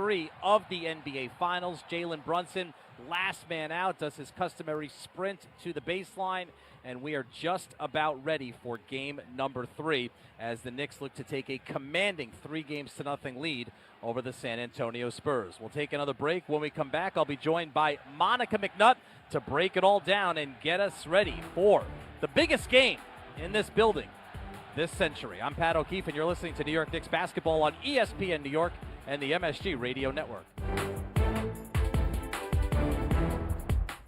3 of the NBA Finals. Jalen Brunson, last man out, does his customary sprint to the baseline, and we are just about ready for game number 3 as the Knicks look to take a commanding 3-0 lead over the San Antonio Spurs. We'll take another break. When we come back, I'll be joined by Monica McNutt to break it all down and get us ready for the biggest game in this building this century. I'm Pat O'Keefe, and you're listening to New York Knicks basketball on ESPN New York and the MSG Radio Network.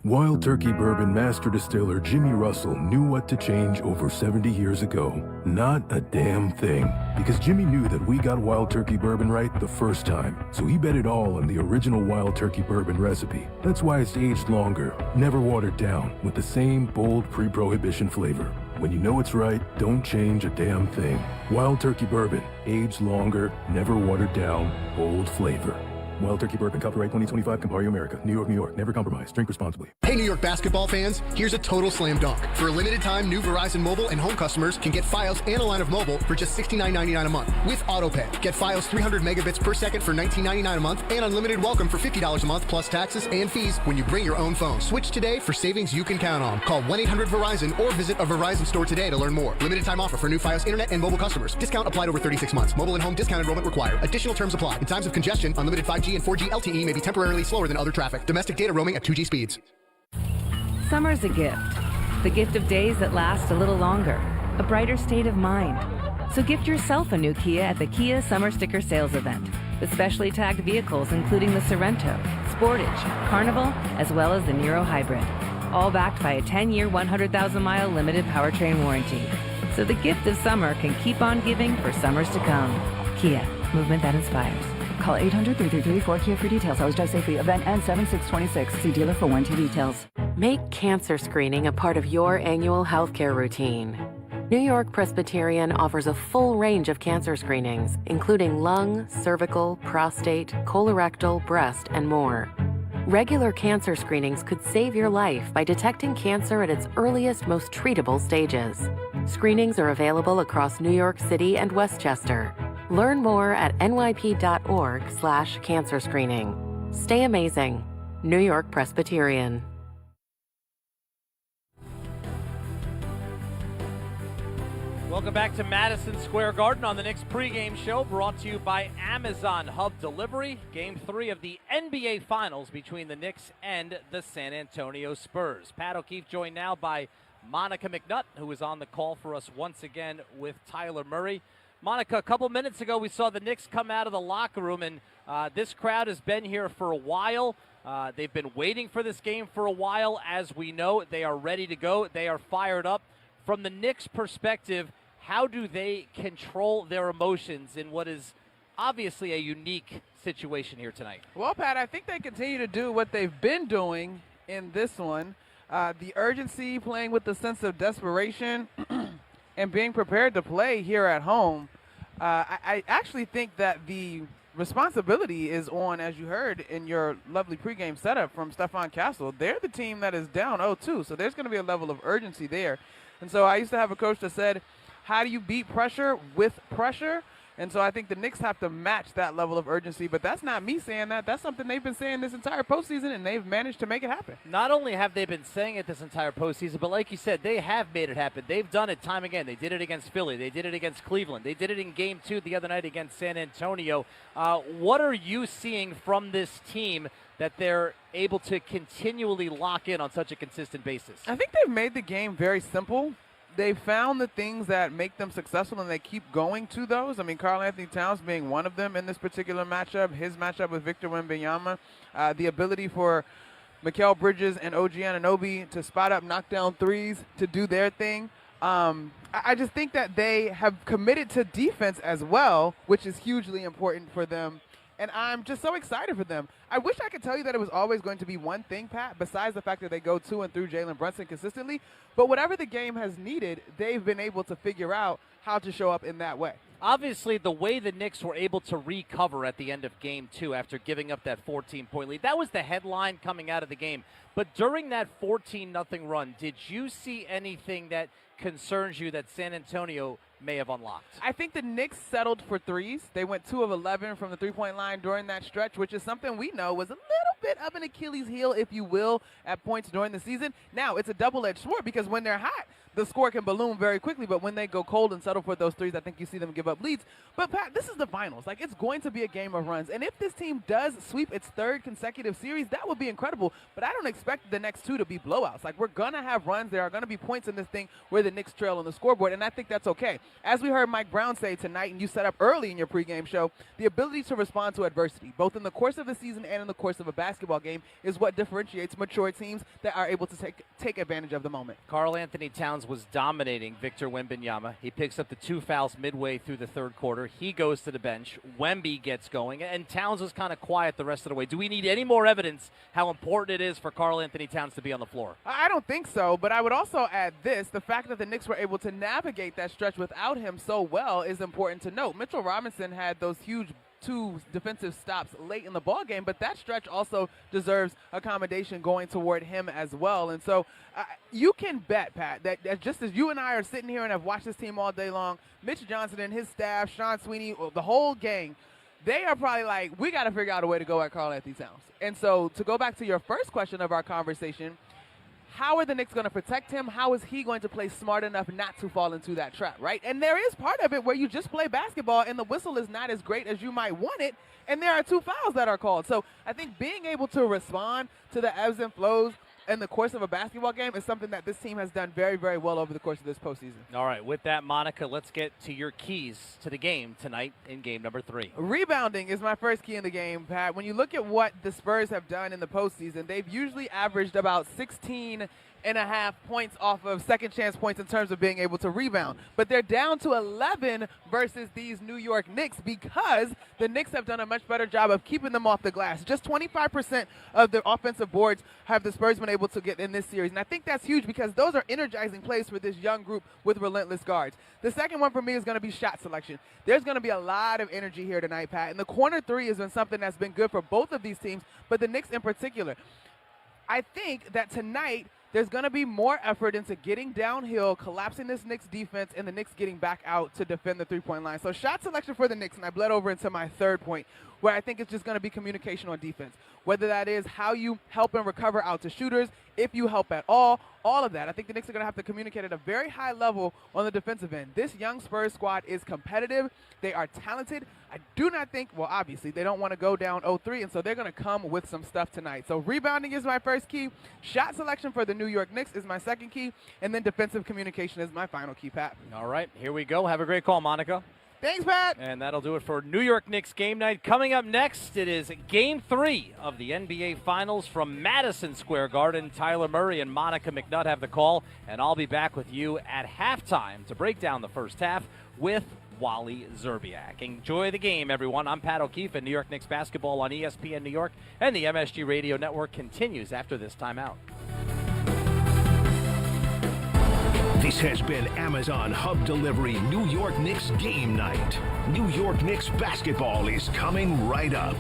Wild Turkey Bourbon Master Distiller Jimmy Russell knew what to change over 70 years ago. Not a damn thing. Because Jimmy knew that we got Wild Turkey Bourbon right the first time. So he bet it all on the original Wild Turkey Bourbon recipe. That's why it's aged longer, never watered down, with the same bold pre-prohibition flavor. When you know it's right, don't change a damn thing. Wild Turkey Bourbon, aged longer, never watered down, bold flavor. Wild Turkey Bourbon, copyright 2025, Campari America, New York, New York. Never compromise. Drink responsibly. Hey, New York basketball fans, here's a total slam dunk. For a limited time, new Verizon Mobile and home customers can get Fios and a line of mobile for just $69.99 a month with AutoPay. Get Fios 300 megabits per second for $19.99 a month and unlimited welcome for $50 a month plus taxes and fees when you bring your own phone. Switch today for savings you can count on. Call 1-800-VERIZON or visit a Verizon store today to learn more. Limited time offer for new Fios internet and mobile customers. Discount applied over 36 months. Mobile and home discount enrollment required. Additional terms apply. In times of congestion, unlimited 5G and 4G LTE may be temporarily slower than other traffic. Domestic data roaming at 2G speeds. Summer's a gift. The gift of days that last a little longer. A brighter state of mind. So gift yourself a new Kia at the Kia Summer Sticker Sales Event. With specially tagged vehicles including the Sorrento, Sportage, Carnival, as well as the Niro Hybrid. All backed by a 10-year, 100,000-mile limited powertrain warranty. So the gift of summer can keep on giving for summers to come. Kia, movement that inspires. Call 800-3334-KIA for details. Always drive safely. Event ends 7/6/26. See dealer for warranty details. Make cancer screening a part of your annual healthcare routine. New York Presbyterian offers a full range of cancer screenings, including lung, cervical, prostate, colorectal, breast, and more. Regular cancer screenings could save your life by detecting cancer at its earliest, most treatable stages. Screenings are available across New York City and Westchester. Learn more at nyp.org/cancer screening. Stay amazing. New York Presbyterian. Welcome back to Madison Square Garden on the Knicks pregame show, brought to you by Amazon Hub Delivery. Game 3 of the NBA Finals between the Knicks and the San Antonio Spurs. Pat O'Keefe joined now by Monica McNutt, who is on the call for us once again with Tyler Murray. Monica, a couple minutes ago we saw the Knicks come out of the locker room, and this crowd has been here for a while. They've been waiting for this game for a while. As we know, they are ready to go. They are fired up. From the Knicks' perspective, how do they control their emotions in what is obviously a unique situation here tonight? Well, Pat, I think they continue to do what they've been doing in this one. The urgency, playing with the sense of desperation, and being prepared to play here at home. I actually think that the responsibility is on, as you heard in your lovely pregame setup from Stephon Castle. They're the team that is down 0-2, so there's going to be a level of urgency there. And so I used to have a coach that said, how do you beat pressure with pressure? And so I think the Knicks have to match that level of urgency, but that's not me saying that. That's something they've been saying this entire postseason, and they've managed to make it happen. Not only have they been saying it this entire postseason, but like you said, they have made it happen. They've done it time again. They did it against Philly. They did it against Cleveland. They did it in Game 2 the other night against San Antonio. What are you seeing from this team that they're able to continually lock in on such a consistent basis? I think they've made the game very simple. They found the things that make them successful, and they keep going to those. I mean, Karl Anthony Towns being one of them in this particular matchup, his matchup with Victor Wembanyama, the ability for Mikal Bridges and OG Anunoby to spot up, knock down threes, to do their thing. I just think that they have committed to defense as well, which is hugely important for them. And I'm just so excited for them. I wish I could tell you that it was always going to be one thing, Pat, besides the fact that they go to and through Jalen Brunson consistently. But whatever the game has needed, they've been able to figure out how to show up in that way. Obviously, the way the Knicks were able to recover at the end of Game 2 after giving up that 14-point lead, that was the headline coming out of the game. But during that 14-0 run, did you see anything that concerns you that San Antonio may have unlocked? I think the Knicks settled for threes. They went 2 of 11 from the three-point line during that stretch, which is something we know was a little bit of an Achilles heel, if you will, at points during the season. Now, it's a double-edged sword because when they're hot, the score can balloon very quickly, but when they go cold and settle for those threes, I think you see them give up leads. But, Pat, this is the finals. Like, it's going to be a game of runs. And if this team does sweep its third consecutive series, that would be incredible. But I don't expect the next two to be blowouts. Like, we're going to have runs. There are going to be points in this thing where the Knicks trail on the scoreboard, and I think that's okay. As we heard Mike Brown say tonight, and you set up early in your pregame show, the ability to respond to adversity, both in the course of the season and in the course of a basketball game, is what differentiates mature teams that are able to take advantage of the moment. Karl Anthony Towns was dominating Victor Wembanyama. He picks up the 2 fouls midway through the third quarter. He goes to the bench. Wemby gets going, and Towns was kind of quiet the rest of the way. Do we need any more evidence how important it is for Karl Anthony Towns to be on the floor? I don't think so, but I would also add this. The fact that the Knicks were able to navigate that stretch without him so well is important to note. Mitchell Robinson had those huge 2 defensive stops late in the ball game, but that stretch also deserves accommodation going toward him as well. And so you can bet, Pat, that just as you and I are sitting here and have watched this team all day long, Mitch Johnson and his staff, Sean Sweeney, the whole gang, they are probably like, we got to figure out a way to go at Karl Anthony Towns. And so to go back to your first question of our conversation, how are the Knicks going to protect him? How is he going to play smart enough not to fall into that trap, right? And there is part of it where you just play basketball and the whistle is not as great as you might want it, and there are 2 fouls that are called. So I think being able to respond to the ebbs and flows in the course of a basketball game is something that this team has done very, very well over the course of this postseason. All right, with that, Monica, let's get to your keys to the game tonight in game number 3. Rebounding is my first key in the game, Pat. When you look at what the Spurs have done in the postseason, they've usually averaged about 16.5 points off of second chance points in terms of being able to rebound. But they're down to 11 versus these New York Knicks because the Knicks have done a much better job of keeping them off the glass. Just 25% of the offensive boards have the Spurs been able to get in this series. And I think that's huge because those are energizing plays for this young group with relentless guards. The second one for me is going to be shot selection. There's going to be a lot of energy here tonight, Pat. And the corner 3 has been something that's been good for both of these teams, but the Knicks in particular. I think that tonight there's going to be more effort into getting downhill, collapsing this Knicks defense, and the Knicks getting back out to defend the three-point line. So shot selection for the Knicks, and I bled over into my third point, where I think it's just going to be communication on defense. Whether that is how you help and recover out to shooters, if you help at all of that. I think the Knicks are going to have to communicate at a very high level on the defensive end. This young Spurs squad is competitive. They are talented. I do not think, well, obviously, they don't want to go down 0-3, and so they're going to come with some stuff tonight. So rebounding is my first key. Shot selection for the New York Knicks is my second key, and then defensive communication is my final key, Pat. All right, here we go. Have a great call, Monica. Thanks, Pat. And that'll do it for New York Knicks game night. Coming up next, it is Game 3 of the NBA Finals from Madison Square Garden. Tyler Murray and Monica McNutt have the call, and I'll be back with you at halftime to break down the first half with Wally Zerbiak. Enjoy the game, everyone. I'm Pat O'Keefe, and New York Knicks basketball on ESPN New York, and the MSG Radio Network continues after this timeout. This has been Amazon Hub Delivery New York Knicks game night. New York Knicks basketball is coming right up.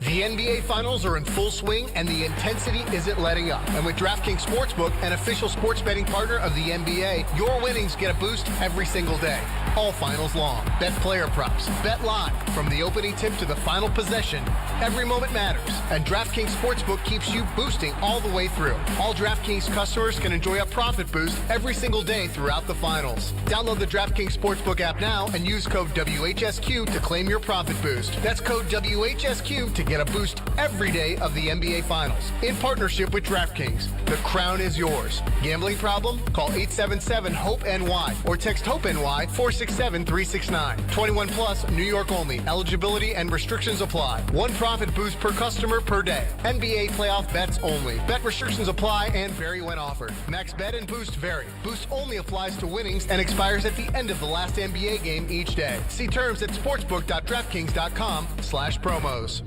The NBA Finals are in full swing, and the intensity isn't letting up. And with DraftKings Sportsbook, an official sports betting partner of the NBA, your winnings get a boost every single day, all finals long. Bet player props, bet live, from the opening tip to the final possession. Every moment matters, and DraftKings Sportsbook keeps you boosting all the way through. All DraftKings customers can enjoy a profit boost every single day throughout the finals. Download the DraftKings Sportsbook app now and use code WHSQ to claim your profit boost. That's code WHSQ to get a boost every day of the NBA Finals. In partnership with DraftKings, the crown is yours. Gambling problem? Call 877-HOPE-NY or text HOPE-NY 467-369. 21 plus, New York only. Eligibility and restrictions apply. One profit boost per customer per day. NBA playoff bets only. Bet restrictions apply and vary when offered. Max bet and boost vary. Boost only applies to winnings and expires at the end of the last NBA game each day. See terms at sportsbook.draftkings.com/promos.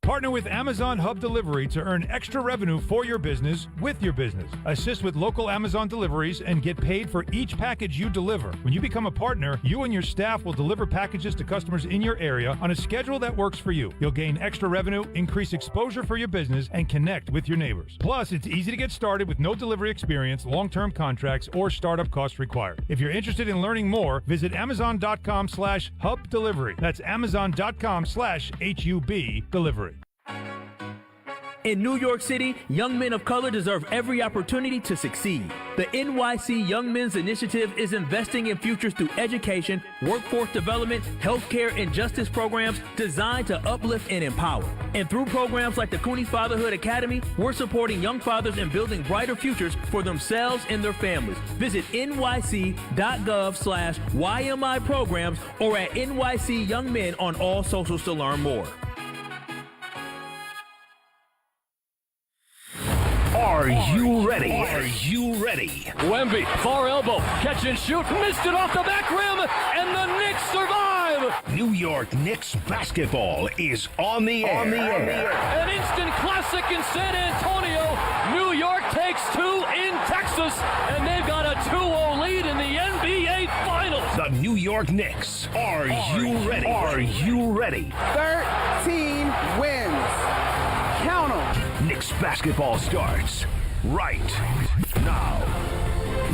Partner with Amazon Hub Delivery to earn extra revenue for your business with your business. Assist with local Amazon deliveries and get paid for each package you deliver. When you become a partner, you and your staff will deliver packages to customers in your area on a schedule that works for you. You'll gain extra revenue, increase exposure for your business, and connect with your neighbors. Plus, it's easy to get started with no delivery experience, long-term contracts, or startup costs required. If you're interested in learning more, visit Amazon.com/Hub Delivery. That's Amazon.com/HUB Delivery. In New York City, young men of color deserve every opportunity to succeed. The NYC Young Men's Initiative is investing in futures through education, workforce development, healthcare, and justice programs designed to uplift and empower. And through programs like the Cooney Fatherhood Academy, we're supporting young fathers and building brighter futures for themselves and their families. Visit nyc.gov/YMI programs or at NYC Young Men on all socials to learn more. Are you ready? Are you ready? Wemby, far elbow, catch and shoot, missed it off the back rim, and the Knicks survive! New York Knicks basketball is on the air. An instant classic in San Antonio. New York takes 2 in Texas, and they've got a 2-0 lead in the NBA Finals. The New York Knicks. Are you ready? Are you ready? 13 wins. Count them. Knicks basketball starts right now.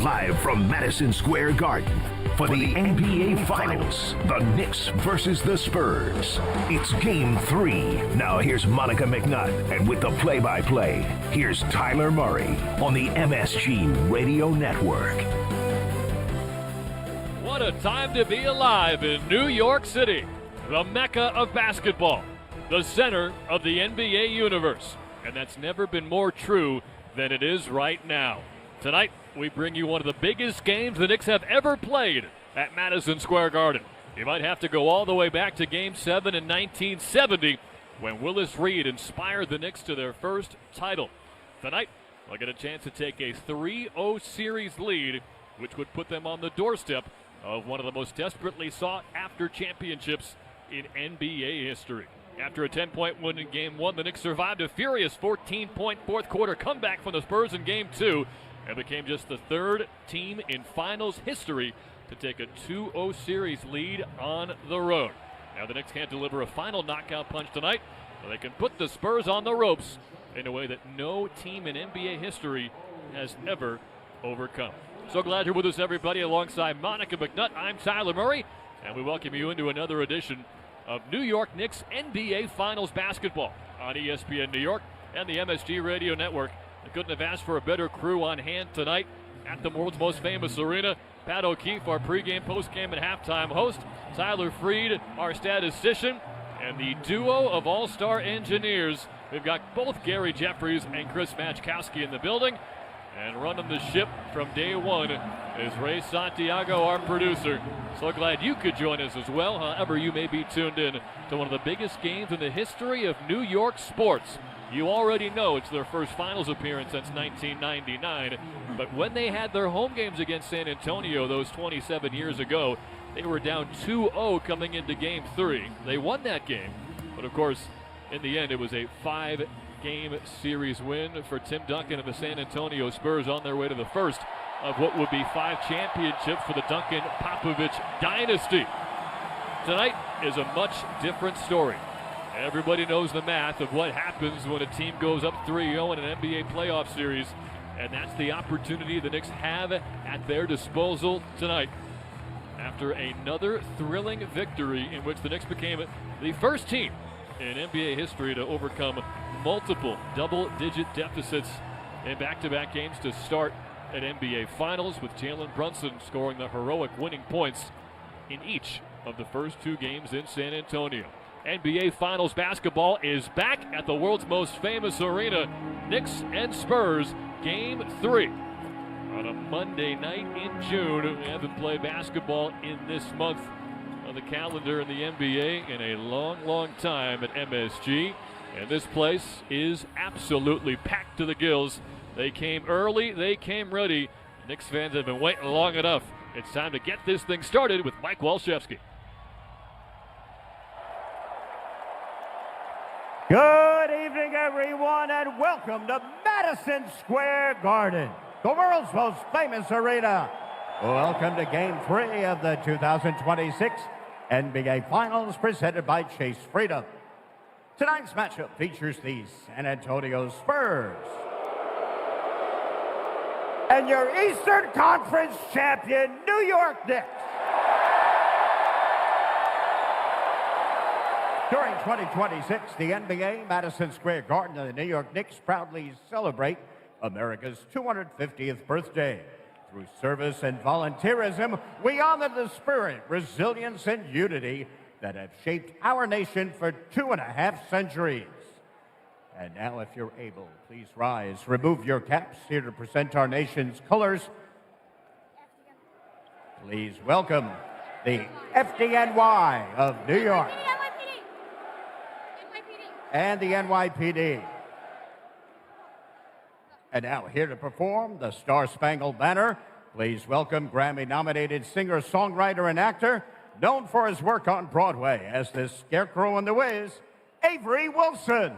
Live from Madison Square Garden for the NBA Finals. The Knicks versus the Spurs. It's Game 3. Now here's Monica McNutt, and with the play-by-play, here's Tyler Murray on the MSG Radio Network. What a time to be alive in New York City, the mecca of basketball, the center of the NBA universe. And that's never been more true than it is right now. Tonight, we bring you one of the biggest games the Knicks have ever played at Madison Square Garden. You might have to go all the way back to Game 7 in 1970 when Willis Reed inspired the Knicks to their first title. Tonight, they'll get a chance to take a 3-0 series lead, which would put them on the doorstep of one of the most desperately sought-after championships in NBA history. After a 10-point win in Game 1, the Knicks survived a furious 14-point fourth-quarter comeback from the Spurs in Game 2 and became just the third team in finals history to take a 2-0 series lead on the road. Now the Knicks can't deliver a final knockout punch tonight, but they can put the Spurs on the ropes in a way that no team in NBA history has ever overcome. So glad you're with us, everybody. Alongside Monica McNutt, I'm Tyler Murray, and we welcome you into another edition of New York Knicks NBA Finals basketball on ESPN New York and the MSG Radio Network. I couldn't have asked for a better crew on hand tonight at the world's most famous arena. Pat O'Keefe, our pregame, postgame, and halftime host. Tyler Freed, our statistician. And the duo of all-star engineers. We've got both Gary Jeffries and Chris Matchkowski in the building. And running the ship from day one is Ray Santiago, our producer. So glad you could join us as well, however you may be tuned in to one of the biggest games in the history of New York sports. You already know it's their first finals appearance since 1999, but when they had their home games against San Antonio those 27 years ago, they were down 2-0 coming into Game 3. They won that game, but of course, in the end, it was a 5-game series win for Tim Duncan and the San Antonio Spurs on their way to the first of what would be 5 championships for the Duncan Popovich dynasty. Tonight is a much different story. Everybody knows the math of what happens when a team goes up 3-0 in an NBA playoff series, and that's the opportunity the Knicks have at their disposal tonight. After another thrilling victory in which the Knicks became the first team in NBA history to overcome multiple double-digit deficits in back-to-back games to start at NBA Finals, with Jalen Brunson scoring the heroic winning points in each of the first 2 games in San Antonio. NBA Finals basketball is back at the world's most famous arena. Knicks and Spurs, Game 3. On a Monday night in June. We haven't played basketball in this month on the calendar in the NBA in a long, long time at MSG. And this place is absolutely packed to the gills. They came early, they came ready. Knicks fans have been waiting long enough. It's time to get this thing started with Mike Walszewski. Good evening, everyone, and welcome to Madison Square Garden, the world's most famous arena. Welcome to Game 3 of the 2026 NBA Finals presented by Chase Freedom. Tonight's matchup features the San Antonio Spurs and your Eastern Conference champion, New York Knicks. During 2026, the NBA, Madison Square Garden, and the New York Knicks proudly celebrate America's 250th birthday. Through service and volunteerism, we honor the spirit, resilience, and unity that have shaped our nation for 2.5 centuries. And now, if you're able, please rise, remove your caps here to present our nation's colors. Please welcome the FDNY of New York and the NYPD. And now, here to perform the Star-Spangled Banner, please welcome Grammy-nominated singer, songwriter, and actor, known for his work on Broadway as the Scarecrow in The Wiz, Avery Wilson.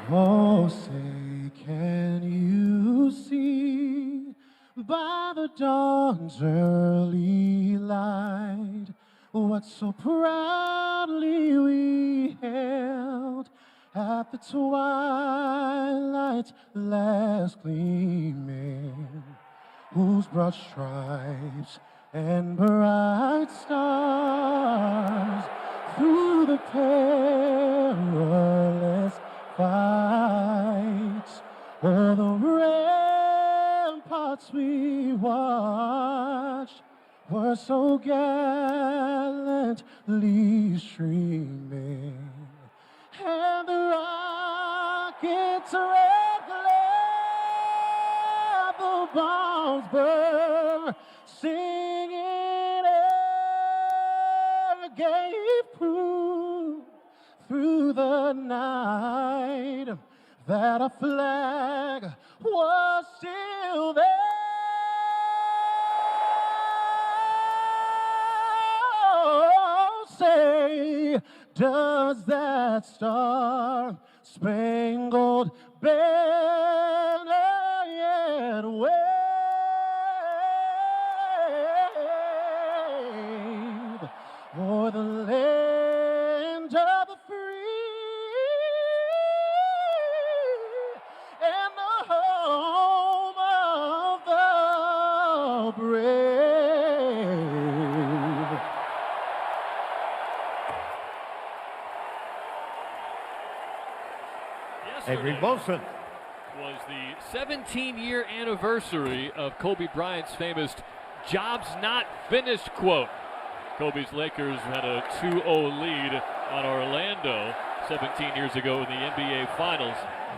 Oh, say, can you see by the dawn's early light what so proudly we held at the twilight's last gleaming, whose broad stripes and bright stars through the perilous fights o'er the ramparts we watched were so gallantly streaming, and the rockets' red glare, the bombs burn, singing air gave proof through the night that a flag was still there. Say, does that star-spangled banner yet wave o'er the land of the free and the home of the brave? Avery Wilson. Was the 17-year anniversary of Kobe Bryant's famous "job's not finished" quote. Kobe's Lakers had a 2-0 lead on Orlando 17 years ago in the NBA Finals.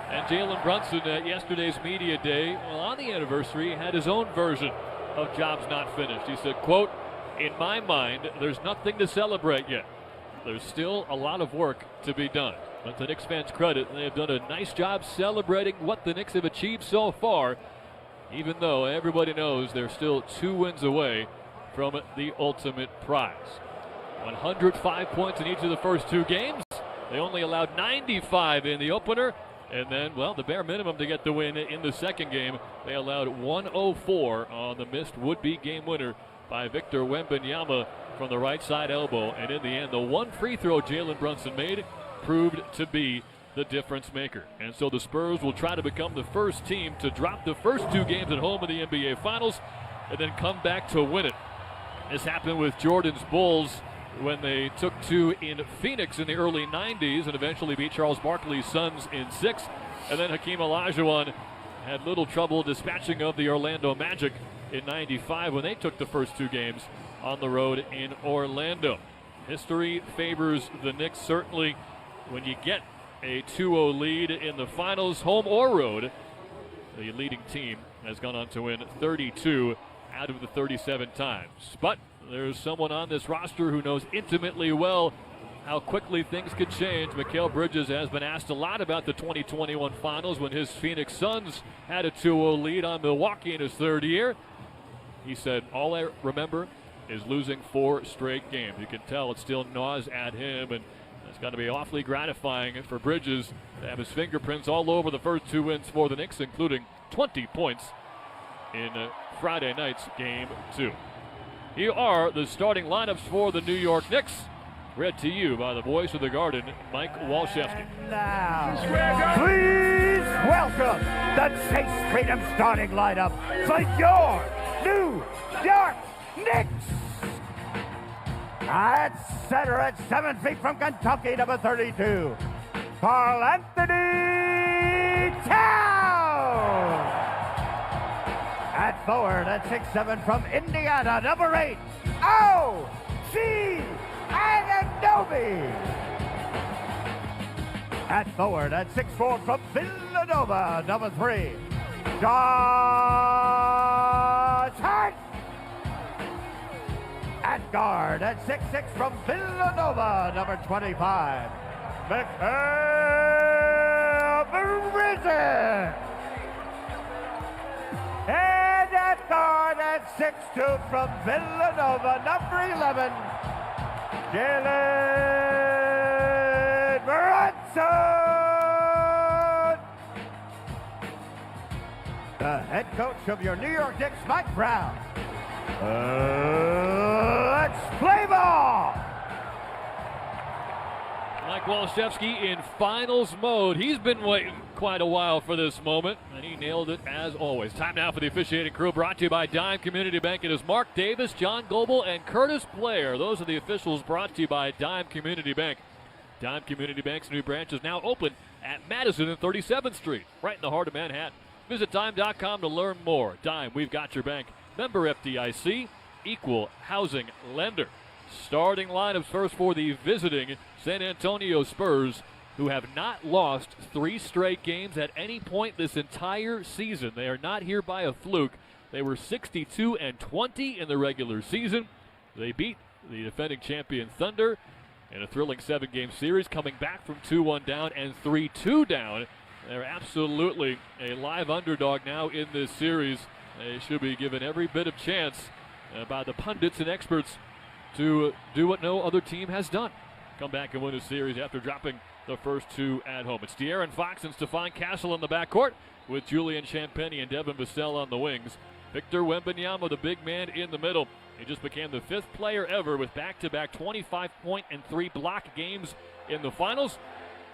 And Jalen Brunson at yesterday's media day, well, on the anniversary, had his own version of "job's not finished." He said, quote, "In my mind, there's nothing to celebrate yet. There's still a lot of work to be done." But to Knicks fans' credit, they have done a nice job celebrating what the Knicks have achieved so far, even though everybody knows they're still 2 wins away from the ultimate prize. 105 points in each of the first 2 games. They only allowed 95 in the opener. And then, well, the bare minimum to get the win in the second game. They allowed 104 on the missed would-be game winner by Victor Wembanyama from the right side elbow. And in the end, the one free throw Jalen Brunson made proved to be the difference maker. And so the Spurs will try to become the first team to drop the first 2 games at home in the NBA Finals and then come back to win it. This happened with Jordan's Bulls when they took 2 in Phoenix in the early 90s and eventually beat Charles Barkley's Suns in 6. And then Hakeem Olajuwon had little trouble dispatching of the Orlando Magic in 95 when they took the first 2 games on the road in Orlando. History favors the Knicks certainly. When you get a 2-0 lead in the finals, home or road, the leading team has gone on to win 32 out of the 37 times. But there's someone on this roster who knows intimately well how quickly things could change. Mikal Bridges has been asked a lot about the 2021 finals when his Phoenix Suns had a 2-0 lead on Milwaukee in his 3rd year. He said, "All I remember is losing 4 straight games. You can tell it still gnaws at him, and it's got to be awfully gratifying for Bridges to have his fingerprints all over the first 2 wins for the Knicks, including 20 points in Friday night's Game 2. Here are the starting lineups for the New York Knicks, read to you by the voice of the Garden, Mike Walshewski. Now, please welcome the Chase Freedom starting lineup for your New York Knicks. At center at 7 feet from Kentucky, number 32, Karl Anthony Towns. At forward at 6'7" from Indiana, number 8, O.G. Anunoby. At forward at 6'4" from Villanova, number 3, Josh Hart. At guard at 6'6" from Villanova, number 25, Mikal Bridges. And at guard at 6'2" from Villanova, number 11, Jalen Brunson. The head coach of your New York Knicks, Mike Brown. Let's play ball! Mike Walshewski in finals mode. He's been waiting quite a while for this moment, and he nailed it as always. Time now for the officiating crew, brought to you by Dime Community Bank. It is Mark Davis, John Goebel, and Curtis Blair. Those are the officials, brought to you by Dime Community Bank. Dime Community Bank's new branch is now open at Madison and 37th Street, right in the heart of Manhattan. Visit dime.com to learn more. Dime, we've got your bank. Member FDIC, equal housing lender. Starting lineups first for the visiting San Antonio Spurs, who have not lost 3 straight games at any point this entire season. They are not here by a fluke. They were 62-20 in the regular season. They beat the defending champion Thunder in a thrilling 7-game series, coming back from 2-1 down and 3-2 down. They're absolutely a live underdog now in this series. They should be given every bit of chance by the pundits and experts to do what no other team has done. Come back and win a series after dropping the first 2 at home. It's De'Aaron Fox and Stephon Castle in the backcourt, with Julian Champagnie and Devin Vassell on the wings. Victor Wembanyama, the big man, in the middle. He just became the 5th player ever with back-to-back 25-point and 3-block games in the finals.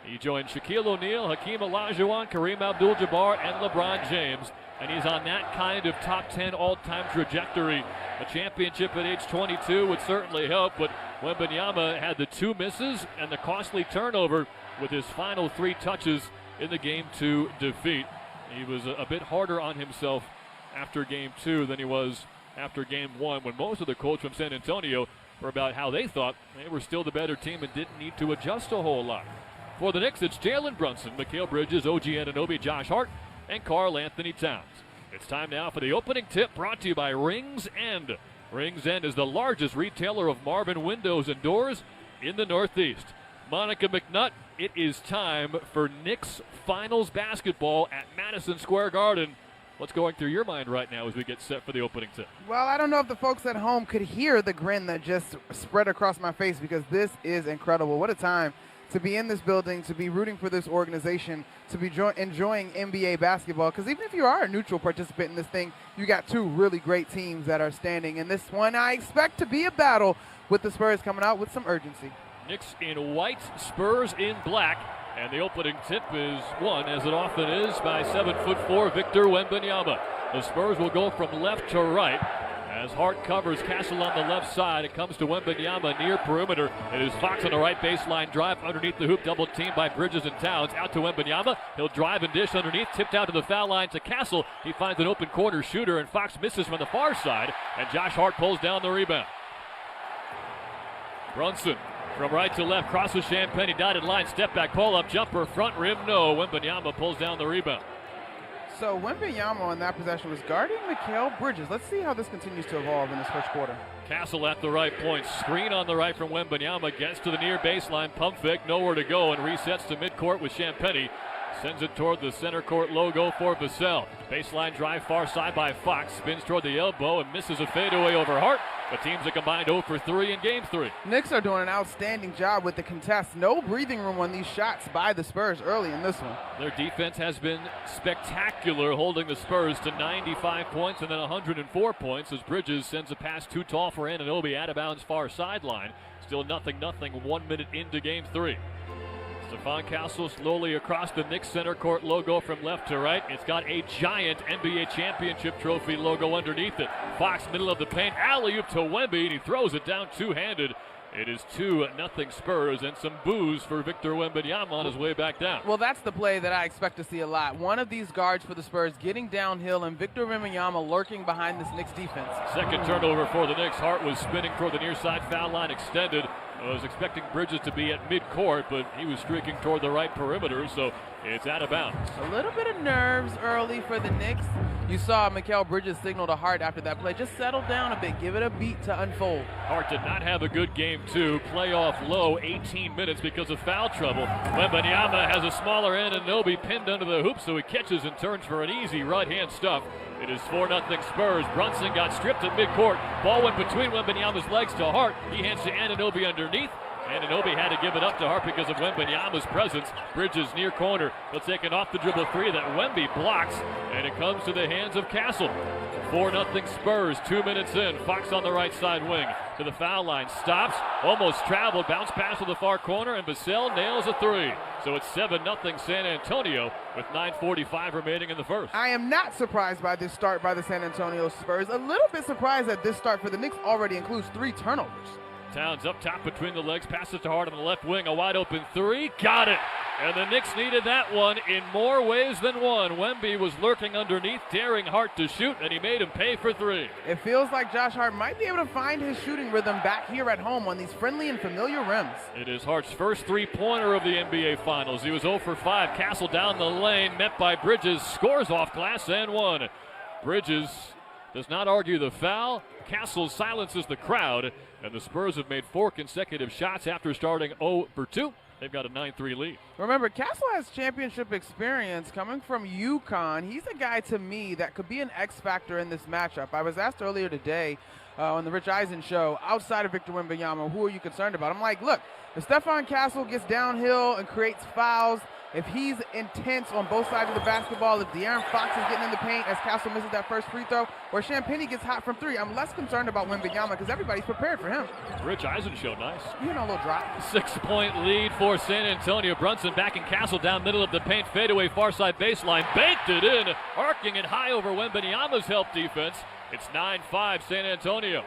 He joined Shaquille O'Neal, Hakeem Olajuwon, Kareem Abdul-Jabbar, and LeBron James. And he's on that kind of top 10 all-time trajectory. A championship at age 22 would certainly help, but Wembanyama had the 2 misses and the costly turnover with his final 3 touches in the Game 2 defeat. He was a bit harder on himself after Game 2 than he was after Game 1, when most of the quotes from San Antonio were about how they thought they were still the better team and didn't need to adjust a whole lot. For the Knicks, it's Jalen Brunson, Mikal Bridges, OG Anunoby, Josh Hart, and Karl Anthony Towns. It's time now for the opening tip, brought to you by Rings End. Rings End is the largest retailer of Marvin windows and doors in the Northeast. Monica McNutt, it is time for Knicks finals basketball at Madison Square Garden. What's going through your mind right now as we get set for the opening tip? Well, I don't know if the folks at home could hear the grin that just spread across my face, because this is incredible. What a time to be in this building, to be rooting for this organization, to be enjoying NBA basketball. Because even if you are a neutral participant in this thing, you got 2 really great teams that are standing. And this one I expect to be a battle, with the Spurs coming out with some urgency. Knicks in white, Spurs in black. And the opening tip is won, as it often is, by 7'4" Victor Wembanyama. The Spurs will go from left to right as Hart covers Castle on the left side. It comes to Wembanyama near perimeter. It is Fox on the right baseline drive underneath the hoop, double teamed by Bridges and Towns. Out to Wembanyama. He'll drive and dish underneath, tipped out to the foul line to Castle. He finds an open corner shooter, and Fox misses from the far side, and Josh Hart pulls down the rebound. Brunson from right to left, crosses Champagnie, dotted line, step back, pull up, jumper, front rim, no. Wembanyama pulls down the rebound. So Wembanyama on that possession was guarding Mikal Bridges. Let's see how this continues to evolve in this first quarter. Castle at the right point, screen on the right from Wembanyama, gets to the near baseline, pump fake, nowhere to go, and resets to midcourt with Champagnie. Sends it toward the center court logo for Vassell. Baseline drive far side by Fox, spins toward the elbow and misses a fadeaway over Hart. The teams are combined 0 for 3 in Game 3. Knicks are doing an outstanding job with the contest. No breathing room on these shots by the Spurs early in this one. Their defense has been spectacular, holding the Spurs to 95 points and then 104 points as Bridges sends a pass too tall for Anunoby out of bounds far sideline. Still 0-0, 1 minute into Game 3. Stephon Castle slowly across the Knicks center court logo from left to right. It's got a giant NBA championship trophy logo underneath it. Fox, middle of the paint, alley-oop to Wemby, and he throws it down two-handed. It is 2-0 Spurs, and some boos for Victor Wembanyama on his way back down. Well, that's the play that I expect to see a lot. One of these guards for the Spurs getting downhill, and Victor Wembanyama lurking behind this Knicks defense. Second turnover for the Knicks. Hart was spinning toward the near side foul line, extended. I was expecting Bridges to be at midcourt, but he was streaking toward the right perimeter, so it's out of bounds. A little bit of nerves early for the Knicks. You saw Mikal Bridges signal to Hart after that play. Just settle down a bit. Give it a beat to unfold. Hart did not have a good game, too. Playoff low, 18 minutes because of foul trouble. Wembanyama has a smaller Anunoby pinned under the hoop, so he catches and turns for an easy right-hand stuff. It is 4-0 Spurs. Brunson got stripped at midcourt. Ball went between Wembanyama's legs to Hart. He hands to Anunoby underneath. Anunoby had to give it up to Hart because of Wembanyama's presence. Bridges near corner. He'll take an off-the-dribble three that Wemby blocks, and it comes to the hands of Castle. 4-0 Spurs, 2 minutes in. Fox on the right side wing to the foul line. Stops, almost traveled, bounce pass to the far corner, and Vassell nails a three. So it's 7-0 San Antonio with 9:45 remaining in the first. I am not surprised by this start by the San Antonio Spurs. A little bit surprised that this start for the Knicks already includes 3 turnovers. Towns up top between the legs, passes to Hart on the left wing, a wide open three, got it. And the Knicks needed that one in more ways than one. Wemby was lurking underneath, daring Hart to shoot, and he made him pay for 3. It feels like Josh Hart might be able to find his shooting rhythm back here at home on these friendly and familiar rims. It is Hart's first three-pointer of the NBA Finals. He was 0 for 5. Castle down the lane, met by Bridges, scores off glass and one. Bridges does not argue the foul. Castle silences the crowd, and the Spurs have made 4 consecutive shots after starting 0 for 2. They've got a 9-3 lead. Remember, Castle has championship experience coming from UConn. He's a guy to me that could be an X factor in this matchup. I was asked earlier today on the Rich Eisen show, outside of Victor Wembanyama, who are you concerned about? I'm like, look, if Stephon Castle gets downhill and creates fouls, if he's intense on both sides of the basketball, if De'Aaron Fox is getting in the paint as Castle misses that first free throw, or Champagnie gets hot from 3, I'm less concerned about Wembanyama because everybody's prepared for him. Rich Eisen show, nice. You know, a little drop. 6-point lead for San Antonio. Brunson backing Castle down middle of the paint, fadeaway far side baseline, banked it in, arcing it high over Wembanyama's help defense. It's 9-5 San Antonio.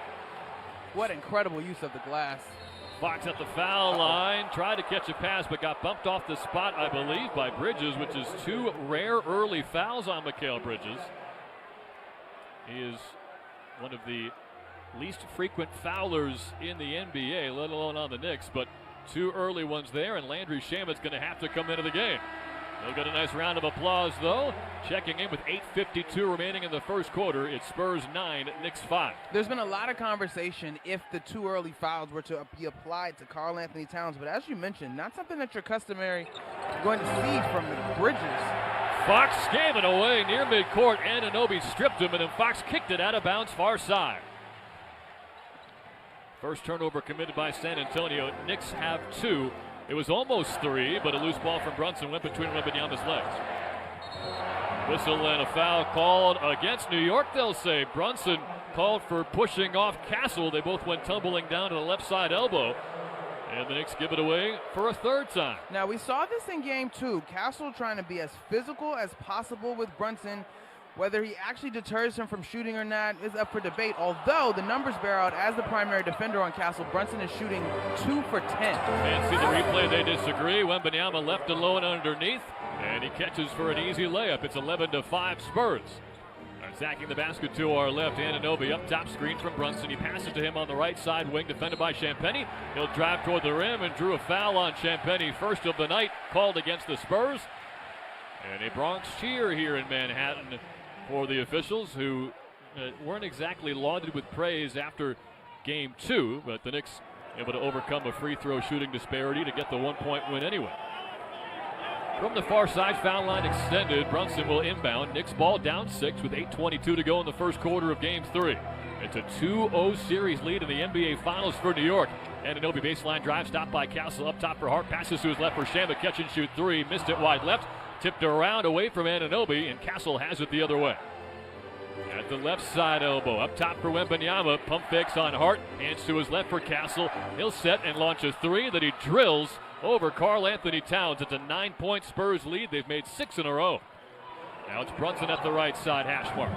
What incredible use of the glass. Fox at the foul line, tried to catch a pass, but got bumped off the spot, I believe, by Bridges, which is 2 rare early fouls on Mikal Bridges. He is one of the least frequent foulers in the NBA, let alone on the Knicks, but 2 early ones there, and Landry Shamet's going to have to come into the game. They'll get a nice round of applause, though. Checking in with 8:52 remaining in the first quarter. It's Spurs 9, Knicks 5. There's been a lot of conversation if the 2 early fouls were to be applied to Karl Anthony Towns, but as you mentioned, not something that you're customary going to see from the Bridges. Fox gave it away near midcourt. Anunoby stripped him, and then Fox kicked it out of bounds far side. First turnover committed by San Antonio. Knicks have 2. It was almost 3, but a loose ball from Brunson went between Wembanyama's legs. Whistle and a foul called against New York, they'll say. Brunson called for pushing off Castle. They both went tumbling down to the left side elbow. And the Knicks give it away for a 3rd time. Now, we saw this in game 2. Castle trying to be as physical as possible with Brunson. Whether he actually deters him from shooting or not is up for debate, although the numbers bear out as the primary defender on Castle. Brunson is shooting 2 for 10. And see the replay, they disagree. Wembanyama left alone underneath, and he catches for an easy layup. It's 11-5 Spurs. Attacking the basket to our left, Anunoby up top, screen from Brunson. He passes to him on the right side wing, defended by Champagnie. He'll drive toward the rim and drew a foul on Champagnie, first of the night, called against the Spurs. And a Bronx cheer here in Manhattan for the officials, who weren't exactly lauded with praise after game 2, but the Knicks able to overcome a free throw shooting disparity to get the 1-point win anyway. From the far side, foul line extended. Brunson will inbound. Knicks ball down 6 with 8:22 to go in the first quarter of game 3. It's a 2-0 series lead in the NBA Finals for New York. Anunoby baseline drive stopped by Castle up top for Hart. Passes to his left for Shamet. Catch and shoot three. Missed it wide left. Tipped around away from Anunoby, and Castle has it the other way. At the left side elbow. Up top for Wembanyama. Pump fakes on Hart. Hands to his left for Castle. He'll set and launch a three that he drills over Karl Anthony Towns. It's a 9-point Spurs lead. They've made 6 in a row. Now it's Brunson at the right side hash mark.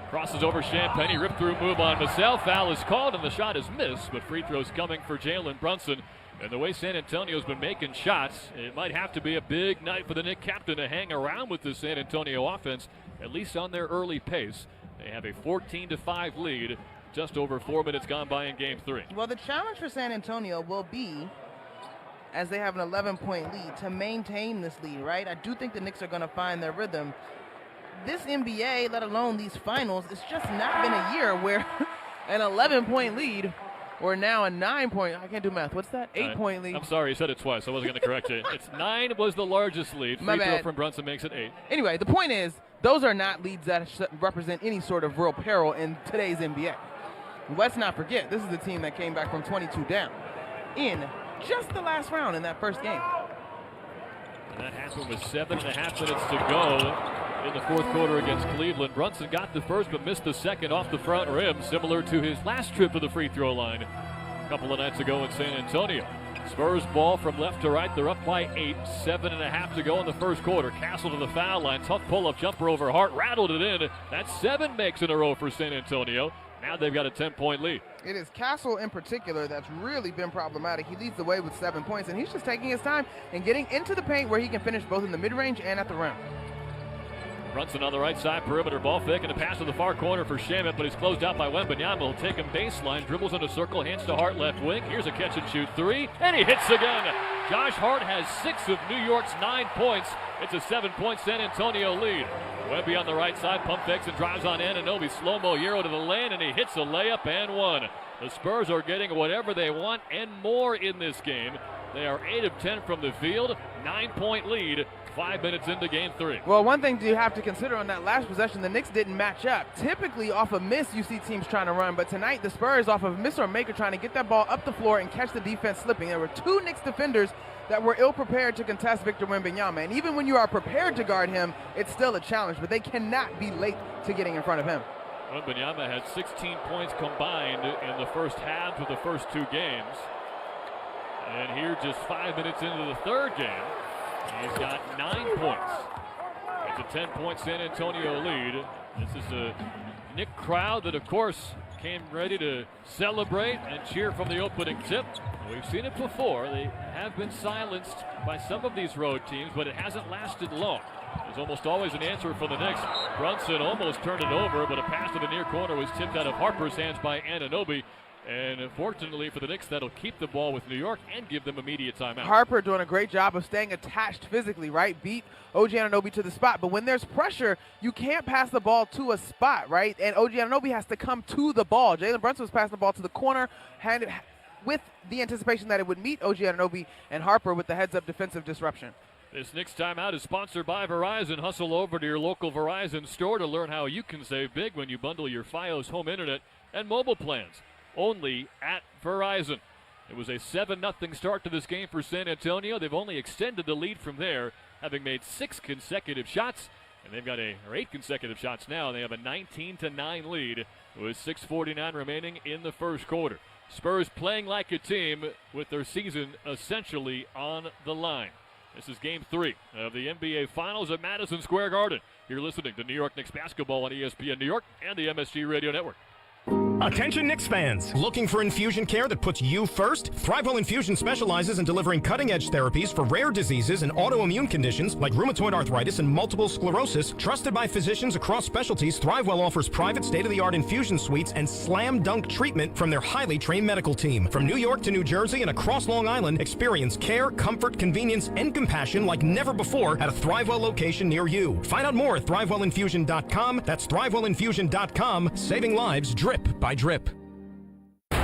Crosses over Champagne, rip through move on Vassell. Foul is called and the shot is missed, but free throws coming for Jalen Brunson. And the way San Antonio's been making shots, it might have to be a big night for the Knick captain to hang around with the San Antonio offense, at least on their early pace. They have a 14-5 lead, just over 4 minutes gone by in game 3. Well, the challenge for San Antonio will be, as they have an 11-point lead, to maintain this lead, right? I do think the Knicks are going to find their rhythm. This NBA, let alone these finals, it's just not been a year where an 11-point lead or now a 9-point, I can't do math. What's that? 8-point lead. I'm sorry, you said it twice. I wasn't going to correct you. It's 9 was the largest lead. Free throw from Brunson makes it 8. Anyway, the point is, those are not leads that represent any sort of real peril in today's NBA. Let's not forget, this is a team that came back from 22 down in just the last round in that first game. And that happened with 7.5 minutes to go in the fourth quarter against Cleveland. Brunson got the first but missed the second off the front rim, similar to his last trip to the free throw line a couple of nights ago in San Antonio. Spurs ball from left to right. They're up by 8. 7.5 to go in the first quarter. Castle to the foul line. Tough pull-up jumper over Hart. Rattled it in. That's 7 makes in a row for San Antonio. Now they've got a 10-point lead. It is Castle in particular that's really been problematic. He leads the way with 7 points, and he's just taking his time and getting into the paint where he can finish both in the mid-range and at the rim. Brunson on the right side, perimeter ball fake, and a pass to the far corner for Shamet, but he's closed out by Wembanyama. He'll take him baseline, dribbles into circle, hands to Hart left wing. Here's a catch and shoot three, and he hits again. Josh Hart has 6 of New York's 9 points. It's a 7-point San Antonio lead. Wemby on the right side, pump fakes and drives on Anunoby. Slow-mo Euro to the lane, and he hits a layup and one. The Spurs are getting whatever they want and more in this game. They are 8 of 10 from the field, 9-point lead. 5 minutes into game 3. Well, one thing you have to consider on that last possession, the Knicks didn't match up. Typically off a miss, you see teams trying to run, but tonight the Spurs off of a miss or maker trying to get that ball up the floor and catch the defense slipping. There were 2 Knicks defenders that were ill-prepared to contest Victor Wembanyama, and even when you are prepared to guard him, it's still a challenge, but they cannot be late to getting in front of him. Wembanyama had 16 points combined in the first half of the first 2 games. And here just 5 minutes into the third game, he's got 9 points. It's a 10-point San Antonio lead. This is a Knick crowd that, of course, came ready to celebrate and cheer from the opening tip. We've seen it before. They have been silenced by some of these road teams, but it hasn't lasted long. There's almost always an answer for the Knicks. Brunson almost turned it over, but a pass to the near corner was tipped out of Harper's hands by Anunoby. And fortunately for the Knicks, that'll keep the ball with New York and give them immediate timeout. Harper doing a great job of staying attached physically, right? Beat OG Anunoby to the spot. But when there's pressure, you can't pass the ball to a spot, right? And OG Anunoby has to come to the ball. Jalen Brunson was passing the ball to the corner, handed with the anticipation that it would meet OG Anunoby and Harper with the heads-up defensive disruption. This Knicks timeout is sponsored by Verizon. Hustle over to your local Verizon store to learn how you can save big when you bundle your Fios home internet and mobile plans. Only at Verizon. It was a 7-0 start to this game for San Antonio. They've only extended the lead from there, having made 6 consecutive shots, and they've got 8 consecutive shots now. They have a 19-9 lead with 6:49 remaining in the first quarter. Spurs playing like a team with their season essentially on the line. This is game 3 of the NBA Finals at Madison Square Garden. You're listening to New York Knicks basketball on ESPN New York and the MSG Radio Network. Attention Knicks fans! Looking for infusion care that puts you first? ThriveWell Infusion specializes in delivering cutting-edge therapies for rare diseases and autoimmune conditions like rheumatoid arthritis and multiple sclerosis. Trusted by physicians across specialties, ThriveWell offers private state-of-the-art infusion suites and slam-dunk treatment from their highly trained medical team. From New York to New Jersey and across Long Island, experience care, comfort, convenience, and compassion like never before at a ThriveWell location near you. Find out more at ThriveWellInfusion.com. That's ThriveWellInfusion.com. Saving lives drip by drip.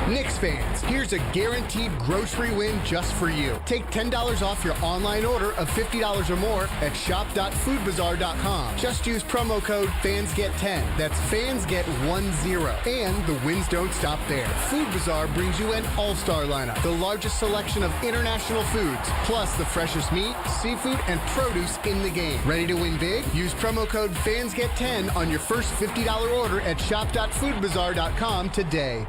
Knicks fans, here's a guaranteed grocery win just for you. Take $10 off your online order of $50 or more at shop.foodbazaar.com. Just use promo code FANSGET10. That's FANSGET10. And the wins don't stop there. Food Bazaar brings you an all-star lineup, the largest selection of international foods, plus the freshest meat, seafood, and produce in the game. Ready to win big? Use promo code FANSGET10 on your first $50 order at shop.foodbazaar.com today.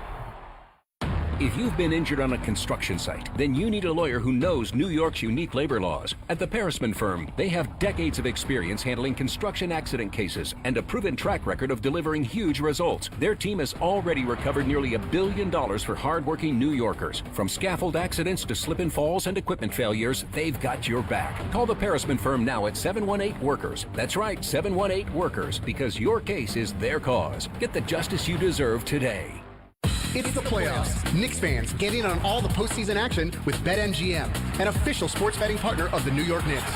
If you've been injured on a construction site, then you need a lawyer who knows New York's unique labor laws. At the Parisman Firm, they have decades of experience handling construction accident cases and a proven track record of delivering huge results. Their team has already recovered nearly $1 billion for hardworking New Yorkers. From scaffold accidents to slip and falls and equipment failures, they've got your back. Call the Parisman Firm now at 718-WORKERS. That's right, 718-WORKERS, because your case is their cause. Get the justice you deserve today. It's the playoffs. Knicks fans, get in on all the postseason action with BetMGM, an official sports betting partner of the New York Knicks.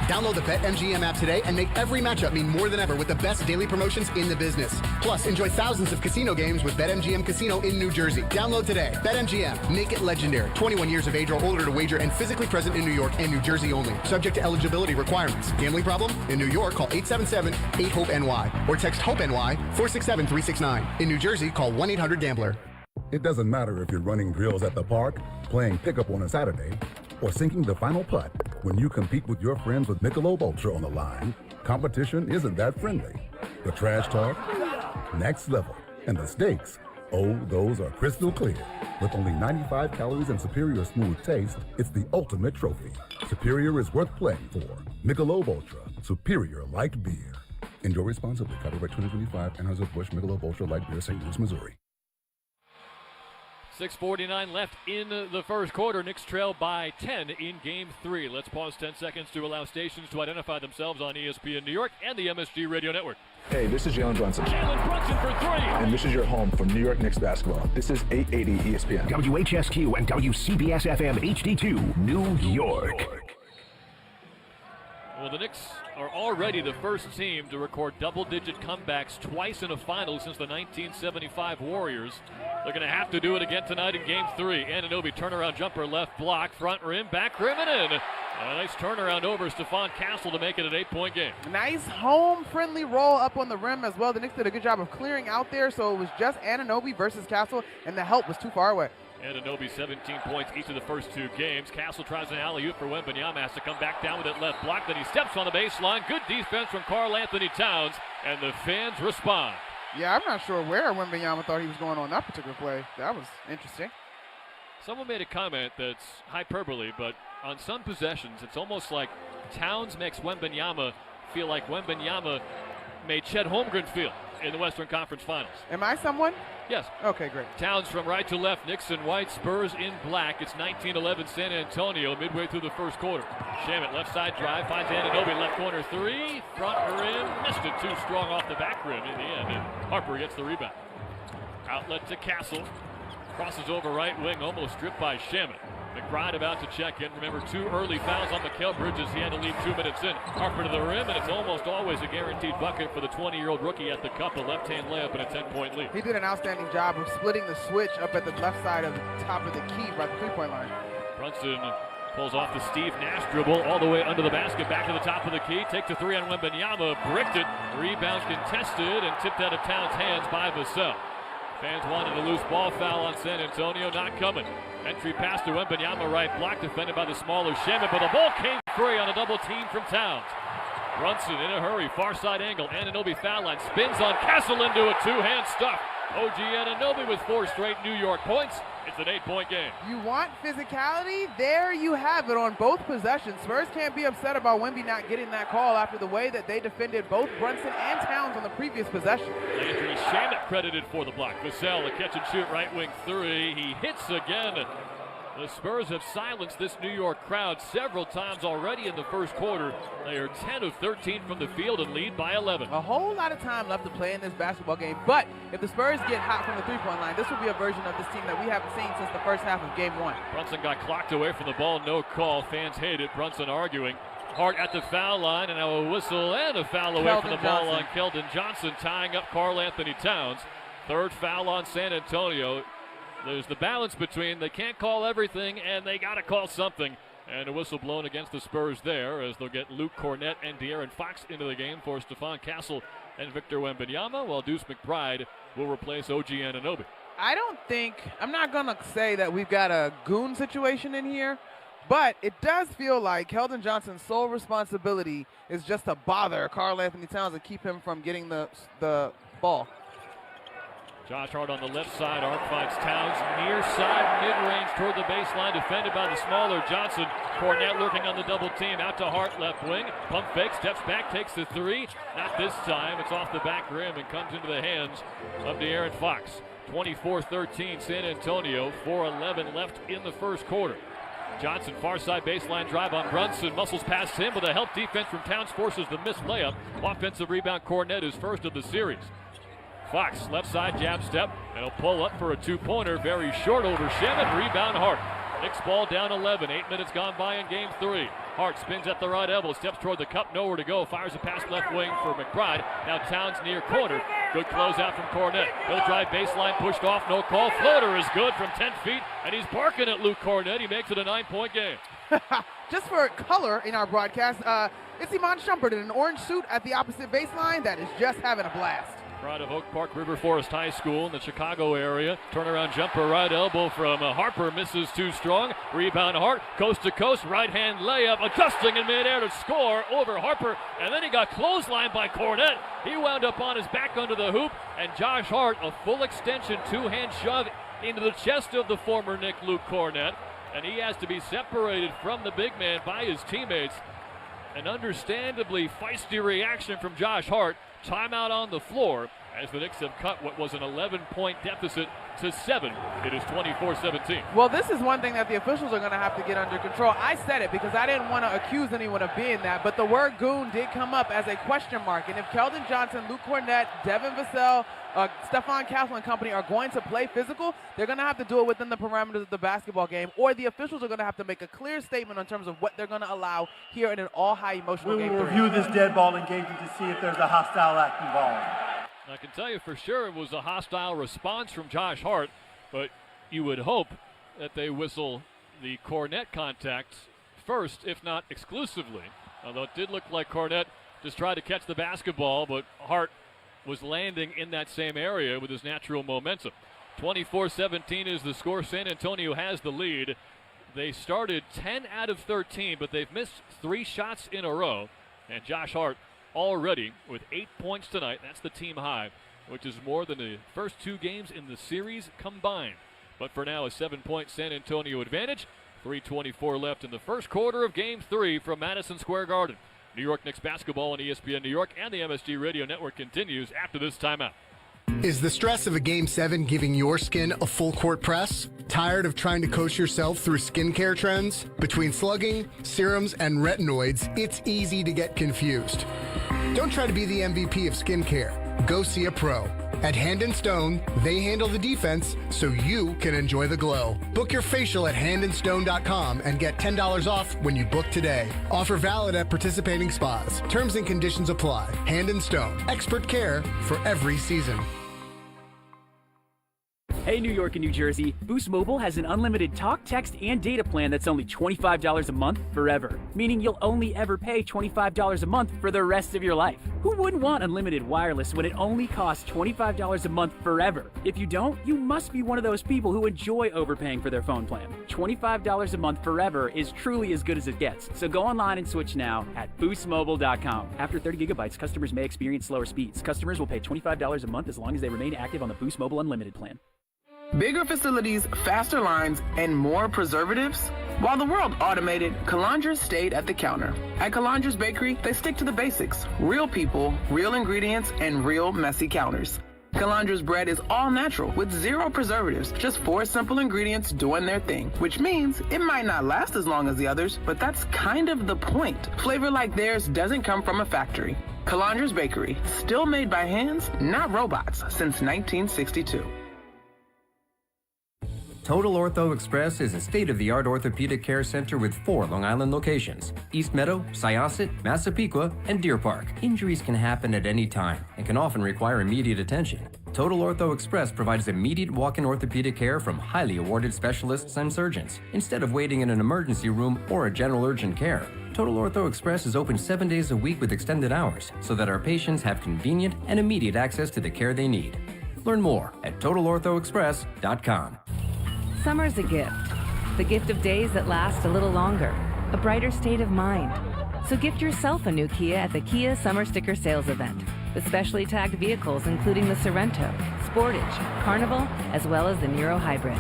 Download the BetMGM app today and make every matchup mean more than ever with the best daily promotions in the business. Plus, enjoy thousands of casino games with BetMGM Casino in New Jersey. Download today. BetMGM. Make it legendary. 21 years of age or older to wager and physically present in New York and New Jersey only. Subject to eligibility requirements. Gambling problem? In New York, call 877-8-HOPE-NY or text HOPE-NY 467-369. In New Jersey, call 1-800-GAMBLER. It doesn't matter if you're running drills at the park, playing pickup on a Saturday, or sinking the final putt. When you compete with your friends with Michelob Ultra on the line, competition isn't that friendly. The trash talk, next level, and the stakes, oh, those are crystal clear. With only 95 calories and superior smooth taste, it's the ultimate trophy. Superior is worth playing for. Michelob Ultra, superior light beer. Enjoy responsibly. Copyright 2025, Anheuser-Busch Michelob Ultra Light Beer, St. Louis, Missouri. 6:49 left in the first quarter. Knicks trail by 10 in Game 3. Let's pause 10 seconds to allow stations to identify themselves on ESPN New York and the MSG Radio Network. Hey, this is Jalen Brunson. Jalen Brunson for three. And this is your home for New York Knicks basketball. This is 880 ESPN. WHSQ and WCBS-FM HD2, New York. Well, the Knicks are already the first team to record double-digit comebacks twice in a final since the 1975 Warriors. They're going to have to do it again tonight in Game 3. Anunoby turnaround jumper, left block, front rim, back rim, and in. A nice turnaround over Stephon Castle to make it an 8-point game. Nice home-friendly roll up on the rim as well. The Knicks did a good job of clearing out there, so it was just Anunoby versus Castle, and the help was too far away. Anunoby 17 points each of the first two games. Castle tries an alley-oop for Wembanyama, has to come back down with it left block. Then he steps on the baseline. Good defense from Karl Anthony Towns, and the fans respond. Yeah, I'm not sure where Wembanyama thought he was going on that particular play. That was interesting. Someone made a comment that's hyperbole, but on some possessions, it's almost like Towns makes Wembanyama feel like Wembanyama made Chet Holmgren feel in the Western Conference Finals. Am I someone? Yes. Okay, great. Towns from right to left, Knicks in white, Spurs in black. It's 19-11 San Antonio midway through the first quarter. Shamet left side drive, finds Anunoby, left corner three, front rim, missed it too strong off the back rim in the end, and Harper gets the rebound. Outlet to Castle, crosses over right wing, almost stripped by Shamet. McBride about to check in. Remember, 2 early fouls on Mikal Bridges. He had to leave 2 minutes in. Harper to the rim, and it's almost always a guaranteed bucket for the 20-year-old rookie at the cup. A left-hand layup and a 10-point lead. He did an outstanding job of splitting the switch up at the left side of the top of the key by the three-point line. Brunson pulls off the Steve Nash dribble all the way under the basket, back to the top of the key. Takes a three on Wembanyama, bricked it. Rebound contested and tipped out of Towns' hands by Vassell. Fans wanted a loose ball foul on San Antonio, not coming. Entry pass to Wembanyama, right block, defended by the smaller Shamet, but the ball came free on a double team from Towns. Brunson in a hurry, far side angle, Anunoby foul line, spins on Castle into a two-hand stuff. OG Anunoby with 4 straight New York points. It's an 8-point game. You want physicality? There you have it on both possessions. Spurs can't be upset about Wemby not getting that call after the way that they defended both Brunson and Towns on the previous possession. Landry Shamet credited for the block. Vassell, a catch and shoot right wing three. He hits again. The Spurs have silenced this New York crowd several times already in the first quarter. They are 10 of 13 from the field and lead by 11. A whole lot of time left to play in this basketball game, but if the Spurs get hot from the three-point line, this will be a version of this team that we haven't seen since the first half of Game 1. Brunson got clocked away from the ball, no call. Fans hate it. Brunson arguing. Hart at the foul line, and now a whistle and a foul away from the ball on Keldon Johnson, tying up Karl Anthony Towns. Third foul on San Antonio. there's the balance between they can't call everything and they got to call something. And a whistle blown against the Spurs there as they'll get Luke Cornett and De'Aaron Fox into the game for Stephon Castle and Victor Wembanyama, while Deuce McBride will replace OG Anunoby. I'm not going to say that we've got a goon situation in here, but it does feel like Keldon Johnson's sole responsibility is just to bother Karl Anthony Towns and keep him from getting the ball. Josh Hart on the left side. Arc finds Towns near side, mid-range toward the baseline, defended by the smaller Johnson. Cornett lurking on the double team. Out to Hart, left wing. Pump fake, steps back, takes the three. Not this time. It's off the back rim and comes into the hands of De'Aaron Fox. 24-13 San Antonio. 4:11 left in the first quarter. Johnson, far side baseline drive on Brunson. Muscles past him with a help defense from Towns, forces the missed layup. Offensive rebound, Cornett is first of the series. Fox, left side jab step, and he'll pull up for a two-pointer. Very short over Shemin. Rebound Hart. Knicks ball down 11. 8 minutes gone by in game 3. Hart spins at the right elbow, steps toward the cup, nowhere to go. Fires a pass left wing for McBride. Now Towns near corner. Good closeout from Cornett. He'll drive baseline, pushed off, no call. Floater is good from 10 feet, and he's barking at Luke Cornett. He makes it a 9-point game. Just for color in our broadcast, it's Iman Shumpert in an orange suit at the opposite baseline that is just having a blast. Pride of Oak Park River Forest High School in the Chicago area. Turnaround jumper, right elbow from Harper, misses too strong. Rebound Hart, coast to coast, right hand layup, adjusting in midair to score over Harper, and then he got clotheslined by Cornett. He wound up on his back under the hoop, and Josh Hart, a full extension, two-hand shove into the chest of the former Knick Luke Cornett, and he has to be separated from the big man by his teammates. An understandably feisty reaction from Josh Hart. Timeout on the floor as the Knicks have cut what was an 11-point deficit to 7. It is 24-17. Well, this is one thing that the officials are going to have to get under control. I said it because I didn't want to accuse anyone of being that, but the word goon did come up as a question mark. And if Keldon Johnson, Luke Cornett, Devin Vassell, Stephon Castle and company are going to play physical, they're going to have to do it within the parameters of the basketball game, or the officials are going to have to make a clear statement in terms of what they're going to allow here in an all-high emotional game. We will review this dead ball engagement to see if there's a hostile act involved. I can tell you for sure it was a hostile response from Josh Hart, but you would hope that they whistle the Cornett contact first, if not exclusively. Although it did look like Cornett just tried to catch the basketball, but Hart was landing in that same area with his natural momentum. 24-17 is the score. San Antonio has the lead. They started 10 out of 13, but they've missed 3 shots in a row. And Josh Hart already with 8 points tonight. That's the team high, which is more than the first 2 games in the series combined. But for now, a 7-point San Antonio advantage. 3:24 left in the first quarter of Game 3 from Madison Square Garden. New York Knicks basketball on ESPN New York and the MSG Radio Network continues after this timeout. Is the stress of a Game 7 giving your skin a full-court press? Tired of trying to coach yourself through skincare trends? Between slugging, serums, and retinoids, it's easy to get confused. Don't try to be the MVP of skincare. Go see a pro. At Hand & Stone, they handle the defense so you can enjoy the glow. Book your facial at handandstone.com and get $10 off when you book today. Offer valid at participating spas. Terms and conditions apply. Hand & Stone. Expert care for every season. Hey, New York and New Jersey, Boost Mobile has an unlimited talk, text, and data plan that's only $25 a month forever, meaning you'll only ever pay $25 a month for the rest of your life. Who wouldn't want unlimited wireless when it only costs $25 a month forever? If you don't, you must be one of those people who enjoy overpaying for their phone plan. $25 a month forever is truly as good as it gets, so go online and switch now at boostmobile.com. After 30 gigabytes, customers may experience slower speeds. Customers will pay $25 a month as long as they remain active on the Boost Mobile Unlimited plan. Bigger facilities, faster lines, and more preservatives? While the world automated, Calandra stayed at the counter. At Calandra's Bakery, they stick to the basics. Real people, real ingredients, and real messy counters. Calandra's bread is all natural with 0 preservatives, just 4 simple ingredients doing their thing, which means it might not last as long as the others, but that's kind of the point. Flavor like theirs doesn't come from a factory. Calandra's Bakery, still made by hands, not robots, since 1962. Total Ortho Express is a state-of-the-art orthopedic care center with 4 Long Island locations: East Meadow, Syosset, Massapequa, and Deer Park. Injuries can happen at any time and can often require immediate attention. Total Ortho Express provides immediate walk-in orthopedic care from highly awarded specialists and surgeons, instead of waiting in an emergency room or a general urgent care. Total Ortho Express is open 7 days a week with extended hours, so that our patients have convenient and immediate access to the care they need. Learn more at TotalOrthoExpress.com. Summer's a gift. The gift of days that last a little longer. A brighter state of mind. So gift yourself a new Kia at the Kia Summer Sticker Sales Event. With specially tagged vehicles including the Sorento, Sportage, Carnival, as well as the Niro Hybrid.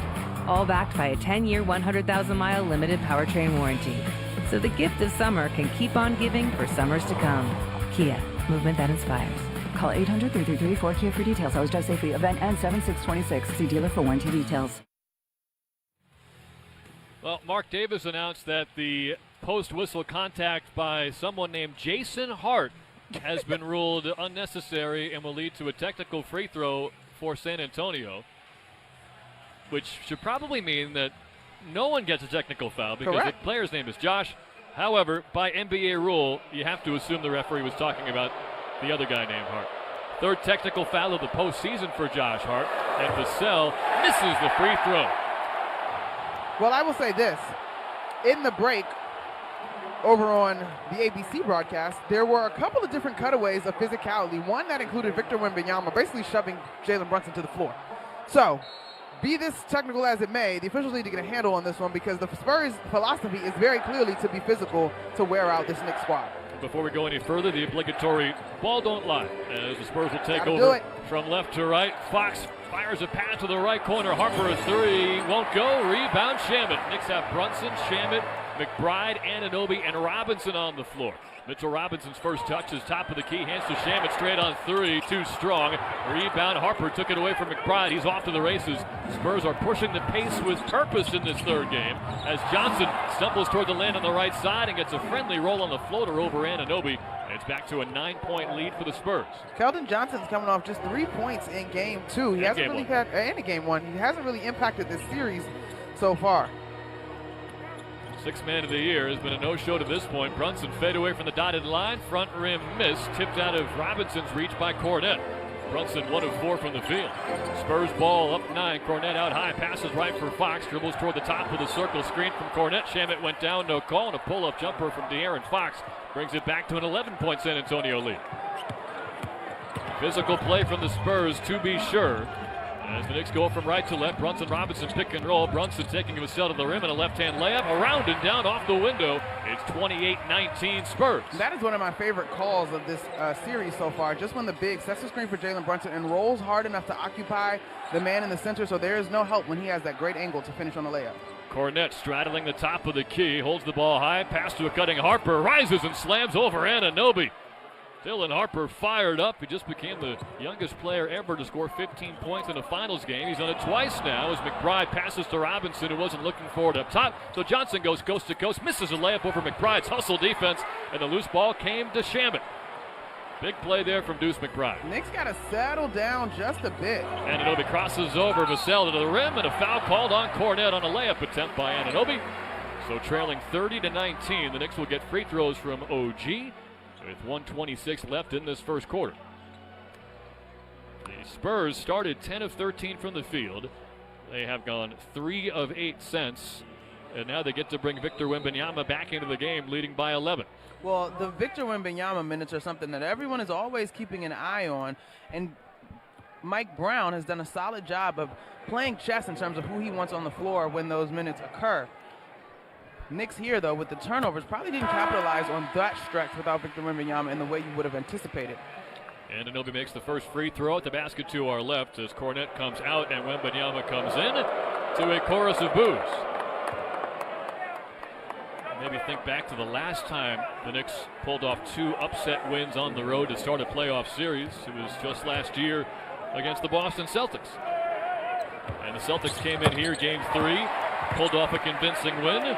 All backed by a 10-year, 100,000-mile limited powertrain warranty. So the gift of summer can keep on giving for summers to come. Kia, movement that inspires. Call 800-333-4KIA for details. Always drive safely. Event ends 7/6/26. See dealer for warranty details. Well, Mark Davis announced that the post-whistle contact by someone named Jason Hart has been ruled unnecessary and will lead to a technical free throw for San Antonio, which should probably mean that no one gets a technical foul because Correct. the player's name is Josh. However, by NBA rule, you have to assume the referee was talking about the other guy named Hart. Third technical foul of the postseason for Josh Hart, and Vassell misses the free throw. Well, I will say this. In the break, over on the ABC broadcast, there were a couple of different cutaways of physicality. One that included Victor Wembanyama basically shoving Jalen Brunson to the floor. So, be this technical as it may, the officials need to get a handle on this one because the Spurs' philosophy is very clearly to be physical to wear out this Knicks squad. Before we go any further, the obligatory ball don't lie as the Spurs will take Gotta over from left to right. Fox fires a pass to the right corner. Harper a three, won't go. Rebound Shamet. Knicks have Brunson, Shamet, McBride, Anunoby, and Robinson on the floor. Mitchell Robinson's first touch is top of the key. Hands to Shamet straight on three. Too strong. Rebound. Harper took it away from McBride. He's off to the races. Spurs are pushing the pace with purpose in this third game as Johnson stumbles toward the lane on the right side and gets a friendly roll on the floater over Anunoby. And it's back to a 9-point lead for the Spurs. Keldon Johnson's coming off just 3 points in game 2. He hasn't really had, and in game 1, he hasn't really impacted this series so far. Sixth man of the year has been a no-show to this point. Brunson fade away from the dotted line. Front rim miss. Tipped out of Robinson's reach by Cornette. Brunson 1 of 4 from the field. Spurs ball up 9. Cornette out high. Passes right for Fox. Dribbles toward the top of the circle. Screen from Cornette. Shamet went down. No call. And a pull-up jumper from De'Aaron Fox brings it back to an 11-point San Antonio lead. Physical play from the Spurs to be sure. As the Knicks go from right to left, Brunson, Robinson pick and roll. Brunson taking Vassell to the rim and a left-hand layup. Around and down off the window. It's 28-19 Spurs. That is one of my favorite calls of this series so far. Just when the big sets the screen for Jalen Brunson and rolls hard enough to occupy the man in the center, so there is no help when he has that great angle to finish on the layup. Cornette straddling the top of the key, holds the ball high, pass to a cutting Harper, rises and slams over Anunoby. Dylan Harper fired up. He just became the youngest player ever to score 15 points in a finals game. He's done it twice now as McBride passes to Robinson, who wasn't looking for it up top. So Johnson goes coast to coast, misses a layup over McBride's hustle defense, and the loose ball came to Shamet. Big play there from Deuce McBride. Knicks got to settle down just a bit. Anunoby crosses over Vassell to the rim, and a foul called on Cornette on a layup attempt by Anunoby. So trailing 30-19, the Knicks will get free throws from OG with 1:26 left in this first quarter. The Spurs started 10 of 13 from the field. They have gone 3 of 8 since, and now they get to bring Victor Wembanyama back into the game, leading by 11. Well, the Victor Wembanyama minutes are something that everyone is always keeping an eye on, and Mike Brown has done a solid job of playing chess in terms of who he wants on the floor when those minutes occur. Knicks here, though, with the turnovers, probably didn't capitalize on that stretch without Victor Wembanyama in the way you would have anticipated. Anunoby makes the first free throw at the basket to our left as Cornette comes out and Wembanyama comes in to a chorus of boos. Maybe think back to the last time the Knicks pulled off 2 upset wins on the road to start a playoff series. It was just last year against the Boston Celtics. And the Celtics came in here, game 3, pulled off a convincing win.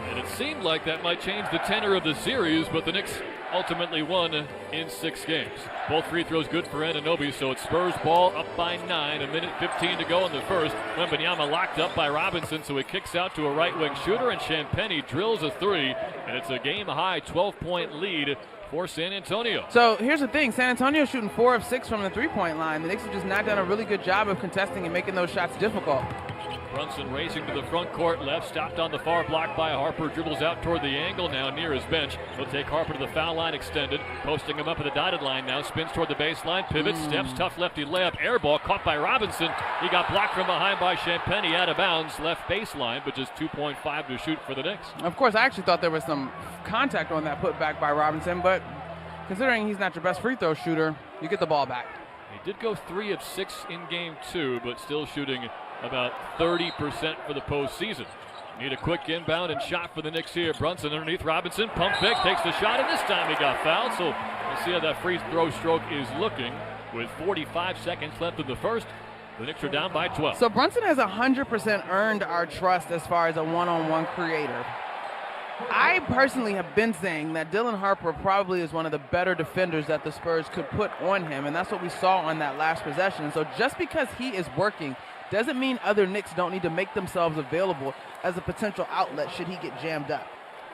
And it seemed like that might change the tenor of the series, but the Knicks ultimately won in 6 games. Both free throws good for Anunoby, so it's Spurs ball up by 9, a minute 15 to go in the first. Wembanyama locked up by Robinson, so he kicks out to a right wing shooter, and Champagnie drills a 3, and it's a game high 12-point lead for San Antonio. So here's the thing. San Antonio shooting 4 of 6 from the three-point line. The Knicks have just not done a really good job of contesting and making those shots difficult. Brunson racing to the front court left, stopped on the far block by Harper, dribbles out toward the angle now near his bench. He'll take Harper to the foul line extended, posting him up at the dotted line now, spins toward the baseline, pivots, steps, tough lefty layup, air ball caught by Robinson. He got blocked from behind by Champagnie, out of bounds, left baseline, but just 2.5 to shoot for the Knicks. Of course, I actually thought there was some contact on that putback by Robinson, but considering he's not your best free throw shooter, you get the ball back. He did go 3 of 6 in game 2, but still shooting about 30% for the postseason. Need a quick inbound and shot for the Knicks here. Brunson underneath Robinson, pump fake, takes the shot, and this time he got fouled. So we'll see how that free throw stroke is looking. With 45 seconds left in the first, the Knicks are down by 12. So Brunson has 100% earned our trust as far as a one-on-one creator. I personally have been saying that Dylan Harper probably is one of the better defenders that the Spurs could put on him, and that's what we saw on that last possession. So just because he is working doesn't mean other Knicks don't need to make themselves available as a potential outlet should he get jammed up.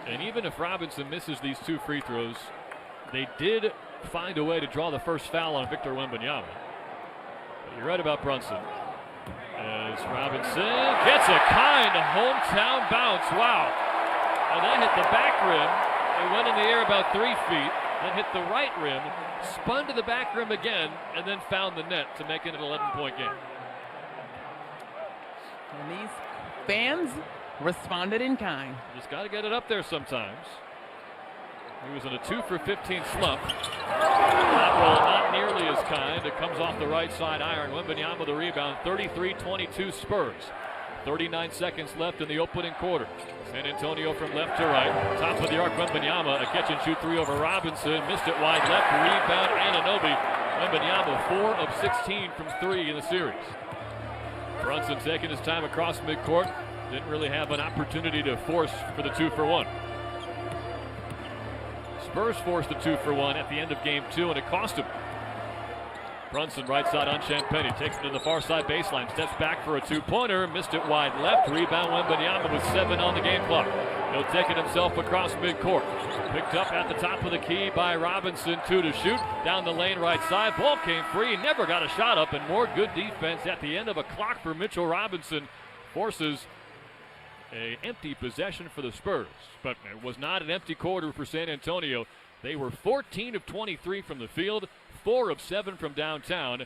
And even if Robinson misses these 2 free throws, they did find a way to draw the first foul on Victor Wembanyama. But you're right about Brunson. As Robinson gets a kind hometown bounce. Wow. And that hit the back rim. It went in the air about 3 feet, then hit the right rim, spun to the back rim again, and then found the net to make it an 11-point game. And these fans responded in kind. Just got to get it up there sometimes. He was in a 2 for 15 slump. That roll not nearly as kind. It comes off the right side iron. Wembanyama the rebound. 33-22 Spurs. 39 seconds left in the opening quarter. San Antonio from left to right. Top of the arc, Wembanyama. A catch and shoot 3 over Robinson. Missed it wide left. Rebound, Anunoby. Wembanyama 4 of 16 from 3 in the series. Brunson taking his time across midcourt. Didn't really have an opportunity to force for the 2 for 1. Spurs forced the 2 for 1 at the end of game 2, and it cost him. Brunson right side on Champagnie, takes it to the far side baseline, steps back for a 2-pointer, missed it wide left. Rebound Wembanyama with 7 on the game clock. He'll take it himself across midcourt. Picked up at the top of the key by Robinson, 2 to shoot. Down the lane right side, ball came free, never got a shot up, and more good defense at the end of a clock for Mitchell Robinson. Forces an empty possession for the Spurs, but it was not an empty quarter for San Antonio. They were 14 of 23 from the field, 4 of 7 from downtown,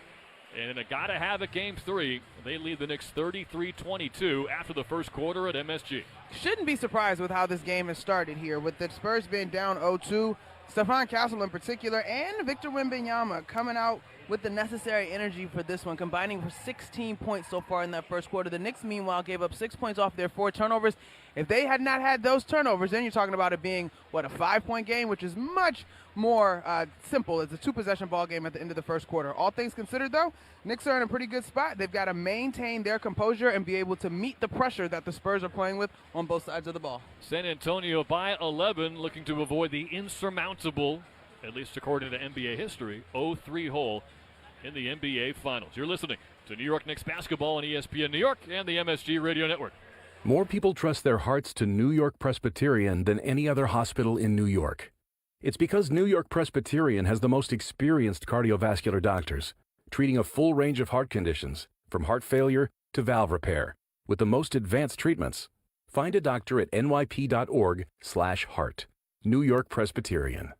and in a gotta-have-it game 3, they lead the Knicks 33-22 after the first quarter at MSG. Shouldn't be surprised with how this game has started here, with the Spurs being down 0-2. Stephon Castle in particular, and Victor Wembanyama coming out with the necessary energy for this one, combining for 16 points so far in that first quarter. The Knicks, meanwhile, gave up 6 points off their 4 turnovers. If they had not had those turnovers, then you're talking about it being, what, a 5-point game, which is much more simple. It's a 2-possession ball game at the end of the first quarter. All things considered, though, Knicks are in a pretty good spot. They've got to maintain their composure and be able to meet the pressure that the Spurs are playing with on both sides of the ball. San Antonio by 11, looking to avoid the insurmountable, at least according to NBA history, 0-3 hole in the NBA Finals. You're listening to New York Knicks basketball on ESPN New York and the MSG Radio Network. More people trust their hearts to New York Presbyterian than any other hospital in New York. It's because New York Presbyterian has the most experienced cardiovascular doctors, treating a full range of heart conditions, from heart failure to valve repair, with the most advanced treatments. Find a doctor at nyp.org/heart. New York Presbyterian.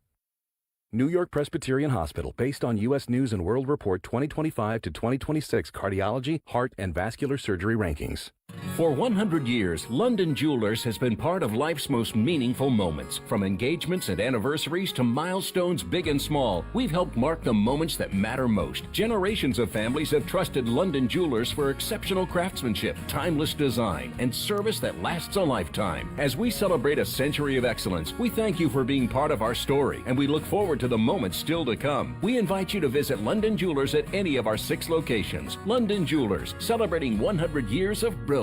New York Presbyterian Hospital, based on U.S. News & World Report 2025 to 2026 cardiology, heart, and vascular surgery rankings. For 100 years, London Jewelers has been part of life's most meaningful moments. From engagements and anniversaries to milestones big and small, we've helped mark the moments that matter most. Generations of families have trusted London Jewelers for exceptional craftsmanship, timeless design, and service that lasts a lifetime. As we celebrate a century of excellence, we thank you for being part of our story, and we look forward to the moments still to come. We invite you to visit London Jewelers at any of our 6 locations. London Jewelers, celebrating 100 years of brilliance.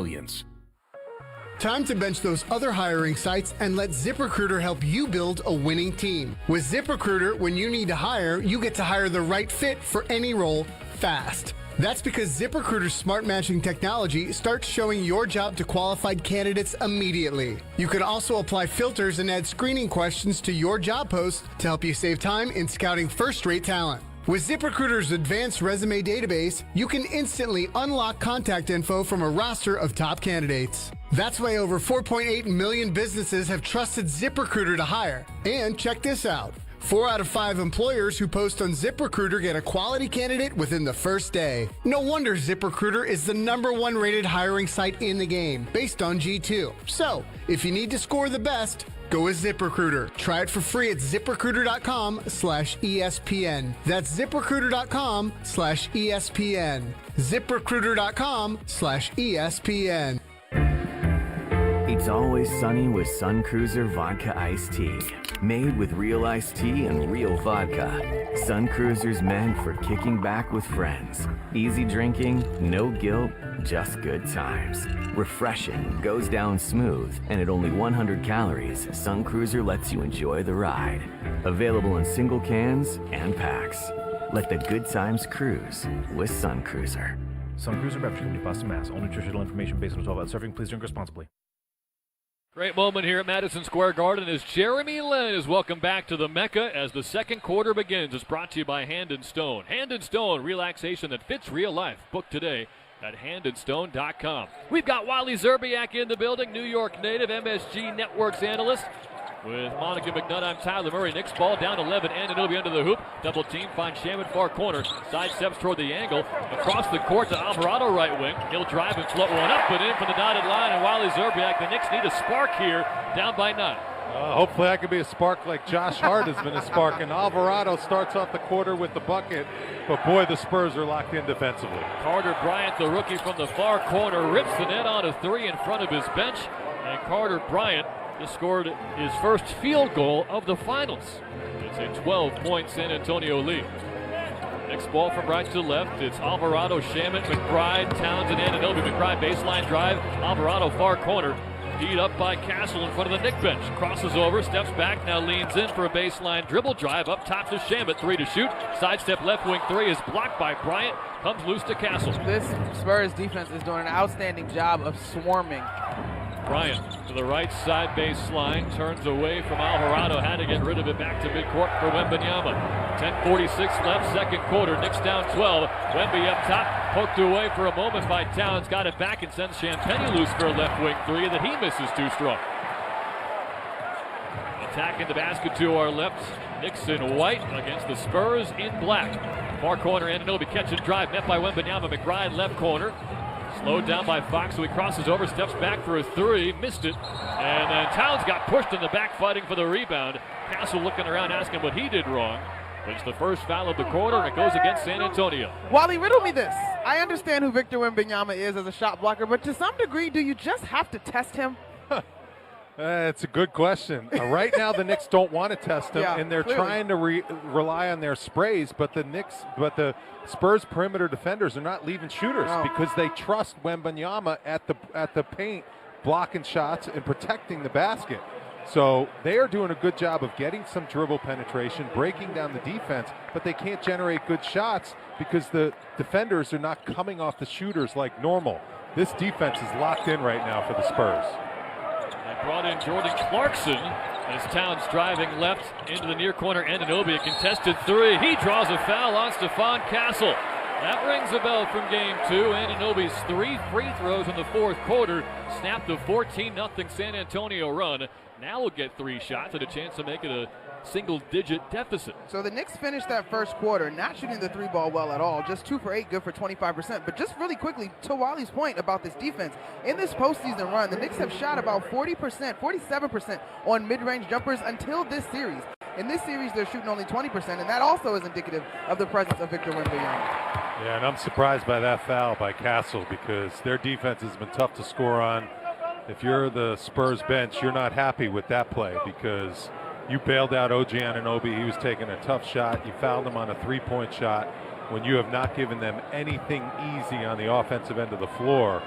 Time to bench those other hiring sites and let ZipRecruiter help you build a winning team. With ZipRecruiter, when you need to hire, you get to hire the right fit for any role fast. That's because ZipRecruiter's smart matching technology starts showing your job to qualified candidates immediately. You can also apply filters and add screening questions to your job post to help you save time in scouting first-rate talent. With ZipRecruiter's advanced resume database, you can instantly unlock contact info from a roster of top candidates. That's why over 4.8 million businesses have trusted ZipRecruiter to hire. And check this out. 4 out of 5 employers who post on ZipRecruiter get a quality candidate within the first day. No wonder ZipRecruiter is the #1 rated hiring site in the game, based on G2. So, if you need to score the best, go with ZipRecruiter. Try it for free at ZipRecruiter.com/ESPN. That's ZipRecruiter.com/ESPN. ZipRecruiter.com/ESPN. It's always sunny with Sun Cruiser Vodka Iced Tea. Made with real iced tea and real vodka. Sun Cruiser's meant for kicking back with friends. Easy drinking, no guilt, just good times. Refreshing, goes down smooth, and at only 100 calories, Sun Cruiser lets you enjoy the ride. Available in single cans and packs. Let the good times cruise with Sun Cruiser. Sun Cruiser beverage company, Boston, Mass. All nutritional information based on 12-ounce serving. Please drink responsibly. Great moment here at Madison Square Garden as Jeremy Lin is welcomed back to the Mecca as the second quarter begins. It's brought to you by Hand & Stone. Hand & Stone, relaxation that fits real life. Book today at handandstone.com. We've got Wally Zerbiak in the building, New York native, MSG Networks analyst. With Monica McNutt, I'm Tyler Murray. Knicks ball down 11, and it'll be under the hoop. Double team, finds Shaman far corner. Side steps toward the angle. Across the court to Alvarado right wing. He'll drive and float one up and in for the dotted line. And Wally Zerbiak, the Knicks need a spark here, down by 9. Hopefully that could be a spark like Josh Hart has been a spark. And Alvarado starts off the quarter with the bucket. But boy, the Spurs are locked in defensively. Carter Bryant, the rookie from the far corner, rips the net on a 3 in front of his bench. And Carter Bryant just scored his first field goal of the finals. It's a 12-point San Antonio lead. Next ball from right to left. It's Alvarado, Shaman, McBride, Townsend, Anunoby. McBride baseline drive. Alvarado far corner. Teed up by Castle in front of the Knick bench. Crosses over, steps back, now leans in for a baseline dribble drive. Up top to Shaman, 3 to shoot. Sidestep left wing 3 is blocked by Bryant. Comes loose to Castle. This Spurs defense is doing an outstanding job of swarming. Bryant to the right side baseline, turns away from Alvarado, had to get rid of it back to midcourt for Wembanyama. 10:46 left, second quarter, Knicks down 12. Wemby up top, poked away for a moment by Towns, got it back and sends Champagnie loose for a left wing 3 that he misses too strong. Attacking the basket to our left, Knicks in white against the Spurs in black. Far corner, Anunoby catch and drive, met by Wembanyama. McBride left corner. Slowed down by Fox, so he crosses over, steps back for a 3, missed it. And then Towns got pushed in the back, fighting for the rebound. Castle looking around, asking what he did wrong. But it's the first foul of the quarter, and it goes against San Antonio. Wally, riddle me this. I understand who Victor Wembanyama is as a shot blocker, but to some degree, do you just have to test him? It's a good question. Right now, the Knicks don't want to test him, and they're clearly trying to rely on their sprays. But the Spurs perimeter defenders are not leaving shooters because they trust Wembanyama at the paint, blocking shots and protecting the basket. So they are doing a good job of getting some dribble penetration, breaking down the defense, but they can't generate good shots because the defenders are not coming off the shooters like normal. This defense is locked in right now for the Spurs. They brought in Jordan Clarkson as Towns driving left into the near corner. Anunoby, a contested 3. He draws a foul on Stephon Castle. That rings a bell from game 2. Anunoby's 3 free throws in the fourth quarter snapped the 14-0 San Antonio run. Now we'll get 3 shots and a chance to make it a single-digit deficit. So the Knicks finished that first quarter not shooting the 3-ball well at all, just 2 for 8, good for 25%. But just really quickly, to Wally's point about this defense, in this postseason run, the Knicks have shot about 40%, 47% on mid-range jumpers until this series. In this series, they're shooting only 20%, and that also is indicative of the presence of Victor Wembanyama. Yeah, and I'm surprised by that foul by Castle because their defense has been tough to score on. If you're the Spurs bench, you're not happy with that play because you bailed out OG Anunoby. He was taking a tough shot. You fouled him on a 3-point shot when you have not given them anything easy on the offensive end of the floor.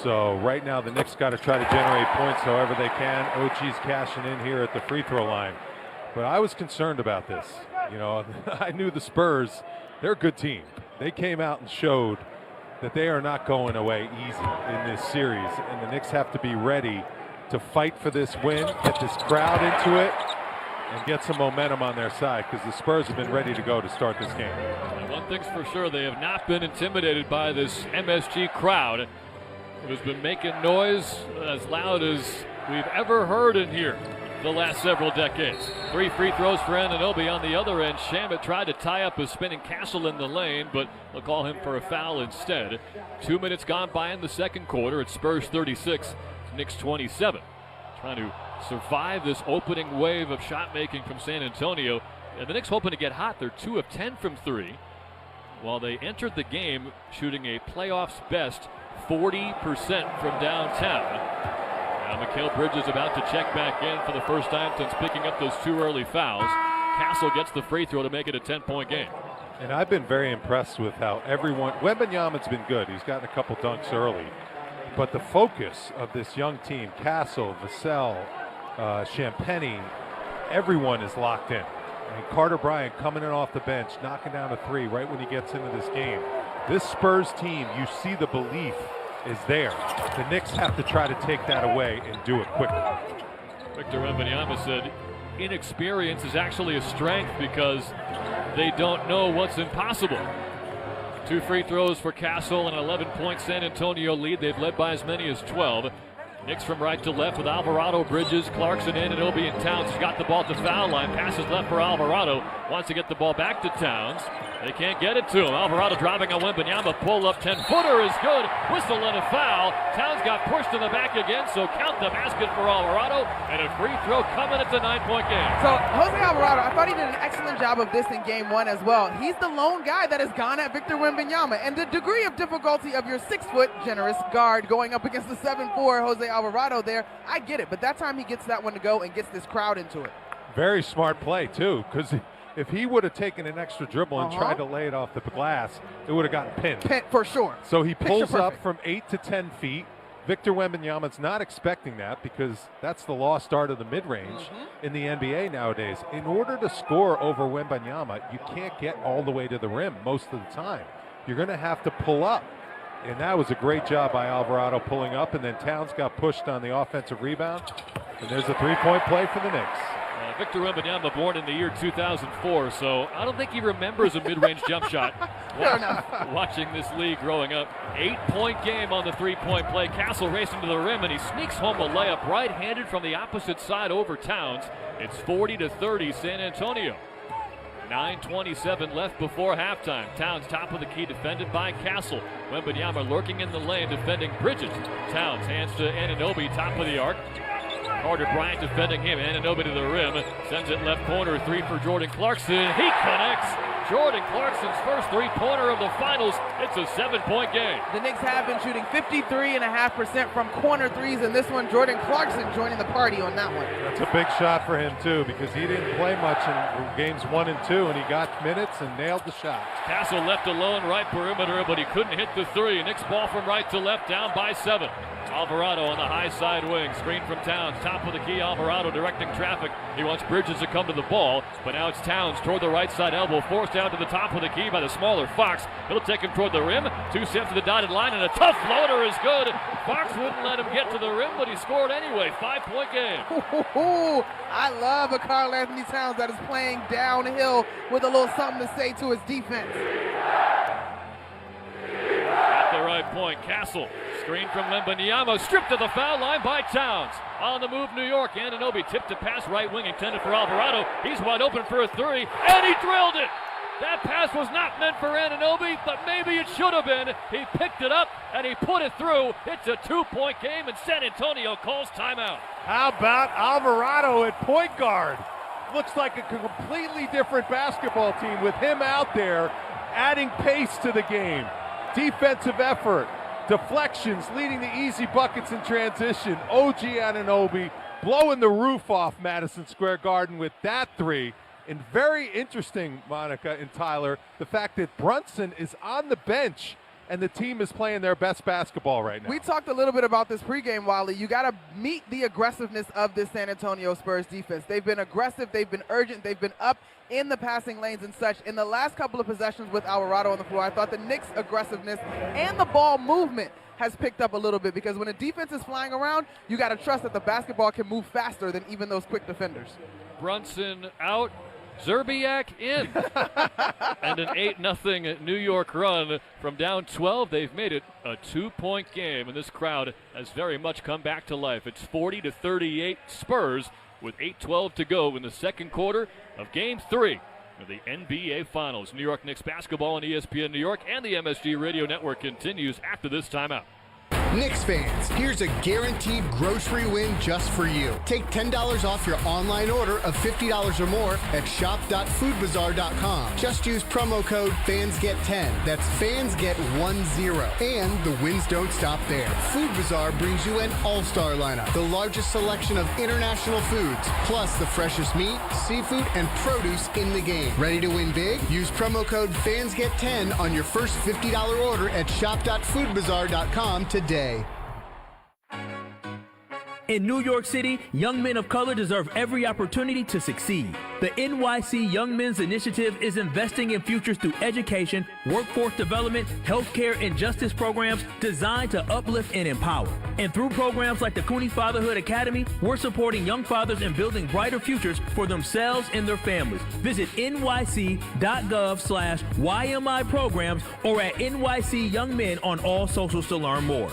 So right now the Knicks got to try to generate points however they can. OG's cashing in here at the free throw line. But I was concerned about this. You know, I knew the Spurs, they're a good team. They came out and showed that they are not going away easy in this series, and the Knicks have to be ready to fight for this win, get this crowd into it, and get some momentum on their side, because the Spurs have been ready to go to start this game. And one thing's for sure, they have not been intimidated by this MSG crowd. It has been making noise as loud as we've ever heard in here the last several decades. 3 free throws for Anunoby on the other end. Shamet tried to tie up a spinning Castle in the lane, but they'll call him for a foul instead. 2 minutes gone by in the second quarter. It's Spurs 36, Knicks 27. Trying to survive this opening wave of shot making from San Antonio. And the Knicks hoping to get hot. They're 2 of 10 from 3, while they entered the game shooting a playoffs best 40% from downtown. Now Mikal Bridges about to check back in for the first time since picking up those 2 early fouls. Castle gets the free throw to make it a 10-point game. And I've been very impressed with how everyone, Wembanyama's been good. He's gotten a couple dunks early. But the focus of this young team, Castle, Vassell, Champagny, everyone is locked in. And Carter Bryant coming in off the bench, knocking down a 3 right when he gets into this game. This Spurs team, you see the belief is there. The Knicks have to try to take that away and do it quickly. Victor Wembanyama said inexperience is actually a strength because they don't know what's impossible. 2 free throws for Castle, an 11-point San Antonio lead. They've led by as many as 12. Knicks from right to left with Alvarado, Bridges, Clarkson, Anunoby, and Towns. He's got the ball at the foul line. Passes left for Alvarado. Wants to get the ball back to Towns. They can't get it to him. Alvarado driving on Wembanyama. Pull up 10-footer is good. Whistle and a foul. Towns got pushed in the back again, so count the basket for Alvarado. And a free throw coming at the 9-point game. So Jose Alvarado, I thought he did an excellent job of this in game 1 as well. He's the lone guy that has gone at Victor Wembanyama. And the degree of difficulty of your 6-foot generous guard going up against the 7'4" Jose Alvarado there, I get it. But that time he gets that one to go and gets this crowd into it. Very smart play, too, because if he would have taken an extra dribble and tried to lay it off the glass, it would have gotten pinned. Pinned for sure. So he pulls Picture up perfect. from 8 to 10 feet. Victor Wembanyama's not expecting that because that's the lost art of the mid-range in the NBA nowadays. In order to score over Wembanyama, you can't get all the way to the rim most of the time. You're going to have to pull up. And that was a great job by Alvarado pulling up, and then Towns got pushed on the offensive rebound. And there's a 3-point play for the Knicks. Victor Wembanyama born in the year 2004, so I don't think he remembers a mid-range jump shot. Watching this league growing up. 8-point game on the 3-point play. Castle racing to the rim, and he sneaks home a layup right-handed from the opposite side over Towns. It's 40-30 San Antonio. 9:27 left before halftime. Towns top of the key, defended by Castle. Wembanyama lurking in the lane, defending Bridges. Towns hands to Anunoby, top of the arc. Carter Bryant defending him. Anunoby to the rim. Sends it left corner. 3 for Jordan Clarkson. He connects. Jordan Clarkson's first 3-pointer of the finals. It's a 7-point game. The Knicks have been shooting 53.5% from corner threes in this one. Jordan Clarkson joining the party on that one. That's a big shot for him, too, because he didn't play much in games 1 and 2, and he got minutes and nailed the shot. Castle left alone right perimeter, but he couldn't hit the 3. Knicks ball from right to left, down by 7. Alvarado on the high side wing. Screen from Towns. Top of the key, Alvarado directing traffic. He wants Bridges to come to the ball, but now it's Towns toward the right side elbow. Forced down to the top of the key by the smaller Fox. He'll take him toward the rim. 2 steps to the dotted line, and a tough floater is good. Fox wouldn't let him get to the rim, but he scored anyway. 5-point game. I love a Karl Anthony Towns that is playing downhill with a little something to say to his defense. At the right point, Castle. Screen from Wembanyama, stripped to the foul line by Towns. On the move, New York. Anunoby tipped to pass right wing, intended for Alvarado. He's wide open for a 3, and he drilled it. That pass was not meant for Anunoby, but maybe it should have been. He picked it up, and he put it through. It's a 2-point game, and San Antonio calls timeout. How about Alvarado at point guard? Looks like a completely different basketball team with him out there, adding pace to the game. Defensive effort, deflections, leading to easy buckets in transition. OG Anunoby blowing the roof off Madison Square Garden with that 3. And very interesting, Monica and Tyler, the fact that Brunson is on the bench and the team is playing their best basketball right now. We talked a little bit about this pregame, Wally. You got to meet the aggressiveness of this San Antonio Spurs defense. They've been aggressive, they've been urgent, they've been up in the passing lanes and such. In the last couple of possessions with Alvarado on the floor, I thought the Knicks' aggressiveness and the ball movement has picked up a little bit, because when a defense is flying around, you got to trust that the basketball can move faster than even those quick defenders. Brunson out, Zerbiak in. And an 8-0 New York run from down 12. They've made it a 2-point game, and this crowd has very much come back to life. It's 40-38 Spurs with 8:12 to go in the second quarter of Game 3 of the NBA Finals. New York Knicks basketball on ESPN New York and the MSG Radio Network continues after this timeout. Knicks fans, here's a guaranteed grocery win just for you. Take $10 off your online order of $50 or more at shop.foodbazaar.com. Just use promo code FANSGET10. That's FANSGET10. And the wins don't stop there. Food Bazaar brings you an all-star lineup, the largest selection of international foods, plus the freshest meat, seafood, and produce in the game. Ready to win big? Use promo code FANSGET10 on your first $50 order at shop.foodbazaar.com today. In New York City, young men of color deserve every opportunity to succeed. The NYC Young Men's Initiative is investing in futures through education, workforce development, healthcare, and justice programs designed to uplift and empower. And through programs like the Cooney Fatherhood Academy, we're supporting young fathers and building brighter futures for themselves and their families. Visit nyc.gov/YMI programs or at NYC Young Men on all socials to learn more.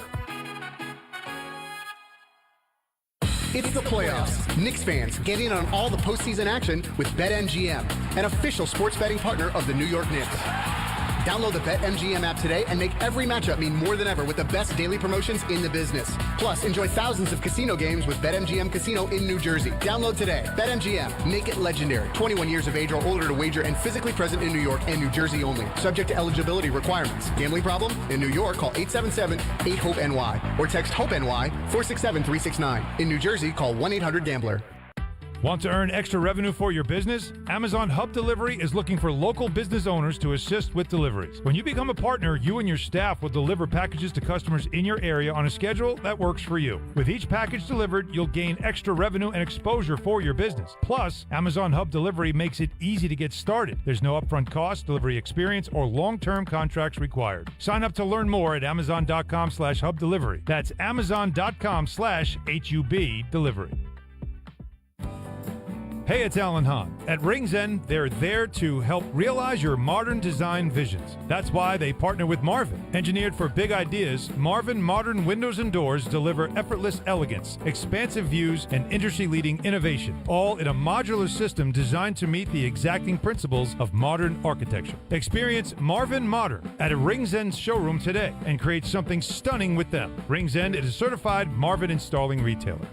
It's the playoffs. Knicks fans, get in on all the postseason action with BetMGM, an official sports betting partner of the New York Knicks. Download the BetMGM app today and make every matchup mean more than ever with the best daily promotions in the business. Plus, enjoy thousands of casino games with BetMGM Casino in New Jersey. Download today. BetMGM. Make it legendary. 21 years of age or older to wager and physically present in New York and New Jersey only. Subject to eligibility requirements. Gambling problem? In New York, call 877-8-HOPE-NY or text HOPE-NY 467-369. In New Jersey, call 1-800-GAMBLER. Want to earn extra revenue for your business? Amazon Hub Delivery is looking for local business owners to assist with deliveries. When you become a partner, you and your staff will deliver packages to customers in your area on a schedule that works for you. With each package delivered, you'll gain extra revenue and exposure for your business. Plus, Amazon Hub Delivery makes it easy to get started. There's no upfront cost, delivery experience, or long-term contracts required. Sign up to learn more at amazon.com/hub delivery. That's amazon.com/HUB delivery. Hey, it's Alan Hahn. At Rings End, they're there to help realize your modern design visions. That's why they partner with Marvin. Engineered for big ideas, Marvin modern windows and doors deliver effortless elegance, expansive views, and industry-leading innovation, all in a modular system designed to meet the exacting principles of modern architecture. Experience Marvin Modern at a Rings End showroom today and create something stunning with them. Rings End is a certified Marvin installing retailer.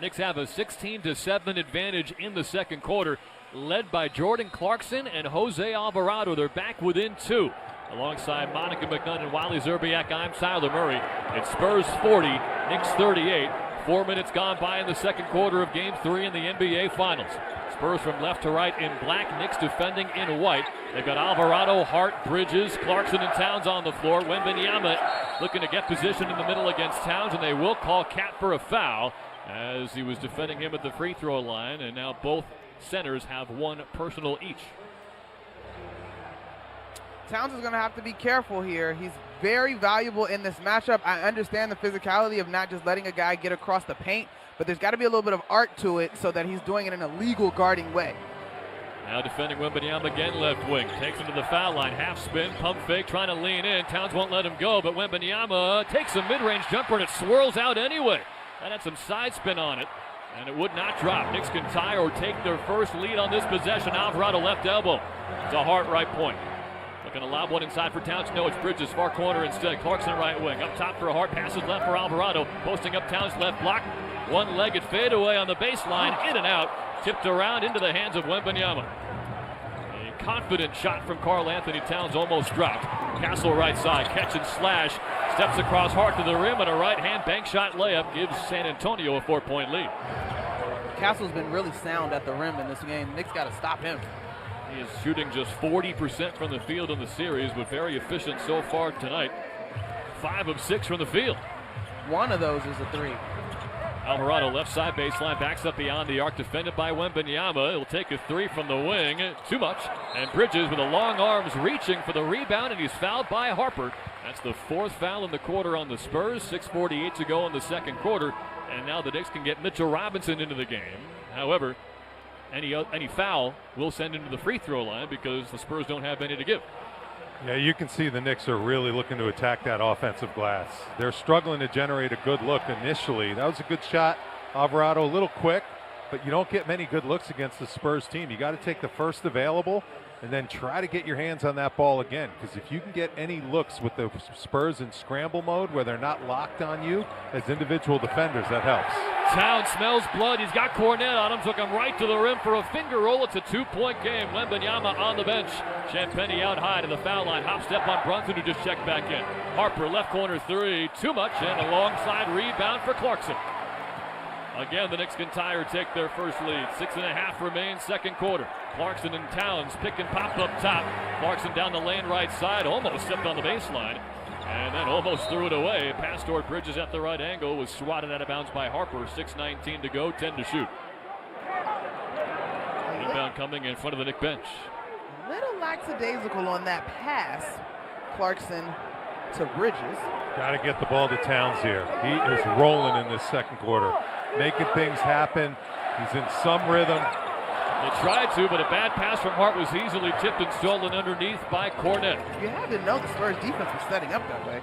Knicks have a 16-7 advantage in the second quarter, led by Jordan Clarkson and Jose Alvarado. They're back within 2. Alongside Monica McNutt and Wally Zerbiak, I'm Tyler Murray. It's Spurs 40, Knicks 38. 4 minutes gone by in the second quarter of Game 3 in the NBA Finals. Spurs from left to right in black, Knicks defending in white. They've got Alvarado, Hart, Bridges, Clarkson, and Towns on the floor. Wembanyama looking to get position in the middle against Towns, and they will call Cat for a foul, as he was defending him at the free throw line, and now both centers have one personal each. Towns is going to have to be careful here. He's very valuable in this matchup. I understand the physicality of not just letting a guy get across the paint, but there's got to be a little bit of art to it so that he's doing it in a legal guarding way. Now defending Wembanyama again, left wing. Takes him to the foul line, half spin, pump fake, trying to lean in. Towns won't let him go, but Wembanyama takes a mid-range jumper and it swirls out anyway. That had some side spin on it, and it would not drop. Knicks can tie or take their first lead on this possession. Alvarado left elbow. It's a Hart right point. Looking to lob one inside for Towns. No, it's Bridges, far corner instead. Clarkson right wing. Up top for Hart, passes left for Alvarado. Posting up Towns left block. One-legged fadeaway on the baseline, in and out. Tipped around into the hands of Wembanyama. A confident shot from Karl Anthony Towns almost dropped. Castle right side, catch and slash. Steps across Hart to the rim, and a right-hand bank shot layup gives San Antonio a 4-point lead. Castle's been really sound at the rim in this game. Knicks got to stop him. He is shooting just 40% from the field in the series, but very efficient so far tonight. 5 of 6 from the field. One of those is a 3. Alvarado left side baseline, backs up beyond the arc, defended by Wembanyama. He'll take a 3 from the wing, too much. And Bridges with the long arms reaching for the rebound, and he's fouled by Harper. That's the 4th foul in the quarter on the Spurs. 6:48 to go in the second quarter. And now the Knicks can get Mitchell Robinson into the game. However, any foul will send him to the free throw line because the Spurs don't have any to give. Yeah, you can see the Knicks are really looking to attack that offensive glass. They're struggling to generate a good look initially. That was a good shot. Alvarado a little quick, but you don't get many good looks against the Spurs team. You got to take the first available and then try to get your hands on that ball again, because if you can get any looks with the Spurs in scramble mode where they're not locked on you as individual defenders, that helps. Towns smells blood. He's got Cornet on him. Took him right to the rim for a finger roll. It's a 2-point game. Wembanyama on the bench. Champagnie out high to the foul line. Hop step on Brunson, who just checked back in. Harper left corner 3. Too much, and a long side rebound for Clarkson. Again, the Knicks can tie or take their first lead. 6.5 remain, second quarter. Clarkson and Towns pick and pop up top. Clarkson down the lane right side. Almost stepped on the baseline. And then almost threw it away. Pass toward Bridges at the right angle was swatted out of bounds by Harper. 6:19 to go, 10 to shoot. Rebound coming in front of the Knick bench. Little lackadaisical on that pass. Clarkson to Bridges. Got to get the ball to Towns here. He is rolling in this second quarter, making things happen. He's in some rhythm. They tried to, but a bad pass from Hart was easily tipped and stolen underneath by Cornet. You had to know the Spurs defense was setting up that way.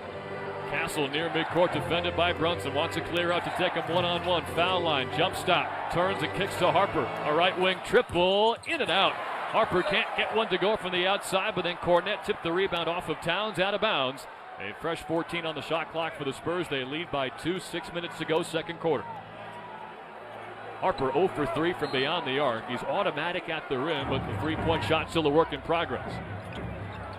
Castle near midcourt, defended by Brunson. Wants to clear out to take him one-on-one. Foul line, jump stop, turns and kicks to Harper. A right wing triple, in and out. Harper can't get one to go from the outside, but then Cornet tipped the rebound off of Towns out of bounds. A fresh 14 on the shot clock for the Spurs. They lead by 2, 6 minutes to go, second quarter. Harper 0 for 3 from beyond the arc. He's automatic at the rim, but the three-point shot still a work in progress.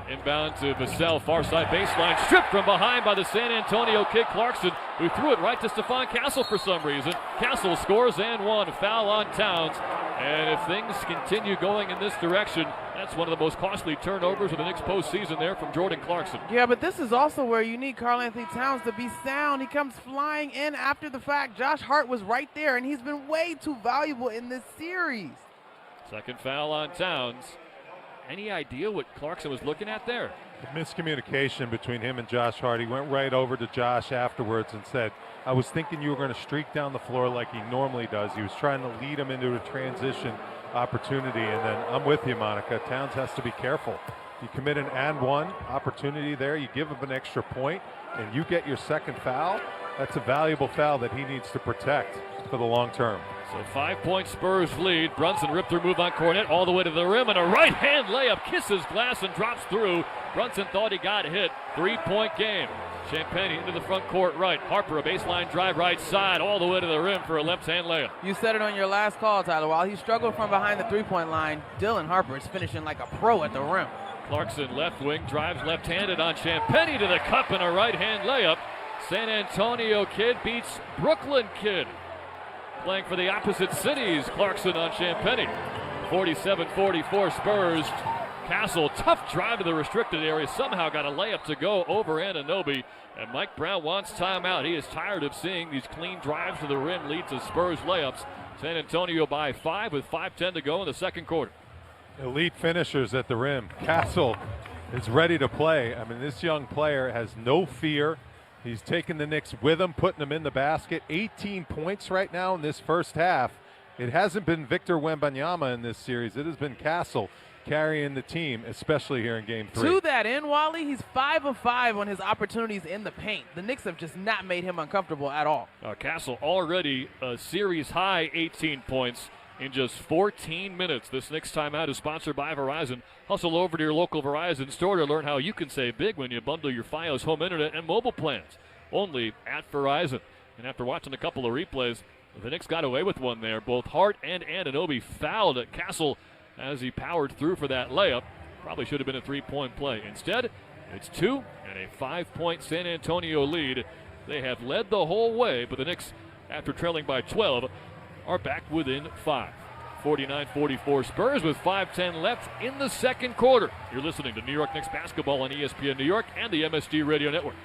Inbound to Vassell, far side baseline, stripped from behind by the San Antonio kid Clarkson, who threw it right to Stephon Castle for some reason. Castle scores and one. Foul on Towns. And if things continue going in this direction, that's one of the most costly turnovers of the Knicks postseason there from Jordan Clarkson. Yeah, but this is also where you need Karl-Anthony Towns to be sound. He comes flying in after the fact. Josh Hart was right there, and he's been way too valuable in this series. Second foul on Towns. Any idea what Clarkson was looking at there? The miscommunication between him and Josh Hart. He went right over to Josh afterwards and said, I was thinking you were going to streak down the floor like he normally does. He was trying to lead him into a transition opportunity. And then I'm with you, Monica. Towns has to be careful. You commit an and one opportunity there. You give him an extra point, and you get your second foul. That's a valuable foul that he needs to protect for the long term. So 5-point Spurs lead. Brunson ripped through move on Cornet all the way to the rim, and a right-hand layup kisses glass and drops through. Brunson thought he got hit. 3-point game. Champagnie into the front court right. Harper a baseline drive right side all the way to the rim for a left-hand layup. You said it on your last call, Tyler. While he struggled from behind the three-point line, Dylan Harper is finishing like a pro at the rim. Clarkson left wing drives left-handed on Champagnie to the cup and a right-hand layup. San Antonio kid beats Brooklyn kid. Playing for the opposite cities, Clarkson on Champagnie. 47-44 Spurs. Castle, tough drive to the restricted area. Somehow got a layup to go over Anunoby. And Mike Brown wants timeout. He is tired of seeing these clean drives to the rim lead to Spurs layups. San Antonio by 5 with 5:10 to go in the second quarter. Elite finishers at the rim. Castle is ready to play. I mean, this young player has no fear. He's taking the Knicks with him, putting them in the basket. 18 points right now in this first half. It hasn't been Victor Wembanyama in this series. It has been Castle carrying the team, especially here in Game 3. To that end, Wally, he's 5 of 5 on his opportunities in the paint. The Knicks have just not made him uncomfortable at all. Castle already a series high 18 points in just 14 minutes. This Knicks timeout is sponsored by Verizon. Hustle over to your local Verizon store to learn how you can save big when you bundle your Fios home internet and mobile plans. Only at Verizon. And after watching a couple of replays, the Knicks got away with one there. Both Hart and Anunoby fouled at Castle as he powered through for that layup. Probably should have been a three-point play. Instead, it's 2 and a 5-point San Antonio lead. They have led the whole way, but the Knicks, after trailing by 12, are back within 5. 49-44 Spurs with 5:10 left in the second quarter. You're listening to New York Knicks basketball on ESPN New York and the MSG Radio Network.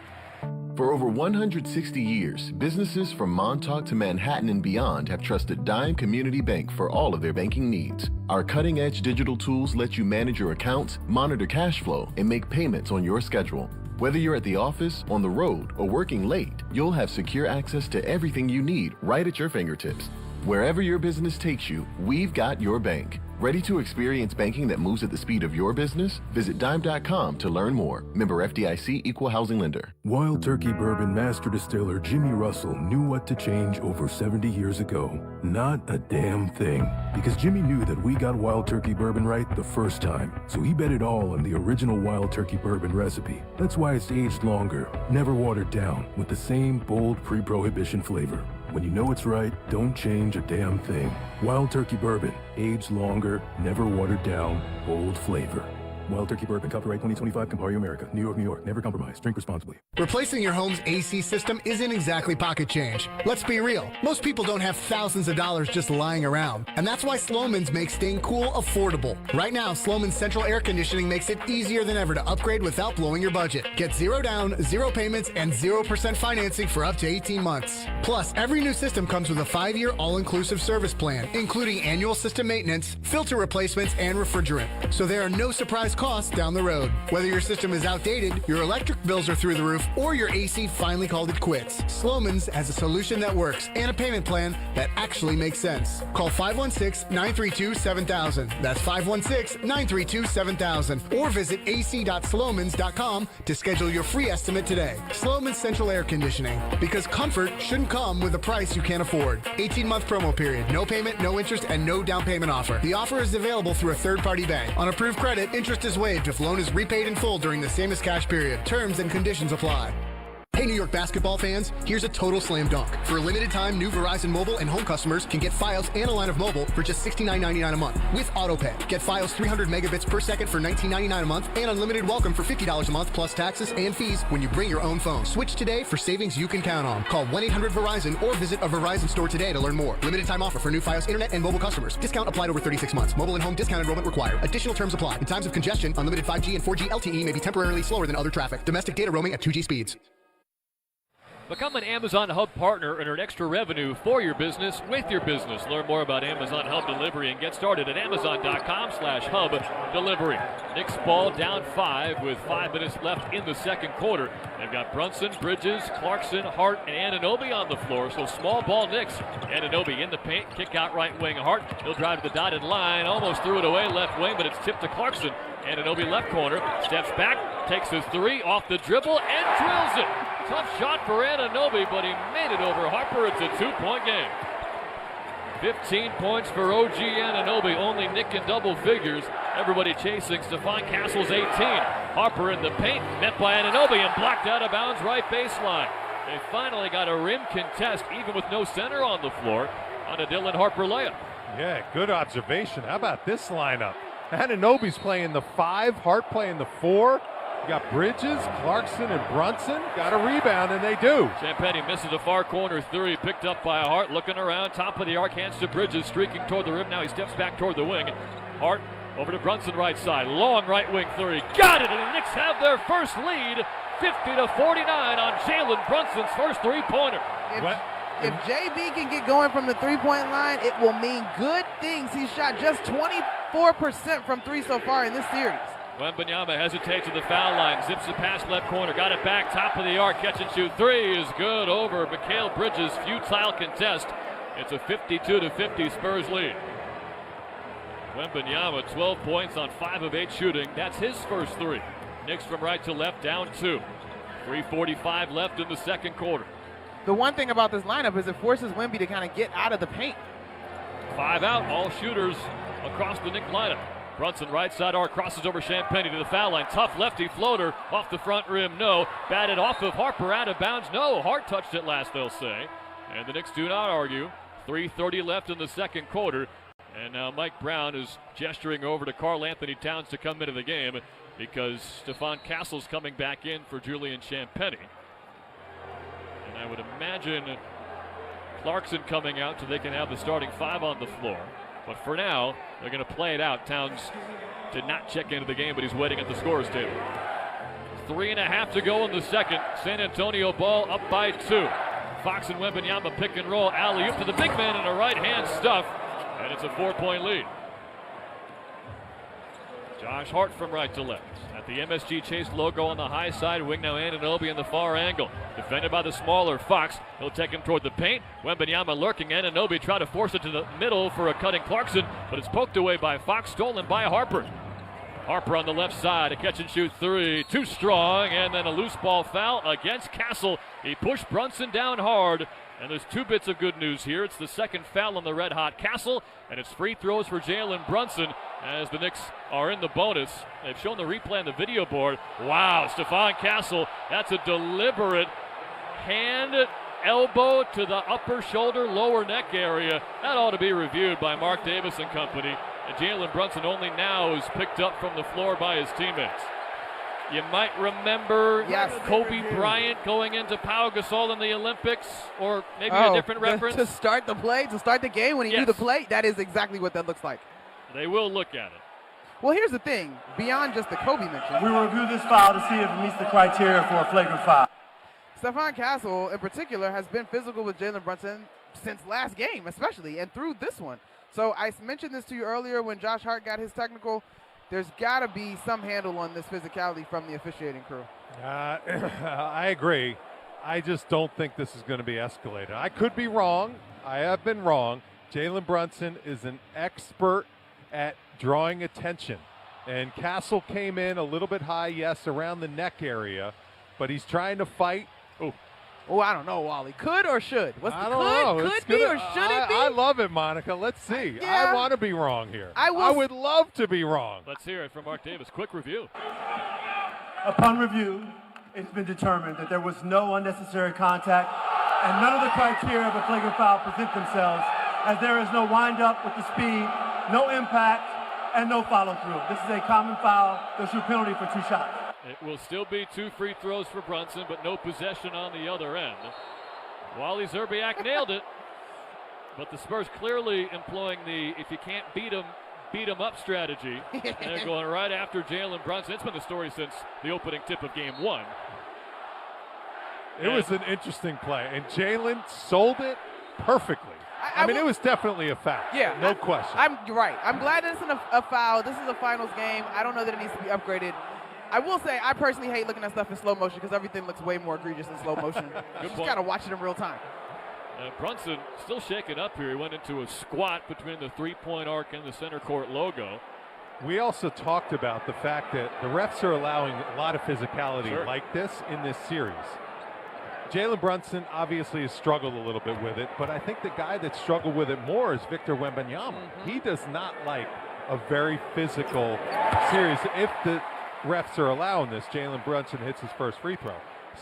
For over 160 years, businesses from Montauk to Manhattan and beyond have trusted Dime Community Bank for all of their banking needs. Our cutting-edge digital tools let you manage your accounts, monitor cash flow, and make payments on your schedule. Whether you're at the office, on the road, or working late, you'll have secure access to everything you need right at your fingertips. Wherever your business takes you, we've got your bank. Ready to experience banking that moves at the speed of your business? Visit Dime.com to learn more. Member FDIC, Equal Housing Lender. Wild Turkey Bourbon Master Distiller Jimmy Russell knew what to change over 70 years ago. Not a damn thing. Because Jimmy knew that we got Wild Turkey Bourbon right the first time. So he bet it all on the original Wild Turkey Bourbon recipe. That's why it's aged longer, never watered down, with the same bold pre-prohibition flavor. When you know it's right, don't change a damn thing. Wild Turkey Bourbon, aged longer, never watered down, bold flavor. Wild Turkey Bourbon, copyright 2025, Campari America, New York, New York. Never compromise. Drink responsibly. Replacing your home's AC system isn't exactly pocket change. Let's be real. Most people don't have thousands of dollars just lying around. And that's why Slomin's makes staying cool affordable. Right now, Slomin's central air conditioning makes it easier than ever to upgrade without blowing your budget. Get 0 down, 0 payments, and 0% financing for up to 18 months. Plus, every new system comes with a 5-year all-inclusive service plan, including annual system maintenance, filter replacements, and refrigerant. So there are no surprise costs down the road. Whether your system is outdated, your electric bills are through the roof, or your AC finally called it quits, Slomin's has a solution that works and a payment plan that actually makes sense. Call 516-932-7000. That's 516-932-7000. Or visit ac.slomans.com to schedule your free estimate today. Slomin's Central Air Conditioning. Because comfort shouldn't come with a price you can't afford. 18-month promo period. No payment, no interest, and no down payment offer. The offer is available through a third-party bank. On approved credit, interest is waived if loan is repaid in full during the same as cash period. Terms and conditions apply. Hey, New York basketball fans, here's a total slam dunk. For a limited time, new Verizon Mobile and home customers can get Fios and a line of mobile for just $69.99 a month with AutoPay. Get Fios 300 megabits per second for $19.99 a month and unlimited welcome for $50 a month plus taxes and fees when you bring your own phone. Switch today for savings you can count on. Call 1-800-VERIZON or visit a Verizon store today to learn more. Limited time offer for new Fios internet and mobile customers. Discount applied over 36 months. Mobile and home discount enrollment required. Additional terms apply. In times of congestion, unlimited 5G and 4G LTE may be temporarily slower than other traffic. Domestic data roaming at 2G speeds. Become an Amazon Hub partner and earn extra revenue for your business with your business. Learn more about Amazon Hub Delivery and get started at Amazon.com/Hub Delivery. Knicks ball down 5 with 5 minutes left in the second quarter. They've got Brunson, Bridges, Clarkson, Hart, and Anunoby on the floor. So small ball Knicks. Anunoby in the paint, kick out right wing Hart. He'll drive to the dotted line, almost threw it away left wing, but it's tipped to Clarkson. Anunoby left corner, steps back, takes his 3 off the dribble, and drills it. Tough shot for Anunoby, but he made it over Harper. It's a 2-point game. 15 points for OG Anunoby, only Nick in double figures. Everybody chasing. Stephon Castle's 18. Harper in the paint, met by Anunoby and blocked out of bounds right baseline. They finally got a rim contest, even with no center on the floor, on a Dylan Harper layup. Yeah, good observation. How about this lineup? Anunoby's playing the 5, Hart playing the 4. You got Bridges, Clarkson, and Brunson. Got a rebound, and they do. Champagnie misses a far corner 3, picked up by Hart, looking around, top of the arc, hands to Bridges, streaking toward the rim. Now he steps back toward the wing. Hart over to Brunson right side, long right wing 3. Got it, and the Knicks have their first lead, 50-49 on Jalen Brunson's first three-pointer. If JB can get going from the three-point line, it will mean good things. He's shot just 24% from 3 so far in this series. Wembanyama hesitates at the foul line, zips the pass left corner, got it back, top of the arc, catch and shoot 3 is good over Mikal Bridges, futile contest. It's a 52-50 Spurs lead. Wembanyama 12 points on 5 of 8 shooting, that's his first 3. Knicks from right to left, down 2. 3:45 left in the second quarter. The one thing about this lineup is it forces Wemby to kind of get out of the paint. 5 out, all shooters across the Knick lineup. Brunson right side arc, crosses over Champagnie to the foul line. Tough lefty floater off the front rim, no. Batted off of Harper, out of bounds, no. Hart touched it last, they'll say. And the Knicks do not argue. 3:30 left in the second quarter. And now Mike Brown is gesturing over to Karl Anthony Towns to come into the game because Stephon Castle's coming back in for Julian Champagnie. And I would imagine Clarkson coming out so they can have the starting 5 on the floor. But for now, they're going to play it out. Towns did not check into the game, but he's waiting at the scorer's table. 3.5 to go in the second. San Antonio ball up by 2. Fox and Wembanyama pick and roll. Alley-oop to the big man and a right-hand stuff. And it's a 4-point lead. Josh Hart from right to left. At the MSG Chase logo on the high side, wing now Anunoby in the far angle. Defended by the smaller Fox. He'll take him toward the paint. Wembanyama lurking. Anunoby try to force it to the middle for a cutting Clarkson, but it's poked away by Fox, stolen by Harper. Harper on the left side, a catch and shoot three. Too strong, and then a loose ball foul against Castle. He pushed Brunson down hard. And there's 2 bits of good news here. It's the second foul on the red-hot Castle, and it's free throws for Jalen Brunson as the Knicks are in the bonus. They've shown the replay on the video board. Wow, Stephon Castle, that's a deliberate hand elbow to the upper shoulder, lower neck area. That ought to be reviewed by Mark Davis and company. And Jalen Brunson only now is picked up from the floor by his teammates. You might remember Kobe Bryant going into Pau Gasol in the Olympics, or maybe a different reference. To start the play, to start the game when he knew the play, that is exactly what that looks like. They will look at it. Well, here's the thing. Beyond just the Kobe mention, We will review this foul to see if it meets the criteria for a flagrant foul. Stephon Castle, in particular, has been physical with Jalen Brunson since last game, especially, and through this one. So I mentioned this to you earlier when Josh Hart got his technical. There's got to be some handle on this physicality from the officiating crew. I agree. I just don't think this is going to be escalated. I could be wrong. I have been wrong. Jalen Brunson is an expert at drawing attention. And Castle came in a little bit high, yes, around the neck area, but he's trying to fight. Oh, I don't know, Wally. Could or should? I don't know. Could be or should it be? I love it, Monica. Let's see. Yeah. I want to be wrong here. I would love to be wrong. Let's hear it from Mark Davis. Quick review. Upon review, it's been determined that there was no unnecessary contact and none of the criteria of a flagrant foul present themselves, as there is no wind-up with the speed, no impact, and no follow-through. This is a common foul. There's a penalty for 2 shots. It will still be 2 free throws for Brunson, but no possession on the other end. Wally Zerbiak nailed it, but the Spurs clearly employing the if you can't beat them up strategy. And they're going right after Jalen Brunson. It's been the story since the opening tip of game 1. It was an interesting play, and Jalen sold it perfectly. I mean, it was definitely a foul. Yeah. No question. You're right. I'm glad this isn't a foul. This is a finals game. I don't know that it needs to be upgraded. I will say I personally hate looking at stuff in slow motion because everything looks way more egregious in slow motion. You just got to watch it in real time. Brunson still shaken up here. He went into a squat between the three-point arc and the center court logo. We also talked about the fact that the refs are allowing a lot of physicality like this in this series. Jalen Brunson obviously has struggled a little bit with it, but I think the guy that struggled with it more is Victor Wembanyama. He does not like a very physical series. If the refs are allowing this, Jalen Brunson hits his first free throw.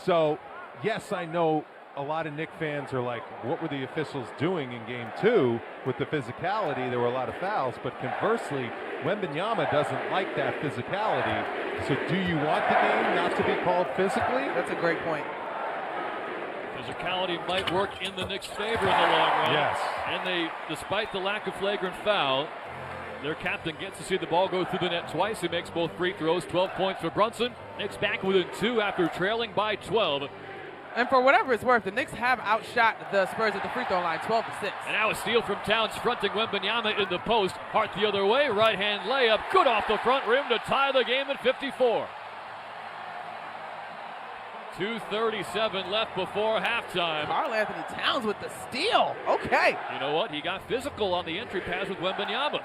So, yes, I know a lot of Knicks fans are like, what were the officials doing in game 2 with the physicality? There were a lot of fouls, but conversely, Wembanyama doesn't like that physicality. So do you want the game not to be called physically? That's a great point. Physicality might work in the Knicks' favor in the long run. Yes. And they, despite the lack of flagrant foul, their captain gets to see the ball go through the net twice. He makes both free throws. 12 points for Brunson. Knicks back within 2 after trailing by 12. And for whatever it's worth, the Knicks have outshot the Spurs at the free throw line 12-6. And now a steal from Towns, fronting Wembanyama in the post. Hart the other way, right-hand layup, good off the front rim to tie the game at 54. 2:37 left before halftime. Karl Anthony Towns with the steal. Okay. You know what? He got physical on the entry pass with Wembanyama.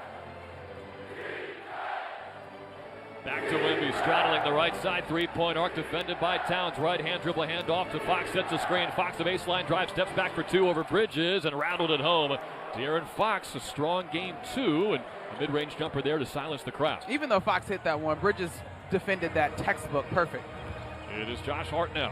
Back to Wemby, straddling the right side, three-point arc, defended by Towns. Right-hand dribble handoff to Fox, sets a screen. Fox, the baseline drive, steps back for 2 over Bridges and rattled it home. De'Aaron Fox, a strong game 2, and a mid-range jumper there to silence the crowd. Even though Fox hit that one, Bridges defended that textbook perfect. It is Josh Hart now.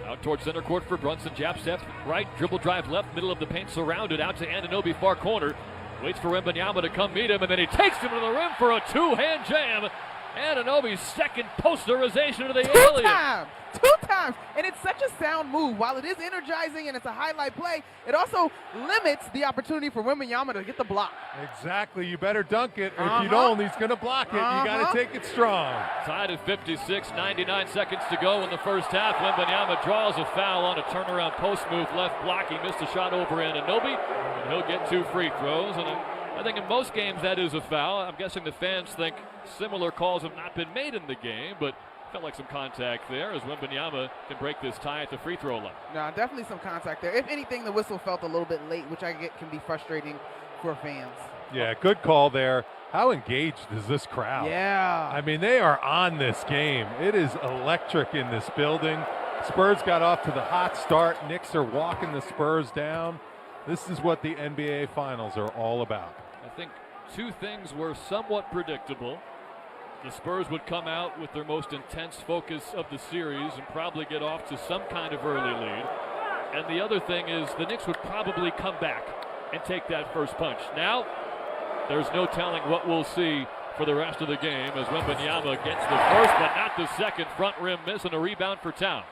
Out towards center court for Brunson. Jab step right, dribble drive left, middle of the paint, surrounded out to Anunoby, far corner. Waits for Wembanyama to come meet him, and then he takes him to the rim for a two-hand jam. Anunoby's second posterization of the alien. Two times. And it's such a sound move. While it is energizing and it's a highlight play, it also limits the opportunity for Wembanyama to get the block. Exactly. You better dunk it. If you don't, he's going to block it. You got to take it strong. Tied at 56, 99 seconds to go in the first half. Wembanyama draws a foul on a turnaround post move left block. He missed a shot over Anunoby, and he'll get 2 free throws. And I think in most games that is a foul. I'm guessing the fans think similar calls have not been made in the game, but felt like some contact there as Wembanyama can break this tie at the free throw line. No, definitely some contact there. If anything, the whistle felt a little bit late, which I get can be frustrating for fans. Yeah, good call there. How engaged is this crowd? Yeah. I mean, they are on this game. It is electric in this building. Spurs got off to the hot start. Knicks are walking the Spurs down. This is what the NBA Finals are all about. I think 2 things were somewhat predictable. The Spurs would come out with their most intense focus of the series and probably get off to some kind of early lead. And the other thing is the Knicks would probably come back and take that first punch. Now, there's no telling what we'll see for the rest of the game as Wembanyama gets the first but not the second. Front rim miss and a rebound for Towns.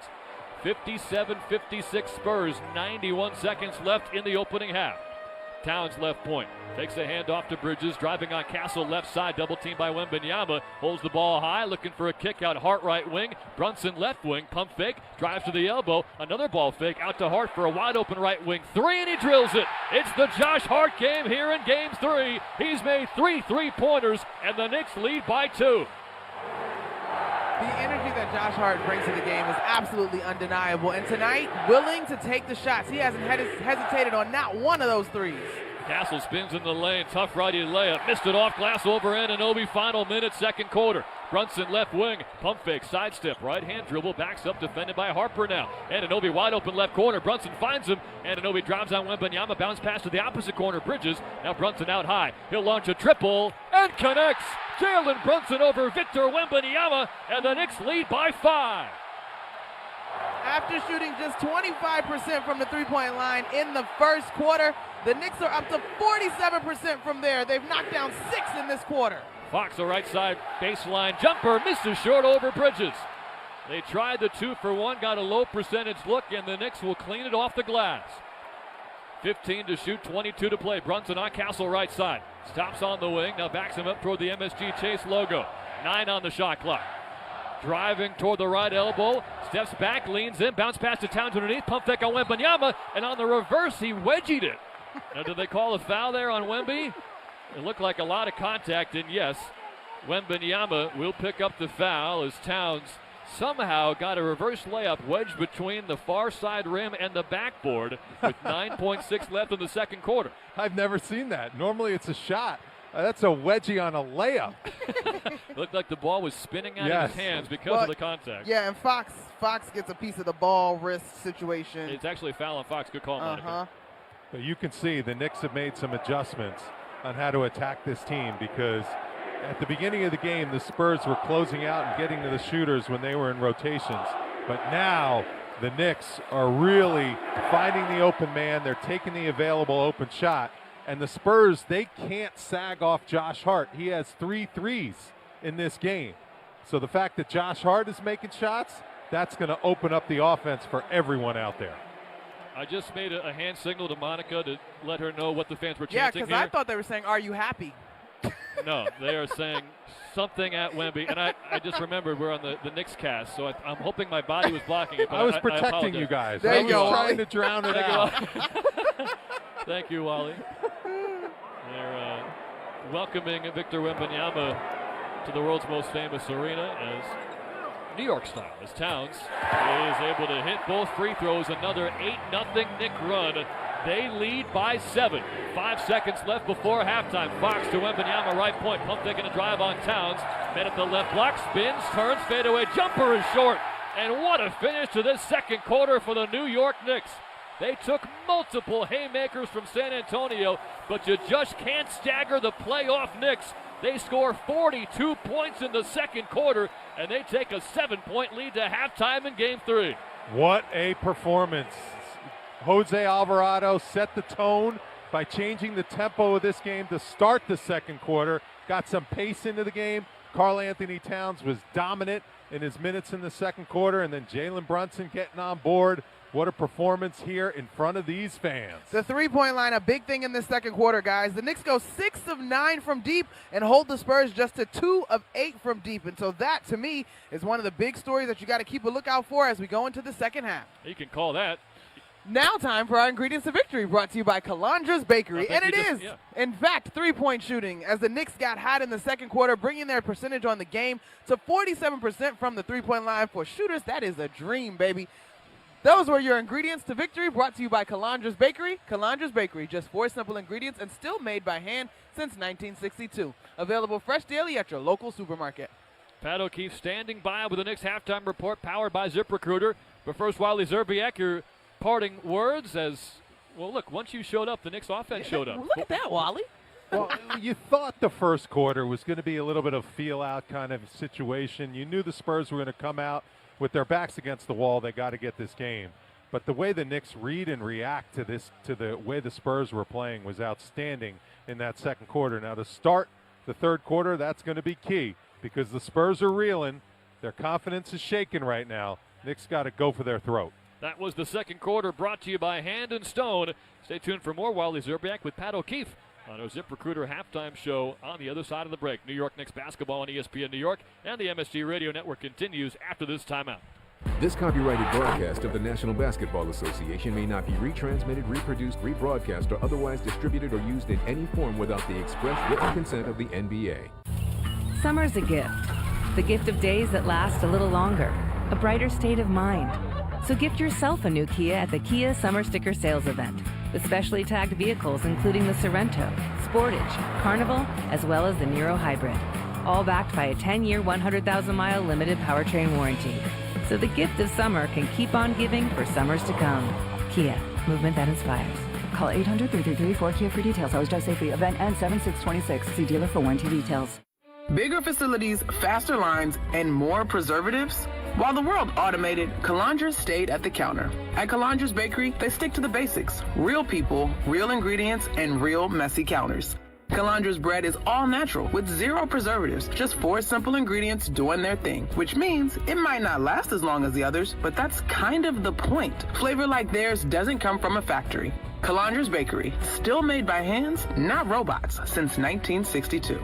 57-56 Spurs, 91 seconds left in the opening half. Towns left point, takes a handoff to Bridges, driving on Castle left side, double team by Wembanyama, holds the ball high, looking for a kick out, Hart right wing, Brunson left wing, pump fake, drives to the elbow, another ball fake out to Hart for a wide open right wing 3, and he drills it. It's the Josh Hart game here in game 3. He's made 3 3-pointers, and the Knicks lead by 2. The energy that Josh Hart brings to the game is absolutely undeniable. And tonight, willing to take the shots. He hasn't hesitated on not one of those threes. Castle spins in the lane, tough righty layup, missed it off glass over Anunoby. Final minute, second quarter. Brunson left wing, pump fake, sidestep, right hand dribble, backs up, defended by Harper now. Anunoby wide open left corner, Brunson finds him. Anunoby drives on Wembanyama, bounce pass to the opposite corner, Bridges. Now Brunson out high, he'll launch a triple and connects. Jalen Brunson over Victor Wembanyama, and the Knicks lead by 5. After shooting just 25% from the three-point line in the first quarter, the Knicks are up to 47% from there. They've knocked down 6 in this quarter. Fox, the right side baseline jumper, misses short over Bridges. They tried the 2 for 1, got a low percentage look, and the Knicks will clean it off the glass. 15 to shoot, 22 to play. Brunson on Castle right side. Stops on the wing, now backs him up toward the MSG Chase logo. 9 on the shot clock. Driving toward the right elbow, steps back, leans in, bounce pass to Towns underneath, pump fake on Wembanyama, and on the reverse, he wedgied it. Now, did they call a foul there on Wemby? It looked like a lot of contact, and yes, Wembanyama will pick up the foul as Towns somehow got a reverse layup wedged between the far side rim and the backboard with 9.6 left in the second quarter. I've never seen that. Normally it's a shot. That's a wedgie on a layup. Looked like the ball was spinning out of his hands because of the contact. Yeah, and Fox gets a piece of the ball wrist situation. It's actually a foul on Fox. Good call, Monica. But you can see the Knicks have made some adjustments on how to attack this team because at the beginning of the game, the Spurs were closing out and getting to the shooters when they were in rotations. But now the Knicks are really finding the open man. They're taking the available open shot. And the Spurs, they can't sag off Josh Hart. He has 3 threes in this game. So the fact that Josh Hart is making shots, that's going to open up the offense for everyone out there. I just made a hand signal to Monica to let her know what the fans were Yeah, chanting because I thought they were saying, "Are you happy?" No, they are saying something at Wemby. And I just remembered we're on the Knicks cast, so I'm hoping my body was blocking it. But I was protecting you guys. There you go, I was trying Wally. to drown it out. Thank you, Wally. They're welcoming Victor Wembanyama to the world's most famous arena as New York style, as Towns is able to hit both free throws. Another 8-0 Knick run. They lead by 7. 5 seconds left before halftime. Fox to Wembanyama, right point. Pump taking a drive on Towns. Men at the left block, spins, turns, fadeaway jumper is short. And what a finish to this second quarter for the New York Knicks. They took multiple haymakers from San Antonio, but you just can't stagger the playoff Knicks. They score 42 points in the second quarter, and they take a 7-point lead to halftime in Game 3. What a performance. Jose Alvarado set the tone by changing the tempo of this game to start the second quarter. Got some pace into the game. Karl Anthony Towns was dominant in his minutes in the second quarter, and then Jalen Brunson getting on board. What a performance here in front of these fans. The three-point line, a big thing in this second quarter, guys. The Knicks go 6 of 9 from deep and hold the Spurs just to 2 of 8 from deep. And so that, to me, is one of the big stories that you got to keep a lookout for as we go into the second half. You can call that. Now time for our Ingredients of Victory, brought to you by Calandra's Bakery. And it is, in fact, three-point shooting, as the Knicks got hot in the second quarter, bringing their percentage on the game to 47% from the three-point line. For shooters, that is a dream, baby. Those were your Ingredients to Victory, brought to you by Calandra's Bakery. Calandra's Bakery, just 4 simple ingredients and still made by hand since 1962. Available fresh daily at your local supermarket. Pat O'Keefe standing by with the Knicks halftime report, powered by ZipRecruiter. But first, Wally Zerbiak, your parting words as, well, look, once you showed up, the Knicks offense showed up. Look at that, Wally. Well, you thought the first quarter was going to be a little bit of feel-out kind of situation. You knew the Spurs were going to come out with their backs against the wall. They got to get this game. But the way the Knicks read and react to this, to the way the Spurs were playing, was outstanding in that second quarter. Now, to start the third quarter, that's going to be key, because the Spurs are reeling. Their confidence is shaken right now. Knicks got to go for their throat. That was the second quarter, brought to you by Hand and Stone. Stay tuned for more Wally Zerbiak with Pat O'Keefe on our ZipRecruiter halftime show on the other side of the break. New York Knicks basketball on ESPN New York, and the MSG Radio Network continues after this timeout. This copyrighted broadcast of the National Basketball Association may not be retransmitted, reproduced, rebroadcast, or otherwise distributed or used in any form without the express written consent of the NBA. Summer's a gift. The gift of days that last a little longer. A brighter state of mind. So gift yourself a new Kia at the Kia Summer Sticker Sales Event, with specially tagged vehicles including the Sorento, Sportage, Carnival, as well as the Niro Hybrid. All backed by a 10-year, 100,000-mile limited powertrain warranty. So the gift of summer can keep on giving for summers to come. Kia, movement that inspires. Call 800-333-4KIA for details. Always drive safely. Event ends 7/6/26. See dealer for warranty details. Bigger facilities, faster lines, and more preservatives? While the world automated, Calandra stayed at the counter. At Calandra's Bakery, they stick to the basics. Real people, real ingredients, and real messy counters. Calandra's bread is all natural with 0 preservatives, just 4 simple ingredients doing their thing, which means it might not last as long as the others, but that's kind of the point. Flavor like theirs doesn't come from a factory. Calandra's Bakery, still made by hands, not robots, since 1962.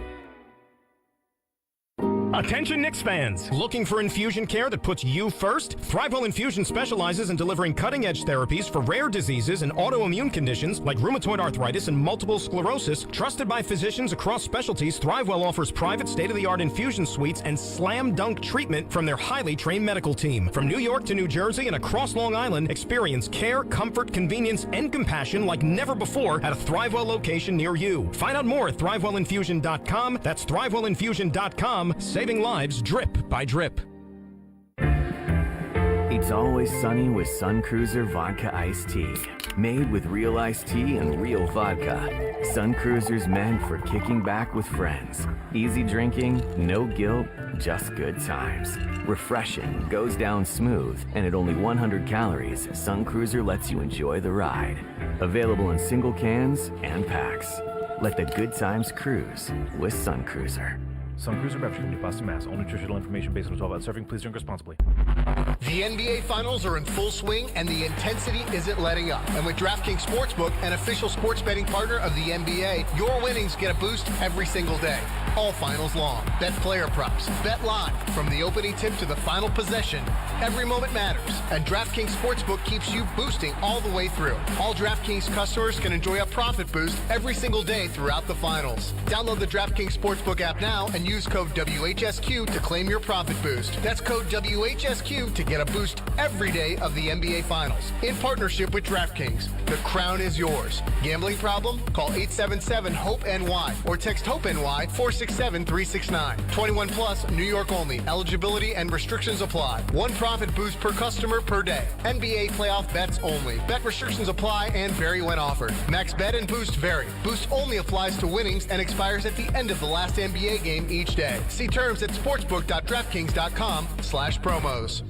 Attention Knicks fans! Looking for infusion care that puts you first? ThriveWell Infusion specializes in delivering cutting-edge therapies for rare diseases and autoimmune conditions like rheumatoid arthritis and multiple sclerosis. Trusted by physicians across specialties, ThriveWell offers private state-of-the-art infusion suites and slam-dunk treatment from their highly trained medical team. From New York to New Jersey and across Long Island, experience care, comfort, convenience, and compassion like never before at a ThriveWell location near you. Find out more at ThriveWellInfusion.com. That's ThriveWellInfusion.com. Saving lives drip by drip. It's always sunny with Sun Cruiser Vodka Iced Tea. Made with real iced tea and real vodka. Sun Cruiser's meant for kicking back with friends. Easy drinking, no guilt, just good times. Refreshing, goes down smooth, and at only 100 calories, Sun Cruiser lets you enjoy the ride. Available in single cans and packs. Let the good times cruise with Sun Cruiser. Sun Cruiser Beverage Company, Boston, Mass. All nutritional information based on 12-ounce serving. Please drink responsibly. The NBA Finals are in full swing, and the intensity isn't letting up. And with DraftKings Sportsbook, an official sports betting partner of the NBA, your winnings get a boost every single day, all finals long. Bet player props, bet live, from the opening tip to the final possession. Every moment matters, and DraftKings Sportsbook keeps you boosting all the way through. All DraftKings customers can enjoy a profit boost every single day throughout the finals. Download the DraftKings Sportsbook app now and use code WHSQ to claim your profit boost. That's code WHSQ to get a boost every day of the NBA Finals. In partnership with DraftKings, the crown is yours. Gambling problem? Call 877-HOPE-NY or text HOPE-NY 467-369. 21 plus, New York only. Eligibility and restrictions apply. One profit boost per customer per day. NBA playoff bets only. Bet restrictions apply and vary when offered. Max bet and boost vary. Boost only applies to winnings and expires at the end of the last NBA game each day. See terms at sportsbook.draftkings.com/promos.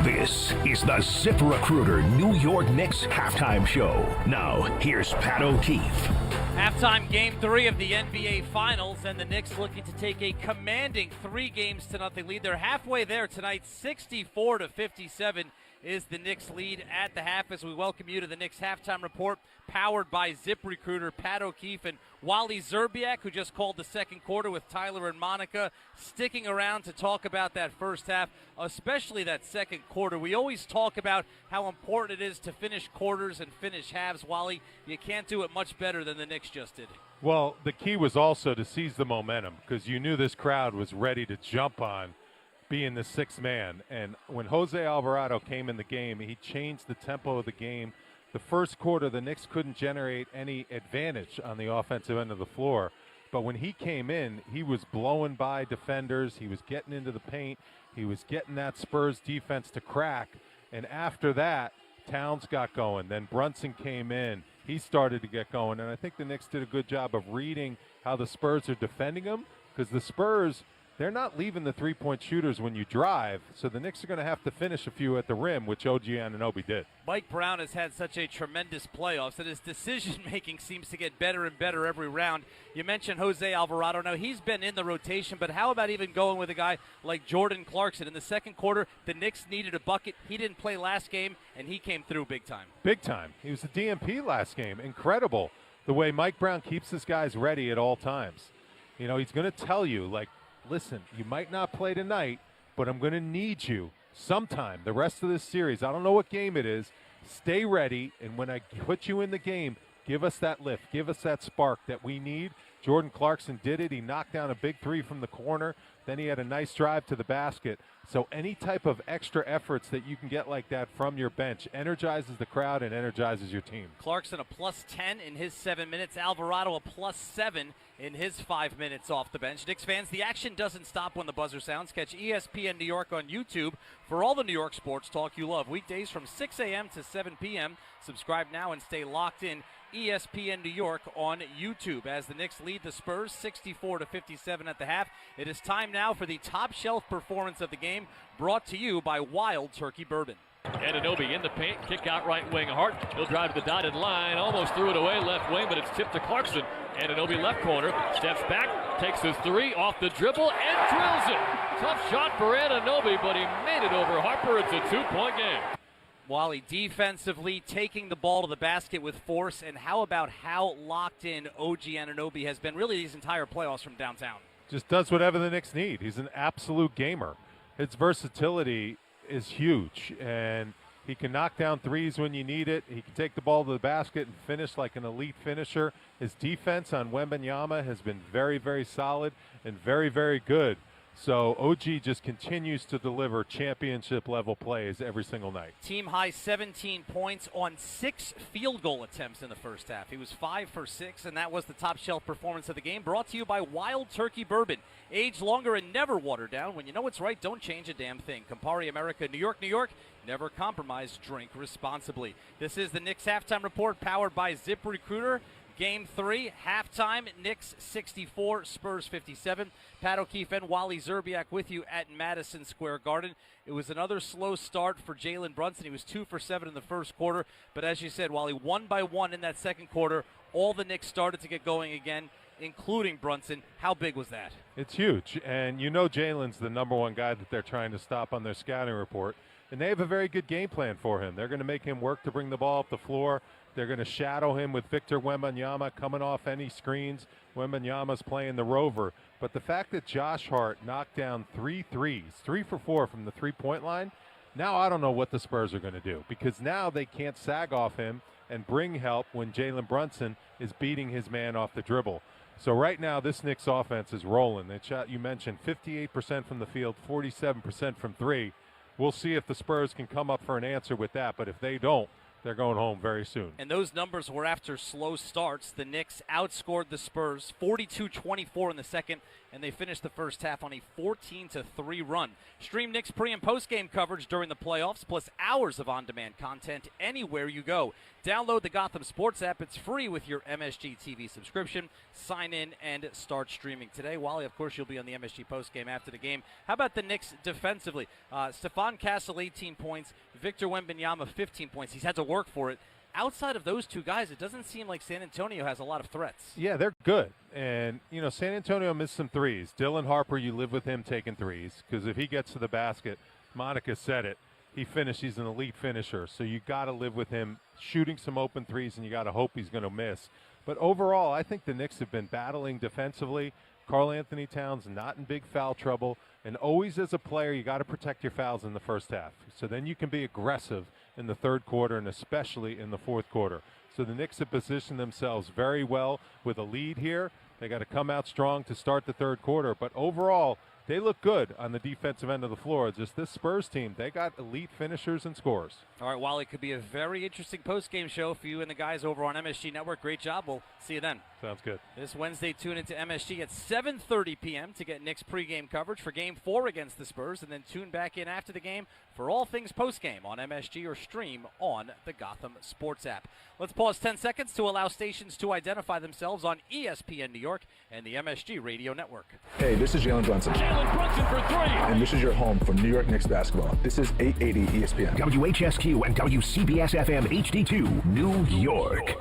This is the ZipRecruiter New York Knicks halftime show. Now, here's Pat O'Keefe. Halftime game 3 of the NBA Finals, and the Knicks looking to take a commanding 3-0 lead. They're halfway there tonight. 64-57 is the Knicks lead at the half, as we welcome you to the Knicks halftime report, powered by ZipRecruiter. Pat O'Keefe and Wally Zerbiak, who just called the second quarter with Tyler and Monica, sticking around to talk about that first half, especially that second quarter. We always talk about how important it is to finish quarters and finish halves. Wally, you can't do it much better than the Knicks just did. Well, the key was also to seize the momentum, because you knew this crowd was ready to jump on being the sixth man. And when Jose Alvarado came in the game, he changed the tempo of the game. The first quarter, the Knicks couldn't generate any advantage on the offensive end of the floor. But when he came in, he was blowing by defenders. He was getting into the paint. He was getting that Spurs defense to crack. And after that, Towns got going. Then Brunson came in. He started to get going. And I think the Knicks did a good job of reading how the Spurs are defending him, because the Spurs, they're not leaving the three-point shooters when you drive, so the Knicks are going to have to finish a few at the rim, which OG Anunoby did. Mike Brown has had such a tremendous playoffs, and his decision-making seems to get better and better every round. You mentioned Jose Alvarado. Now, he's been in the rotation, but how about even going with a guy like Jordan Clarkson? In the second quarter, the Knicks needed a bucket. He didn't play last game, and he came through big time. Big time. He was the DMP last game. Incredible the way Mike Brown keeps his guys ready at all times. You know, he's going to tell you, like, listen, you might not play tonight, but I'm going to need you sometime the rest of this series. I don't know what game it is. Stay ready, and when I put you in the game, give us that lift. Give us that spark that we need. Jordan Clarkson did it. He knocked down a big three from the corner. Then he had a nice drive to the basket. So any type of extra efforts that you can get like that from your bench energizes the crowd and energizes your team. Clarkson a +10 in his 7 minutes. Alvarado a +7 in his 5 minutes off the bench. Knicks fans, the action doesn't stop when the buzzer sounds. Catch ESPN New York on YouTube for all the New York sports talk you love. Weekdays from 6 a.m. to 7 p.m. Subscribe now and stay locked in. ESPN New York on YouTube as the Knicks lead the Spurs 64-57 at the half. It is time now for the top shelf performance of the game, brought to you by Wild Turkey Bourbon. Anunoby in the paint, kick out right wing Hart. He'll drive to the dotted line, almost threw it away left wing, but it's tipped to Clarkson. Anunoby left corner, steps back, takes his three off the dribble and drills it. Tough shot for Anunoby, but he made it over Harper. It's a 2-point game. Wally defensively taking the ball to the basket with force, and how about how locked in OG Anunoby has been really these entire playoffs from downtown. Just does whatever the Knicks need. He's an absolute gamer. His versatility is huge, and he can knock down threes when you need it. He can take the ball to the basket and finish like an elite finisher. His defense on Wembanyama has been very, very solid and very, very good. So OG just continues to deliver championship-level plays every single night. Team high 17 points on 6 field goal attempts in the first half. He was 5 for 6, and that was the top shelf performance of the game. Brought to you by Wild Turkey Bourbon. Aged longer and never watered down. When you know it's right, don't change a damn thing. Campari America, New York, New York. Never compromise. Drink responsibly. This is the Knicks halftime report powered by ZipRecruiter. Game 3, halftime, Knicks 64, Spurs 57. Pat O'Keefe and Wally Zerbiak with you at Madison Square Garden. It was another slow start for Jalen Brunson. He was 2 for 7 in the first quarter. But as you said, Wally, 1 by 1 in that second quarter, all the Knicks started to get going again, including Brunson. How big was that? It's huge. And you know Jalen's the number one guy that they're trying to stop on their scouting report. And they have a very good game plan for him. They're going to make him work to bring the ball up the floor. They're going to shadow him with Victor Wembanyama coming off any screens. Wembanyama's playing the rover. But the fact that Josh Hart knocked down 3 threes, 3 for 4 from the three-point line, now I don't know what the Spurs are going to do, because now they can't sag off him and bring help when Jalen Brunson is beating his man off the dribble. So right now this Knicks offense is rolling. They shot, you mentioned, 58% from the field, 47% from 3. We'll see if the Spurs can come up for an answer with that, but if they don't, they're going home very soon. And those numbers were after slow starts. The Knicks outscored the Spurs 42-24 in the second, and they finished the first half on a 14-3 run. Stream Knicks pre- and post-game coverage during the playoffs, plus hours of on-demand content anywhere you go. Download the Gotham Sports app. It's free with your MSG TV subscription. Sign in and start streaming today. Wally, of course, you'll be on the MSG post-game after the game. How about the Knicks defensively? Stephon Castle, 18 points. Victor Wembanyama, 15 points. He's had to work for it. outside of those two guys, it doesn't seem like San Antonio has a lot of threats. Yeah, they're good. And, San Antonio missed some threes. Dylan Harper, you live with him taking threes because if he gets to the basket, Monica said it, he's an elite finisher. So you got to live with him shooting some open threes, and you got to hope he's going to miss. But overall, I think the Knicks have been battling defensively. Karl Anthony Towns not in big foul trouble. And always as a player, you got to protect your fouls in the first half. So then you can be aggressive in the third quarter and especially in the fourth quarter. So the Knicks have positioned themselves very well with a lead here. They got to come out strong to start the third quarter. But overall, they look good on the defensive end of the floor. Just this Spurs team, they got elite finishers and scorers. All right, Wally, it could be a very interesting post-game show for you and the guys over on MSG Network. Great job. We'll see you then. Sounds good. This Wednesday, tune into MSG at 7:30 p.m. to get Knicks pregame coverage for Game 4 against the Spurs, and then tune back in after the game for all things postgame on MSG or stream on the Gotham Sports app. Let's pause 10 seconds to allow stations to identify themselves on ESPN New York and the MSG Radio Network. Hey, this is Jalen Brunson. Jalen Brunson for three. And this is your home for New York Knicks basketball. This is 880 ESPN. WHSQ and WCBS-FM HD2, New York.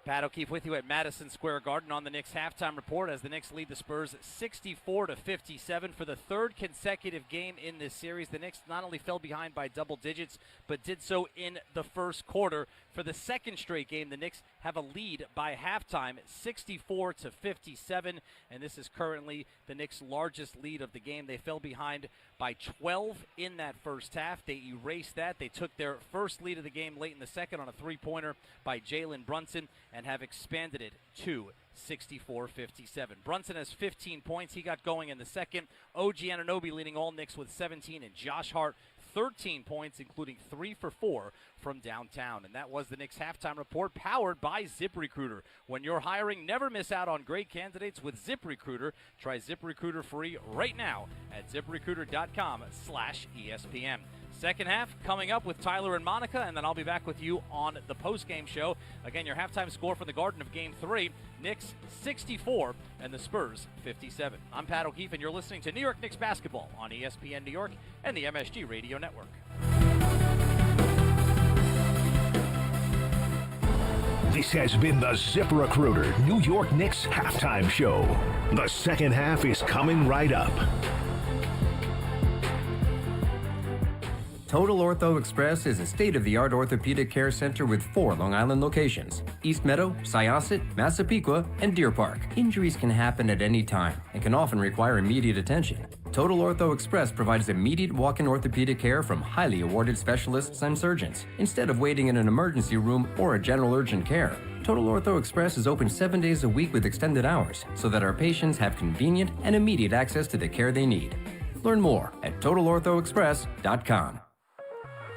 Pat O'Keefe with you at Madison Square Garden on the Knicks halftime report as the Knicks lead the Spurs 64-57 for the third consecutive game in this series. The Knicks not only fell behind by double digits, but did so in the first quarter. For the second straight game, the Knicks have a lead by halftime, 64-57, and this is currently the Knicks' largest lead of the game. They fell behind by 12 in that first half. They erased that. They took their first lead of the game late in the second on a three-pointer by Jalen Brunson and have expanded it to 64-57. Brunson has 15 points. He got going in the second. OG Anunoby leading all Knicks with 17, and Josh Hart 13 points, including 3 for 4 from downtown. And that was the Knicks halftime report, powered by ZipRecruiter. When you're hiring, never miss out on great candidates with ZipRecruiter. Try ZipRecruiter free right now at ZipRecruiter.com/ESPN. Second half coming up with Tyler and Monica, and then I'll be back with you on the post-game show. Again, your halftime score for the Garden of Game 3, Knicks 64 and the Spurs 57. I'm Pat O'Keefe, and you're listening to New York Knicks basketball on ESPN New York and the MSG Radio Network. This has been the ZipRecruiter New York Knicks halftime show. The second half is coming right up. Total Ortho Express is a state-of-the-art orthopedic care center with 4 Long Island locations: East Meadow, Syosset, Massapequa, and Deer Park. Injuries can happen at any time and can often require immediate attention. Total Ortho Express provides immediate walk-in orthopedic care from highly awarded specialists and surgeons, instead of waiting in an emergency room or a general urgent care. Total Ortho Express is open 7 days a week with extended hours, so that our patients have convenient and immediate access to the care they need. Learn more at TotalOrthoExpress.com.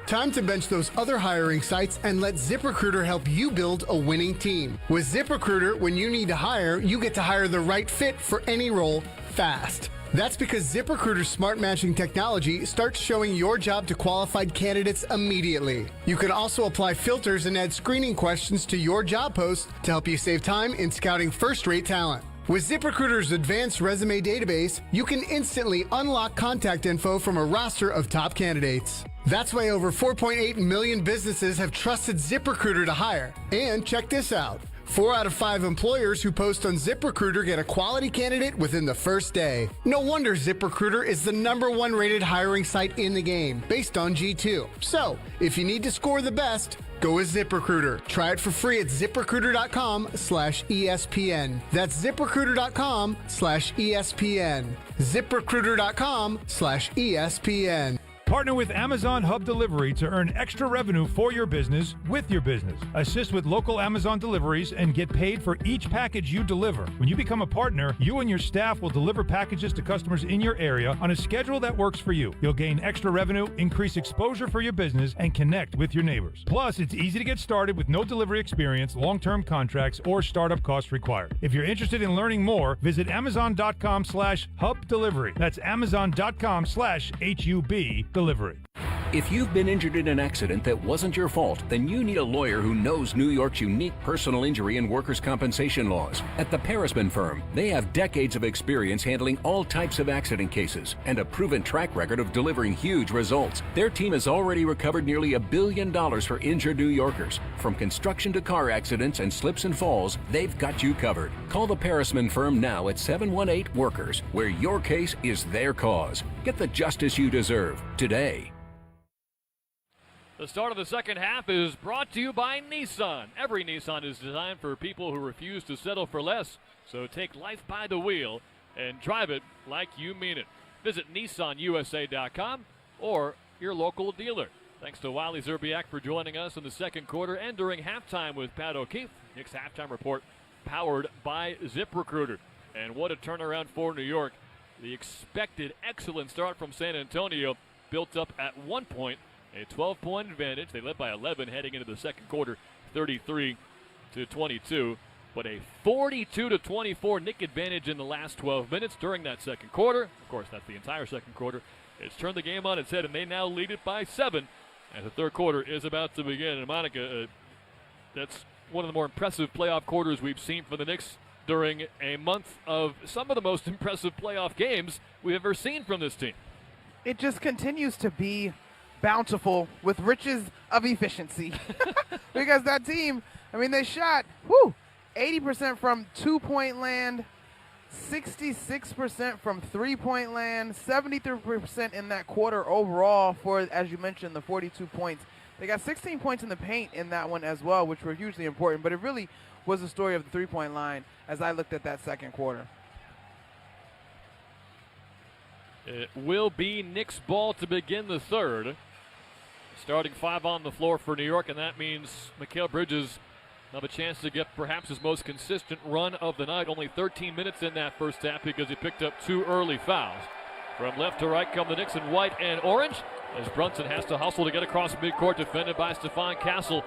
Time to bench those other hiring sites and let ZipRecruiter help you build a winning team. With ZipRecruiter, when you need to hire, you get to hire the right fit for any role fast. That's because ZipRecruiter's smart matching technology starts showing your job to qualified candidates immediately. You can also apply filters and add screening questions to your job post to help you save time in scouting first-rate talent. With ZipRecruiter's advanced resume database, you can instantly unlock contact info from a roster of top candidates. That's why over 4.8 million businesses have trusted ZipRecruiter to hire. And check this out. 4 out of 5 employers who post on ZipRecruiter get a quality candidate within the first day. No wonder ZipRecruiter is the #1 rated hiring site in the game, based on G2. So, if you need to score the best, go with ZipRecruiter. Try it for free at ZipRecruiter.com/ESPN. That's ZipRecruiter.com/ESPN. ZipRecruiter.com/ESPN. Partner with Amazon Hub Delivery to earn extra revenue for your business with your business. Assist with local Amazon deliveries and get paid for each package you deliver. When you become a partner, you and your staff will deliver packages to customers in your area on a schedule that works for you. You'll gain extra revenue, increase exposure for your business, and connect with your neighbors. Plus, it's easy to get started with no delivery experience, long-term contracts, or startup costs required. If you're interested in learning more, visit Amazon.com/Hub Delivery. That's Amazon.com/HUB Delivery. If you've been injured in an accident that wasn't your fault, then you need a lawyer who knows New York's unique personal injury and workers' compensation laws. At the Parisman Firm, they have decades of experience handling all types of accident cases and a proven track record of delivering huge results. Their team has already recovered nearly $1 billion for injured New Yorkers. From construction to car accidents and slips and falls, they've got you covered. Call the Parisman Firm now at 718-WORKERS, where your case is their cause. Get the justice you deserve today. The start of the second half is brought to you by Nissan. Every Nissan is designed for people who refuse to settle for less. So take life by the wheel and drive it like you mean it. Visit NissanUSA.com or your local dealer. Thanks to Wiley Zerbiak for joining us in the second quarter and during halftime with Pat O'Keefe. Knicks halftime report powered by ZipRecruiter. And what a turnaround for New York. The expected excellent start from San Antonio built up at one point. A 12-point advantage. They led by 11 heading into the second quarter, 33-22. But a 42-24 Knick advantage in the last 12 minutes during that second quarter. Of course, that's the entire second quarter. It's turned the game on its head, and they now lead it by 7 as the third quarter is about to begin. And Monica, that's one of the more impressive playoff quarters we've seen for the Knicks during a month of some of the most impressive playoff games we've ever seen from this team. It just continues to be bountiful with riches of efficiency. Because that team, I mean, they shot 80% from two-point land, 66% from three-point land, 73% in that quarter overall for, as you mentioned, the 42 points. They got 16 points in the paint in that one as well, which were hugely important, but it really was the story of the three-point line as I looked at that second quarter. It will be Knicks ball to begin the third. Starting 5 on the floor for New York, and that means Mikal Bridges have a chance to get perhaps his most consistent run of the night. Only 13 minutes in that first half because he picked up 2 early fouls. From left to right come the Knicks in white and orange as Brunson has to hustle to get across midcourt, defended by Stephon Castle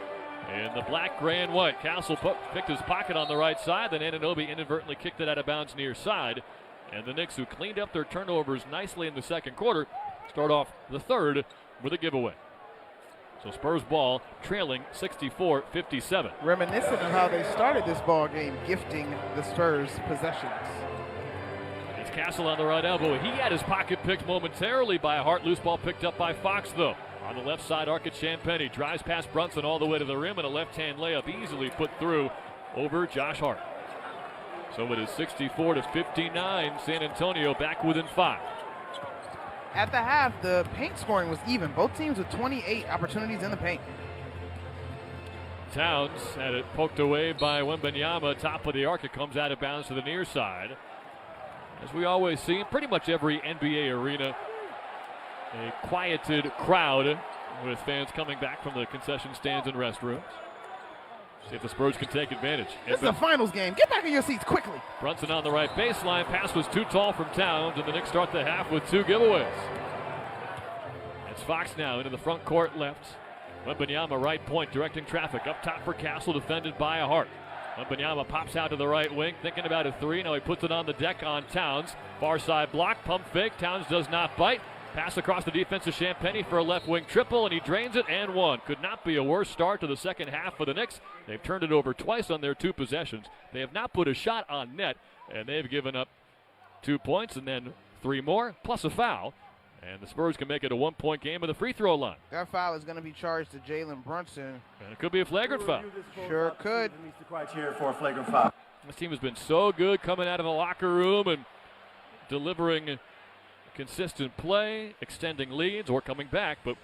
in the black, gray, and white. Castle picked his pocket on the right side, then Anunoby inadvertently kicked it out of bounds near side. And the Knicks, who cleaned up their turnovers nicely in the second quarter, start off the third with a giveaway. So Spurs ball trailing 64-57. Reminiscent of how they started this ball game, gifting the Spurs possessions. It's Castle on the right elbow. He had his pocket picked momentarily by Hart. Loose ball picked up by Fox, though. On the left side, Arket Champagnie drives past Brunson all the way to the rim, and a left-hand layup easily put through over Josh Hart. So it is 64-59. San Antonio back within 5. At the half, the paint scoring was even. Both teams with 28 opportunities in the paint. Towns had it poked away by Wembanyama. Top of the arc, it comes out of bounds to the near side. As we always see in pretty much every NBA arena, a quieted crowd with fans coming back from the concession stands and restrooms. See if the Spurs can take advantage. This is a finals game. Get back in your seats quickly. Brunson on the right baseline. Pass was too tall from Towns, and the Knicks start the half with 2 giveaways. It's Fox now into the front court left. Wembanyama right point, directing traffic. Up top for Castle, defended by a Hart. Wembanyama pops out to the right wing, thinking about a 3. Now he puts it on the deck on Towns. Far side block, pump fake. Towns does not bite. Pass across the defense to Champagnie for a left wing triple, and he drains it and one. Could not be a worse start to the second half for the Knicks. They've turned it over twice on their 2 possessions. They have not put a shot on net, and they've given up 2 points and then 3 more, plus a foul. And the Spurs can make it a 1-point game at the free throw line. That foul is going to be charged to Jalen Brunson. And it could be a flagrant foul. Sure could. Meets the criteria for a flagrant foul. This team has been so good coming out of the locker room and delivering consistent play, extending leads, or coming back. But,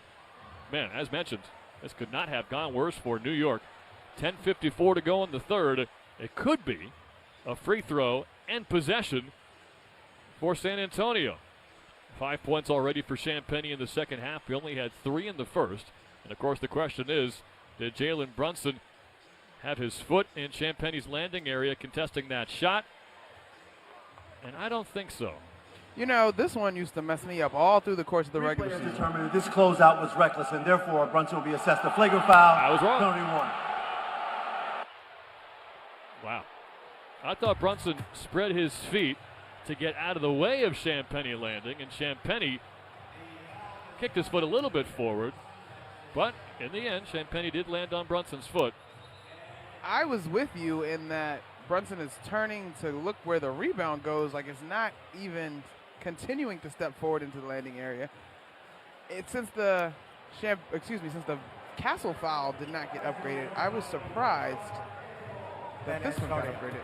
man, as mentioned, this could not have gone worse for New York. 10:54 to go in the third. It could be a free throw and possession for San Antonio. 5 points already for Champagnie in the second half. He only had 3 in the first. And, of course, the question is, did Jalen Brunson have his foot in Champagnie's landing area contesting that shot? And I don't think so. You know, this one used to mess me up all through the course of the regular season. Determined that this closeout was reckless, and therefore Brunson will be assessed a flagrant foul. I was wrong. Penalty 1. Wow. I thought Brunson spread his feet to get out of the way of Champagnie landing, and Champagnie kicked his foot a little bit forward, but in the end, Champagnie did land on Brunson's foot. I was with you in that Brunson is turning to look where the rebound goes, like it's not even continuing to step forward into the landing area. Since the Castle foul did not get upgraded, I was surprised that this one got upgraded.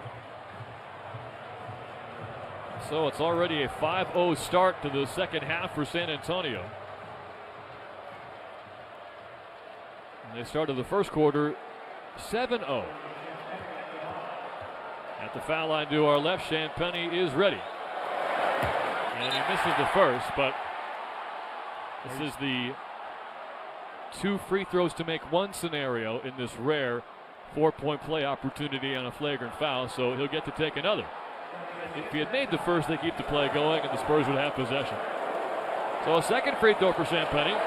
So it's already a 5-0 start to the second half for San Antonio. And they started the first quarter 7-0. At the foul line to our left, Champagnie is ready. And he misses the first, but this is the 2 free throws to make 1 scenario in this rare 4-point play opportunity on a flagrant foul, so he'll get to take another. If he had made the first, they keep the play going, and the Spurs would have possession. So a second free throw for Champagnie,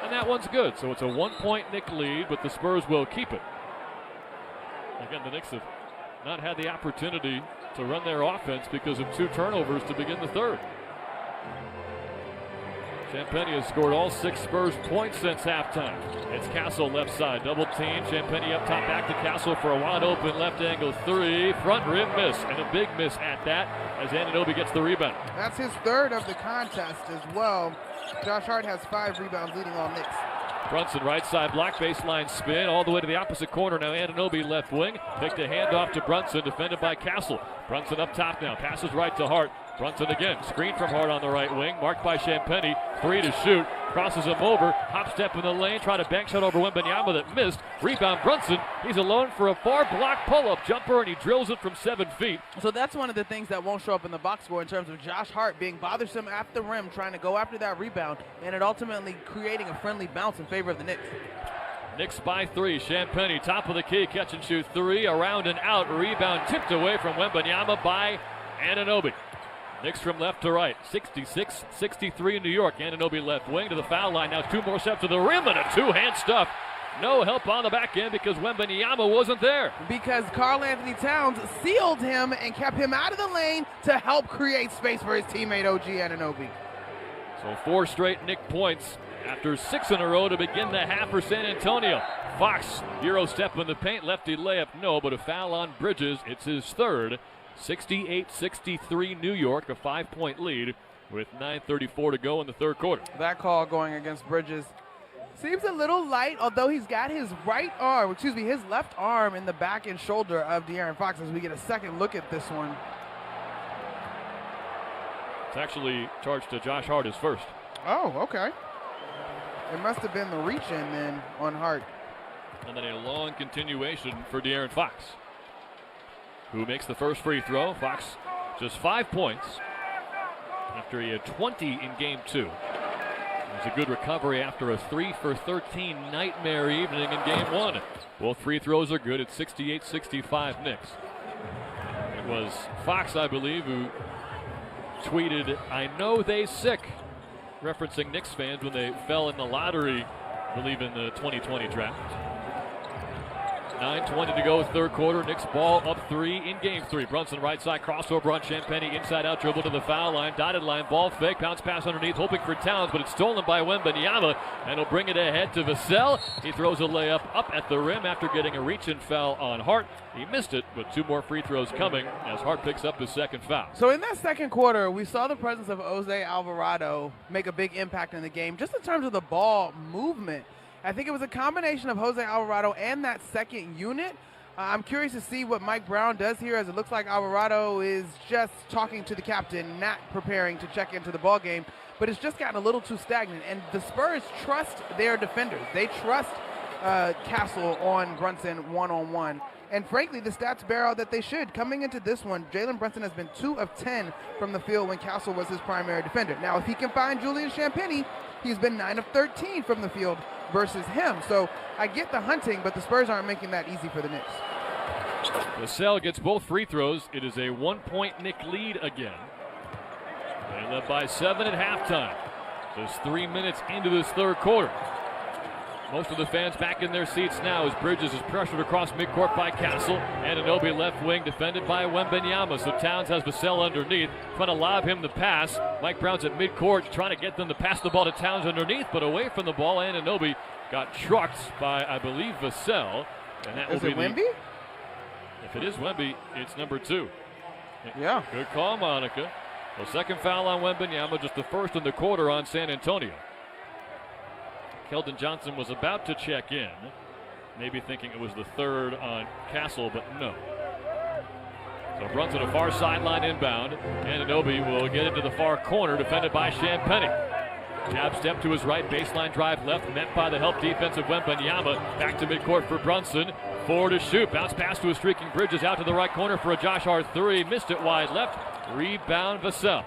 and that one's good. So it's a 1-point Knicks lead, but the Spurs will keep it. Again, the Knicks have not had the opportunity to run their offense because of 2 turnovers to begin the third. Champagnie has scored all 6 Spurs points since halftime. It's Castle left side, double team. Champagnie up top, back to Castle for a wide open left angle 3. Front rim miss, and a big miss at that as Anunoby gets the rebound. That's his 3rd of the contest as well. Josh Hart has 5 rebounds, leading all Knicks. Brunson right side block, baseline spin all the way to the opposite corner. Now Anunoby left wing, picked a handoff to Brunson, defended by Castle. Brunson up top now, passes right to Hart. Brunson again, screen from Hart on the right wing, marked by Champagnie, 3 to shoot, crosses him over, hop step in the lane, try to bank shot over Wembanyama that missed, rebound Brunson, he's alone for a far block pull-up jumper, and he drills it from 7 feet. So that's one of the things that won't show up in the box score in terms of Josh Hart being bothersome at the rim, trying to go after that rebound, and it ultimately creating a friendly bounce in favor of the Knicks. Knicks by 3, Champagnie top of the key, catch and shoot 3, around and out, rebound tipped away from Wembanyama by Anunoby. Knicks from left to right, 66-63 in New York. Anunoby left wing to the foul line. Now 2 more steps to the rim and a 2-hand stuff. No help on the back end because Wembanyama wasn't there. Because Karl Anthony Towns sealed him and kept him out of the lane to help create space for his teammate OG Anunoby. So 4 straight Knick points after 6 in a row to begin the half for San Antonio. Fox, Euro step in the paint, lefty layup, no, but a foul on Bridges. It's his 3rd. 68-63 New York, a 5-point lead with 9:34 to go in the third quarter. That call going against Bridges seems a little light, although he's got his his left arm in the back and shoulder of De'Aaron Fox as we get a second look at this one. It's actually charged to Josh Hart as first. Oh, okay. It must have been the reach-in then on Hart. And then a long continuation for De'Aaron Fox, who makes the first free throw. Fox just 5 points after he had 20 in game 2. It was a good recovery after a 3 for 13 nightmare evening in game 1. Both free throws are good at 68-65 Knicks. It was Fox, I believe, who tweeted, "I know they sick," referencing Knicks fans when they fell in the lottery, I believe in the 2020 draft. 9:20 to go, third quarter. Knicks ball up 3 in game 3. Brunson right side crossover on Champagnie, inside out dribble to the foul line, dotted line, ball fake, bounce pass underneath, hoping for Towns, but it's stolen by Wembanyama, and he'll bring it ahead to Vassell. He throws a layup up at the rim after getting a reach-in foul on Hart. He missed it, but 2 more free throws coming as Hart picks up his second foul. So in that second quarter, we saw the presence of Jose Alvarado make a big impact in the game, just in terms of the ball movement. I think it was a combination of Jose Alvarado and that second unit. I'm curious to see what Mike Brown does here, as it looks like Alvarado is just talking to the captain, not preparing to check into the ball game, but it's just gotten a little too stagnant. And the Spurs trust their defenders. They trust Castle on Brunson one-on-one. And frankly, the stats bear out that they should. Coming into this one, Jalen Brunson has been 2 of 10 from the field when Castle was his primary defender. Now, if he can find Julian Champagnie, he's been 9 of 13 from the field versus him. So I get the hunting, but the Spurs aren't making that easy for the Knicks. Vassell gets both free throws. It is a 1-point Knick lead again. They led by 7 at halftime. Just 3 minutes into this third quarter. Most of the fans back in their seats now as Bridges is pressured across midcourt by Castle. Anunoby left wing defended by Wembanyama. So Towns has Vassell underneath, trying to lob him the pass. Mike Brown's at midcourt trying to get them to pass the ball to Towns underneath, but away from the ball. Anunoby got trucked by, I believe, Vassell. And that will be Wemby? If it is Wemby, it's number 2. Yeah. Good call, Monica. The second foul on Wembanyama, just the first in the quarter on San Antonio. Keldon Johnson was about to check in, maybe thinking it was the third on Castle, but no. So Brunson a far sideline inbound. Anunoby will get into the far corner, defended by Champagnie. Jab step to his right, baseline drive left, met by the help defense of Wembanyama. Back to midcourt for Brunson. 4 to shoot. Bounce pass to a streaking Bridges out to the right corner for a Josh Hart 3. Missed it wide left. Rebound Vassell.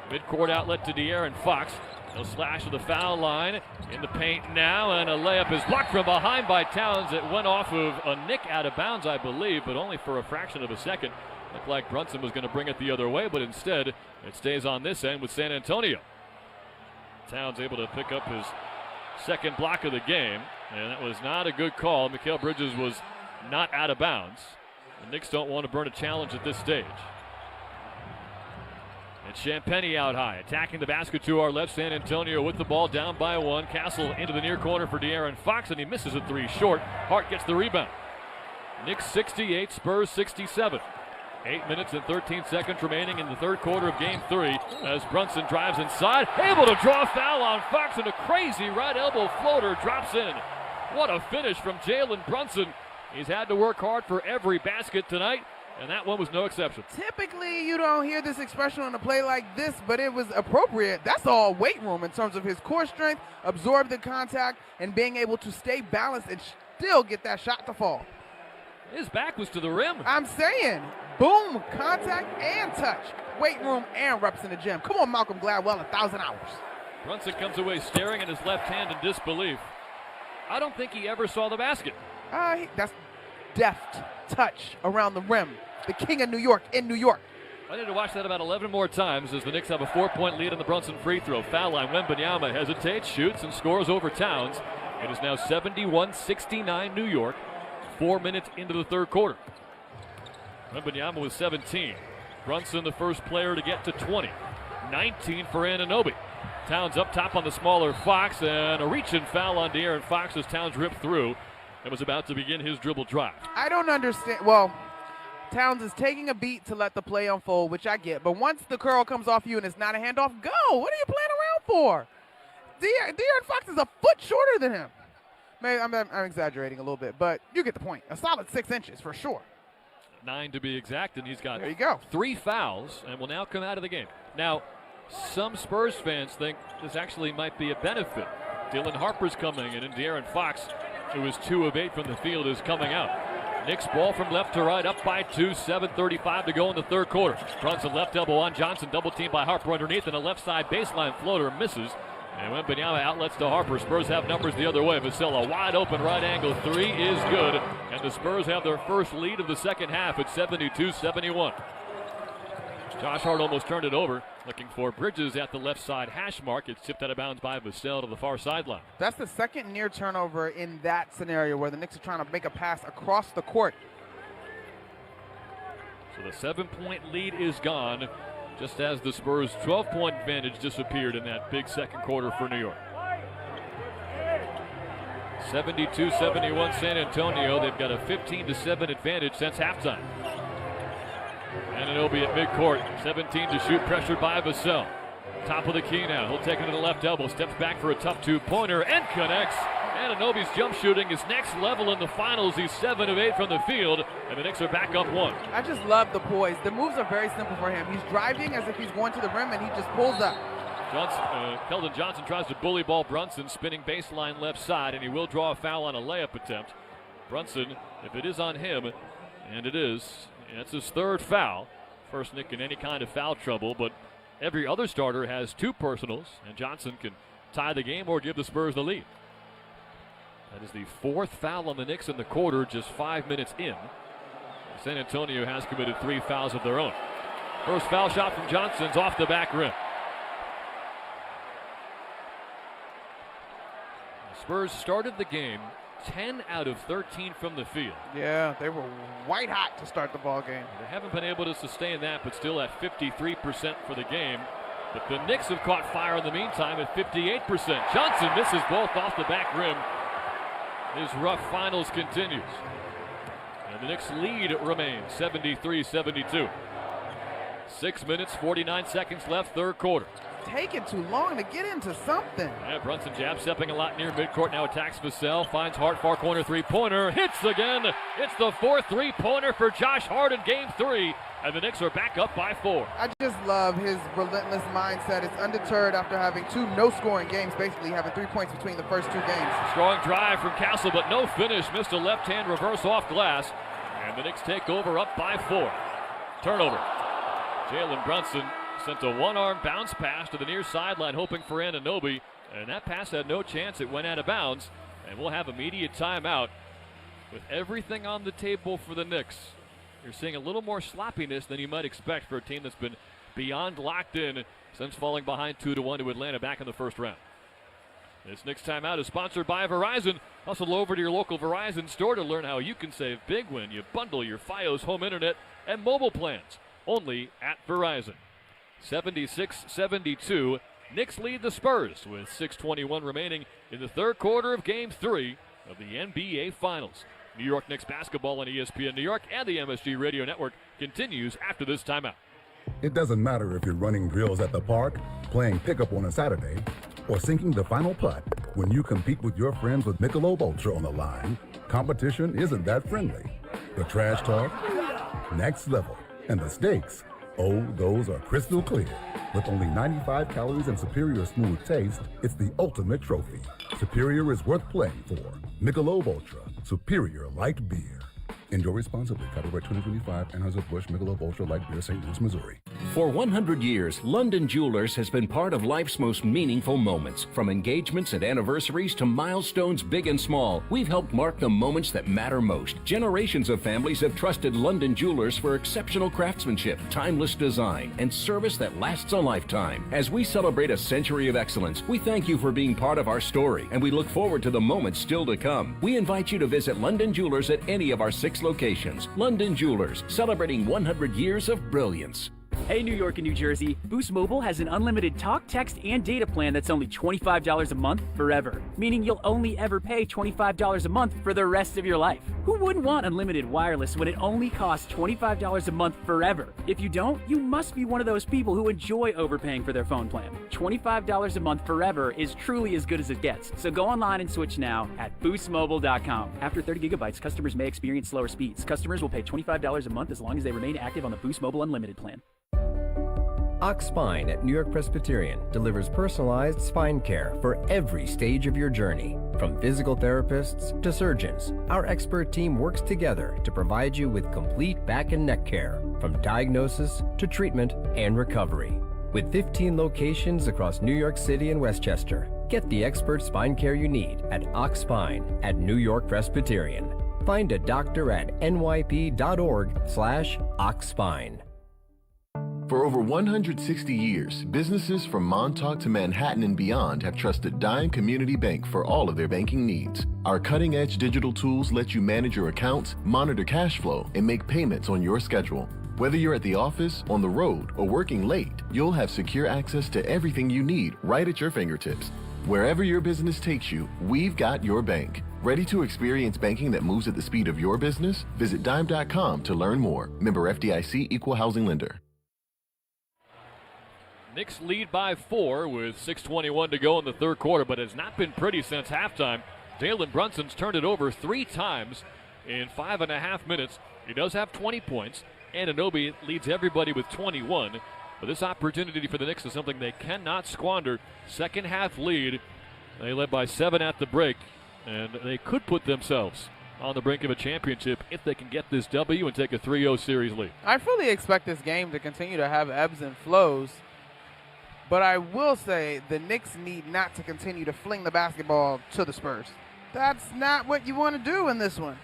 Midcourt outlet to De'Aaron Fox. He'll slash to the foul line. In the paint now, and a layup is blocked from behind by Towns. It went off of a nick out of bounds, I believe, but only for a fraction of a second. Looked like Brunson was going to bring it the other way, but instead it stays on this end with San Antonio. Towns able to pick up his second block of the game, and that was not a good call. Mikal Bridges was not out of bounds. The Knicks don't want to burn a challenge at this stage. And Champagnie out high, attacking the basket to our left. San Antonio with the ball down by 1. Castle into the near corner for De'Aaron Fox, and he misses a 3 short. Hart gets the rebound. Knicks 68, Spurs 67. 8 minutes and 13 seconds remaining in the third quarter of game 3 as Brunson drives inside, able to draw a foul on Fox, and a crazy right elbow floater drops in. What a finish from Jalen Brunson. He's had to work hard for every basket tonight, and that one was no exception. Typically, you don't hear this expression on a play like this, but it was appropriate. That's all weight room in terms of his core strength, absorb the contact, and being able to stay balanced and still get that shot to fall. His back was to the rim. I'm saying, boom, contact and touch. Weight room and reps in the gym. Come on, Malcolm Gladwell, 1,000 hours. Brunson comes away staring at his left hand in disbelief. I don't think he ever saw the basket. That's deft touch around the rim. The king of New York in New York. I need to watch that about 11 more times as the Knicks have a 4-point lead on the Brunson free throw. Foul line, Wembanyama hesitates, shoots, and scores over Towns. It is now 71-69 New York. 4 minutes into the third quarter. Wembanyama with 17. Brunson the first player to get to 20. 19 for Anunoby. Towns up top on the smaller Fox, and a reach-in foul on De'Aaron Fox as Towns ripped through and was about to begin his dribble drive. I don't understand. Well, Towns is taking a beat to let the play unfold, which I get. But once the curl comes off you and it's not a handoff, go. What are you playing around for? De'Aaron Fox is a foot shorter than him. Maybe I'm exaggerating a little bit, but you get the point. A solid 6 inches for sure. 9 to be exact, and he's got there you go. 3 fouls and will now come out of the game. Now, some Spurs fans think this actually might be a benefit. Dylan Harper's coming in, and De'Aaron Fox, who is 2 of 8 from the field, is coming out. Knicks ball from left to right, up by 2, 7:35 to go in the third quarter. Brunson left elbow on Johnson, double team by Harper underneath, and a left side baseline floater misses. And Wembanyama outlets to Harper. Spurs have numbers the other way. Vassell, a wide open right angle 3 is good. And the Spurs have their first lead of the second half at 72-71. Josh Hart almost turned it over. Looking for Bridges at the left side hash mark. It's tipped out of bounds by Vassell to the far sideline. That's the second near turnover in that scenario where the Knicks are trying to make a pass across the court. So the 7-point lead is gone, just as the Spurs' 12-point advantage disappeared in that big second quarter for New York. 72-71 San Antonio. They've got a 15-7 advantage since halftime. Anunoby at midcourt, 17 to shoot, pressured by Vassell. Top of the key now. He'll take it to the left elbow, steps back for a tough 2-pointer and connects. Anunoby's jump shooting is next level in the finals. He's 7 of 8 from the field, and the Knicks are back up 1. I just love the poise. The moves are very simple for him. He's driving as if he's going to the rim, and he just pulls up. Keldon Johnson tries to bully ball Brunson, spinning baseline left side, and he will draw a foul on a layup attempt. Brunson, if it is on him, and it is, it's his 3rd foul. First Knick in any kind of foul trouble, but every other starter has 2 personals, and Johnson can tie the game or give the Spurs the lead. That is the 4th foul on the Knicks in the quarter, just 5 minutes in. San Antonio has committed 3 fouls of their own. First foul shot from Johnson's off the back rim. The Spurs started the game 10 out of 13 from the field. Yeah, they were white hot to start the ball game. They haven't been able to sustain that, but still at 53% for the game. But the Knicks have caught fire in the meantime at 58%. Johnson misses both off the back rim. His rough finals continues. And the Knicks lead remains 73-72. 6 minutes, 49 seconds left, third quarter. Taking too long to get into something. Yeah, Brunson jab stepping a lot near midcourt. Now attacks Vassell. Finds Hart, far corner three-pointer. Hits again. It's the fourth three-pointer for Josh Hart in game 3. And the Knicks are back up by 4. I just love his relentless mindset. It's undeterred after having 2 no-scoring games, basically having 3 points between the first 2 games. Strong drive from Castle, but no finish. Missed a left-hand reverse off glass. And the Knicks take over up by 4. Turnover. Jalen Brunson sent a one-arm bounce pass to the near sideline, hoping for Anunoby, and that pass had no chance. It went out of bounds, and we'll have immediate timeout. With everything on the table for the Knicks, you're seeing a little more sloppiness than you might expect for a team that's been beyond locked in since falling behind 2-1 to Atlanta back in the first round. This Knicks timeout is sponsored by Verizon. Hustle over to your local Verizon store to learn how you can save big when you bundle your Fios home internet and mobile plans. Only at Verizon. 76-72. Knicks lead the Spurs with 6:21 remaining in the third quarter of Game 3 of the NBA Finals. New York Knicks basketball on ESPN New York and the MSG Radio Network continues after this timeout. It doesn't matter if you're running drills at the park, playing pickup on a Saturday, or sinking the final putt. When you compete with your friends with Michelob Ultra on the line, competition isn't that friendly. The trash talk, next level, and the stakes, oh, those are crystal clear. With only 95 calories and superior smooth taste, it's the ultimate trophy. Superior is worth playing for. Michelob Ultra, superior light beer. Enjoy responsibly. Copyright 2025, Anheuser-Busch Michelob Ultra Light Beer, St. Louis, Missouri. For 100 years, London Jewelers has been part of life's most meaningful moments. From engagements and anniversaries to milestones big and small, we've helped mark the moments that matter most. Generations of families have trusted London Jewelers for exceptional craftsmanship, timeless design, and service that lasts a lifetime. As we celebrate a century of excellence, we thank you for being part of our story, and we look forward to the moments still to come. We invite you to visit London Jewelers at any of our 6 locations. London Jewelers, celebrating 100 years of brilliance. Hey, New York and New Jersey, Boost Mobile has an unlimited talk, text, and data plan that's only $25 a month forever, meaning you'll only ever pay $25 a month for the rest of your life. Who wouldn't want unlimited wireless when it only costs $25 a month forever? If you don't, you must be one of those people who enjoy overpaying for their phone plan. $25 a month forever is truly as good as it gets, so go online and switch now at boostmobile.com. After 30 gigabytes, customers may experience slower speeds. Customers will pay $25 a month as long as they remain active on the Boost Mobile Unlimited plan. Ox Spine at New York Presbyterian delivers personalized spine care for every stage of your journey. From physical therapists to surgeons, our expert team works together to provide you with complete back and neck care, from diagnosis to treatment and recovery. With 15 locations across New York City and Westchester, get the expert spine care you need at Ox Spine at New York Presbyterian. Find a doctor at nyp.org/oxspine. For over 160 years, businesses from Montauk to Manhattan and beyond have trusted Dime Community Bank for all of their banking needs. Our cutting-edge digital tools let you manage your accounts, monitor cash flow, and make payments on your schedule. Whether you're at the office, on the road, or working late, you'll have secure access to everything you need right at your fingertips. Wherever your business takes you, we've got your bank. Ready to experience banking that moves at the speed of your business? Visit dime.com to learn more. Member FDIC, Equal Housing Lender. Knicks lead by 4 with 6:21 to go in the third quarter, but has not been pretty since halftime. Jalen Brunson's turned it over 3 times in 5.5 minutes. He does have 20 points. Anunoby leads everybody with 21. But this opportunity for the Knicks is something they cannot squander. Second half lead. They led by 7 at the break, and they could put themselves on the brink of a championship if they can get this W and take a 3-0 series lead. I fully expect this game to continue to have ebbs and flows. But I will say the Knicks need not to continue to fling the basketball to the Spurs. That's not what you want to do in this one.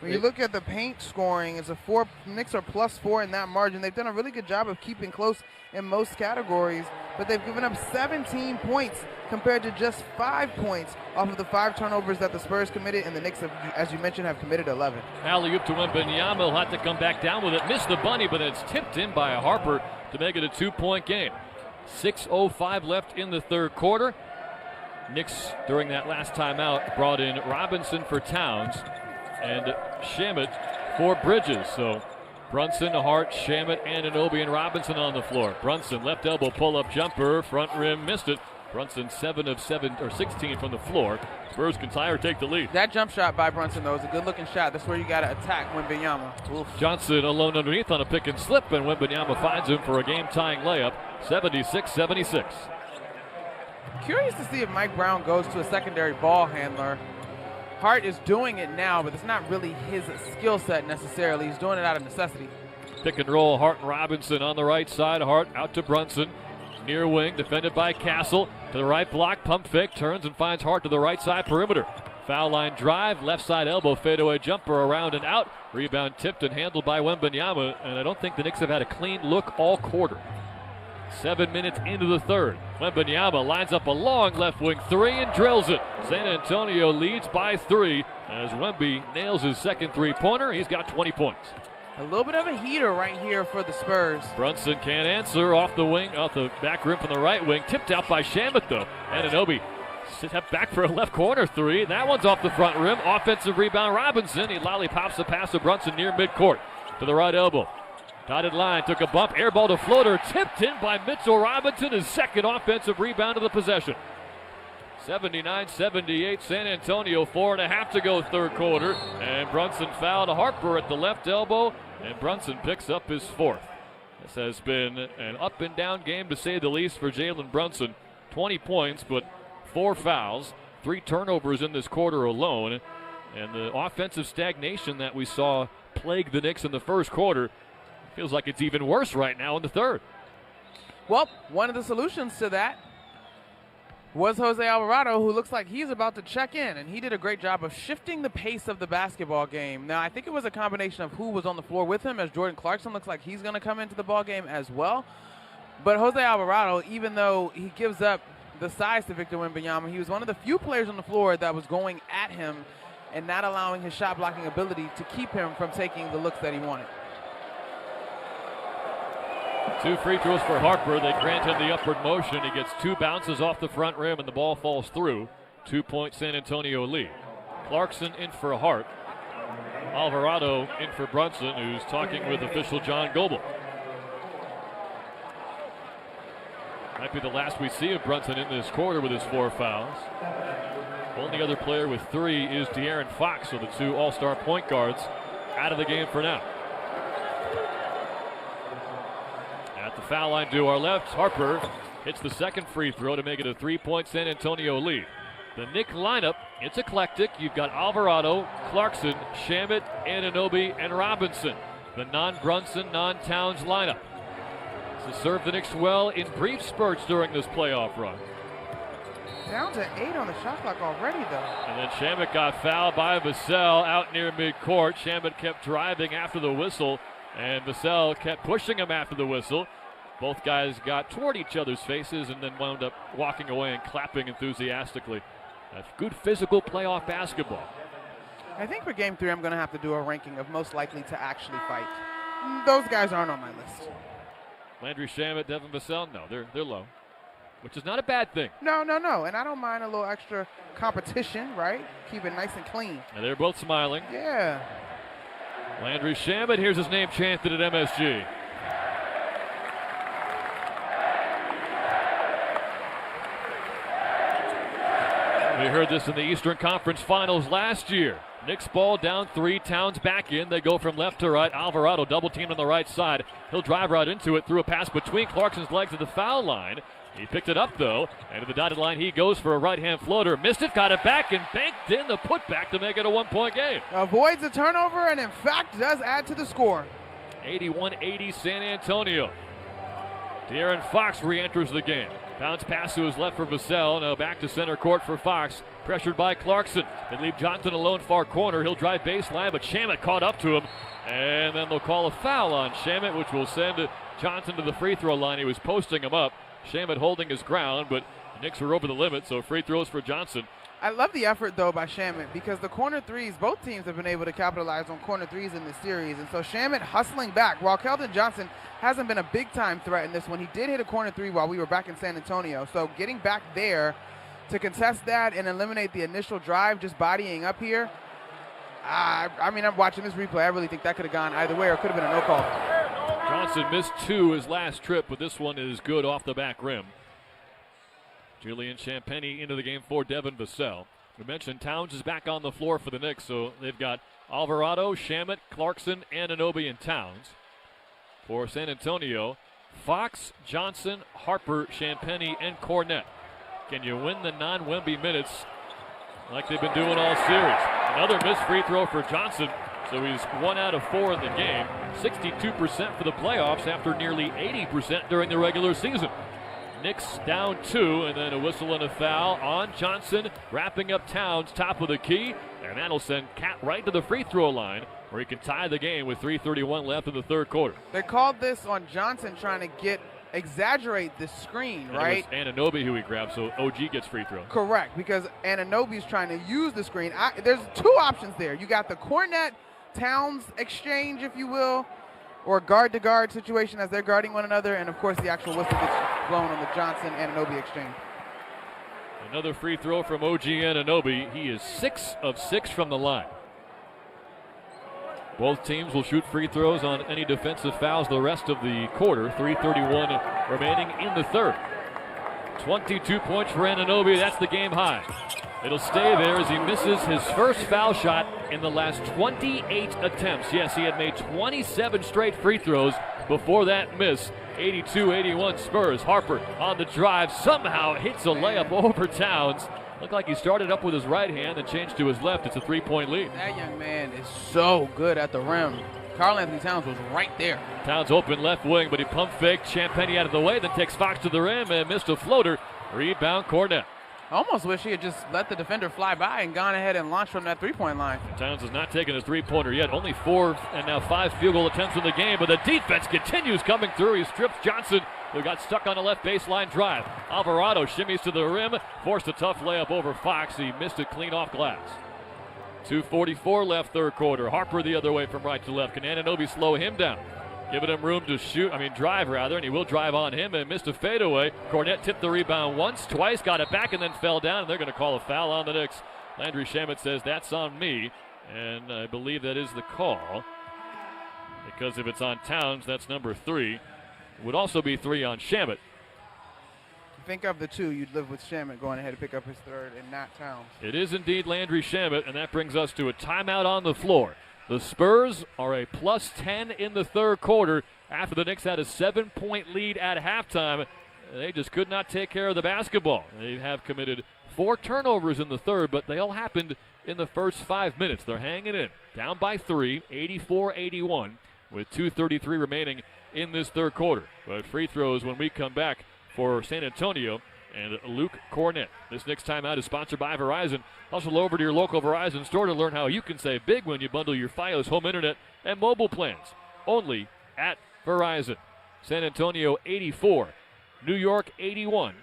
When you look at the paint scoring, it's a 4. Knicks are +4 in that margin. They've done a really good job of keeping close in most categories, but they've given up 17 points compared to just 5 points off of the 5 turnovers that the Spurs committed, and the Knicks, as you mentioned, have committed 11. Alley-oop to Wembanyama. He'll have to come back down with it. Missed the bunny, but it's tipped in by Harper to make it a 2-point game. 6:05 left in the third quarter. Knicks, during that last timeout, brought in Robinson for Towns and Shamet for Bridges. So Brunson, Hart, Shamet, Anunoby, and Robinson on the floor. Brunson, left elbow pull-up jumper, front rim, missed it. Brunson 7 of 16 from the floor. Spurs can tie or take the lead. That jump shot by Brunson, though, is a good-looking shot. That's where you got to attack Wembanyama. Oof. Johnson alone underneath on a pick and slip, and Wembanyama finds him for a game-tying layup, 76-76. Curious to see if Mike Brown goes to a secondary ball handler. Hart is doing it now, but it's not really his skill set necessarily. He's doing it out of necessity. Pick and roll, Hart and Robinson on the right side. Hart out to Brunson. Near wing, defended by Castle. To the right block, pump fake, turns and finds Hart to the right side perimeter. Foul line drive, left side elbow, fadeaway jumper around and out. Rebound tipped and handled by Wembanyama, and I don't think the Knicks have had a clean look all quarter. 7 minutes into the third. Wembanyama lines up a long left wing three and drills it. San Antonio leads by 3 as Wemby nails his second three-pointer. He's got 20 points. A little bit of a heater right here for the Spurs. Brunson can't answer off the wing, off the back rim from the right wing. Tipped out by Shamet, though. Anunoby step back for a left corner three. That one's off the front rim. Offensive rebound, Robinson. He lollipops the pass to Brunson near midcourt. To the right elbow. Dotted line, took a bump, air ball to floater. Tipped in by Mitchell Robinson. His second offensive rebound of the possession. 79-78, San Antonio, 4.5 to go third quarter. And Brunson fouled Harper at the left elbow, and Brunson picks up his 4th. This has been an up and down game to say the least for Jalen Brunson. 20 points, but 4 fouls, 3 turnovers in this quarter alone. And the offensive stagnation that we saw plague the Knicks in the first quarter feels like it's even worse right now in the third. Well, one of the solutions to that was Jose Alvarado, who looks like he's about to check in, and he did a great job of shifting the pace of the basketball game. Now, I think it was a combination of who was on the floor with him, as Jordan Clarkson looks like he's going to come into the ball game as well. But Jose Alvarado, even though he gives up the size to Victor Wembanyama, he was one of the few players on the floor that was going at him and not allowing his shot blocking ability to keep him from taking the looks that he wanted. 2 free throws for Harper. They grant him the upward motion. He gets 2 bounces off the front rim, and the ball falls through. 2-point San Antonio lead. Clarkson in for Hart. Alvarado in for Brunson, who's talking with official John Goebel. Might be the last we see of Brunson in this quarter with his 4 fouls. Only other player with 3 is De'Aaron Fox, so the 2 all-star point guards out of the game for now. At the foul line to our left, Harper hits the second free throw to make it a 3-point San Antonio lead. The Knick lineup, it's eclectic. You've got Alvarado, Clarkson, Shamet, Anunoby, and Robinson. The non-Brunson, non-Towns lineup. This has served the Knicks well in brief spurts during this playoff run. Down to 8 on the shot clock already, though. And then Shamet got fouled by Vassell out near midcourt. Shamet kept driving after the whistle, and Vassell kept pushing him after the whistle. Both guys got toward each other's faces and then wound up walking away and clapping enthusiastically. That's good physical playoff basketball. I think for Game 3, I'm going to have to do a ranking of most likely to actually fight. Those guys aren't on my list. Landry Shamet, Devin Vassell, no, they're low, which is not a bad thing. No. And I don't mind a little extra competition, right? Keep it nice and clean. And they're both smiling. Yeah. Landry Shamet, here's his name chanted at MSG. We heard this in the Eastern Conference Finals last year. Knicks ball down 3, Towns back in. They go from left to right. Alvarado double teamed on the right side. He'll drive right into it, through a pass between Clarkson's legs at the foul line. He picked it up, though, and to the dotted line he goes for a right-hand floater. Missed it, got it back, and banked in the putback to make it a 1-point game. Avoids a turnover and, in fact, does add to the score. 81-80 San Antonio. De'Aaron Fox re-enters the game. Bounce pass to his left for Vassell. Now back to center court for Fox. Pressured by Clarkson. They leave Johnson alone far corner. He'll drive baseline, but Shamet caught up to him. And then they'll call a foul on Shamet, which will send Johnson to the free throw line. He was posting him up. Shamet holding his ground, but Knicks are over the limit, so free throws for Johnson. I love the effort, though, by Shamet because the corner threes, both teams have been able to capitalize on corner threes in this series. And so Shamet hustling back. While Keldon Johnson hasn't been a big-time threat in this one, he did hit a corner three while we were back in San Antonio. So getting back there to contest that and eliminate the initial drive, just bodying up here, I mean, I'm watching this replay. I really think that could have gone either way or could have been a no call. Johnson missed 2 his last trip, but this one is good off the back rim. Julian Champagnie into the game for Devin Vassell. We mentioned Towns is back on the floor for the Knicks, so they've got Alvarado, Shamet, Clarkson, Anunoby, and Towns. For San Antonio, Fox, Johnson, Harper, Champagnie, and Cornette. Can you win the non-Wemby minutes like they've been doing all series? Another missed free throw for Johnson, so he's 1 out of 4 in the game. 62% for the playoffs after nearly 80% during the regular season. Knicks down 2, and then a whistle and a foul on Johnson, wrapping up Towns, top of the key, and that'll send Cat right to the free throw line, where he can tie the game with 3:31 left in the third quarter. They called this on Johnson trying to exaggerate the screen, and right? It was Anunoby who he grabbed, so OG gets free throw. Correct, because Anunoby's trying to use the screen. There's 2 options there. You got the Cornette-Towns exchange, if you will, or guard-to-guard situation as they're guarding one another, and of course the actual whistle gets blown on the Johnson-Anunoby exchange. Another free throw from OG Anunoby. He is 6 of 6 from the line. Both teams will shoot free throws on any defensive fouls the rest of the quarter. 3:31 remaining in the third. 22 points for Anunoby. That's the game high. It'll stay there as he misses his first foul shot in the last 28 attempts. Yes, he had made 27 straight free throws before that miss. 82-81 Spurs. Harper on the drive somehow hits a layup over Towns. Looked like he started up with his right hand and changed to his left. It's a 3-point lead. That young man is so good at the rim. Karl-Anthony Towns was right there. Towns open left wing, but he pump faked Champagnie out of the way, then takes Fox to the rim and missed a floater. Rebound Cornette. I almost wish he had just let the defender fly by and gone ahead and launched from that three-point line. Towns has not taken his three-pointer yet. Only 4 and now 5 field goal attempts in the game, but the defense continues coming through. He strips Johnson, who got stuck on the left baseline drive. Alvarado shimmies to the rim, forced a tough layup over Fox. He missed it clean off glass. 2:44 left third quarter. Harper the other way from right to left. Can Anunoby slow him down? Giving him room to drive rather, and he will drive on him and missed a fadeaway. Cornette tipped the rebound once, twice, got it back, and then fell down, and they're going to call a foul on the Knicks. Landry Shamet says that's on me, and I believe that is the call, because if it's on Towns, that's number 3. It would also be 3 on Shamet. Think of the 2, you'd live with Shamet going ahead to pick up his third and not Towns. It is indeed Landry Shamet, and that brings us to a timeout on the floor. The Spurs are a +10 in the third quarter after the Knicks had a 7-point lead at halftime. They just could not take care of the basketball. They have committed 4 turnovers in the third, but they all happened in the first 5 minutes. They're hanging in. Down by 3, 84-81, with 2:33 remaining in this third quarter. But free throws when we come back for San Antonio and Luke Cornette. This Knicks timeout is sponsored by Verizon. Hustle over to your local Verizon store to learn how you can save big when you bundle your Fios home internet and mobile plans. Only at Verizon. San Antonio 84, New York 81.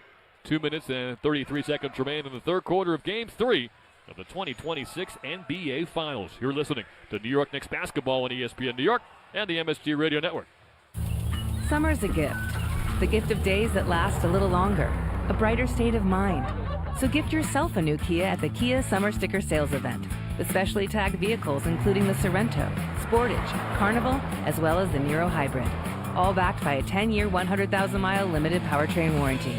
2 minutes and 33 seconds remain in the third quarter of Game 3 of the 2026 NBA Finals. You're listening to New York Knicks basketball on ESPN New York and the MSG Radio Network. Summer's a gift. The gift of days that last a little longer. A brighter state of mind. So gift yourself a new Kia at the Kia Summer Sticker Sales Event with specially tagged vehicles including the Sorrento, Sportage, Carnival, as well as the Niro Hybrid. All backed by a 10-year, 100,000-mile limited powertrain warranty.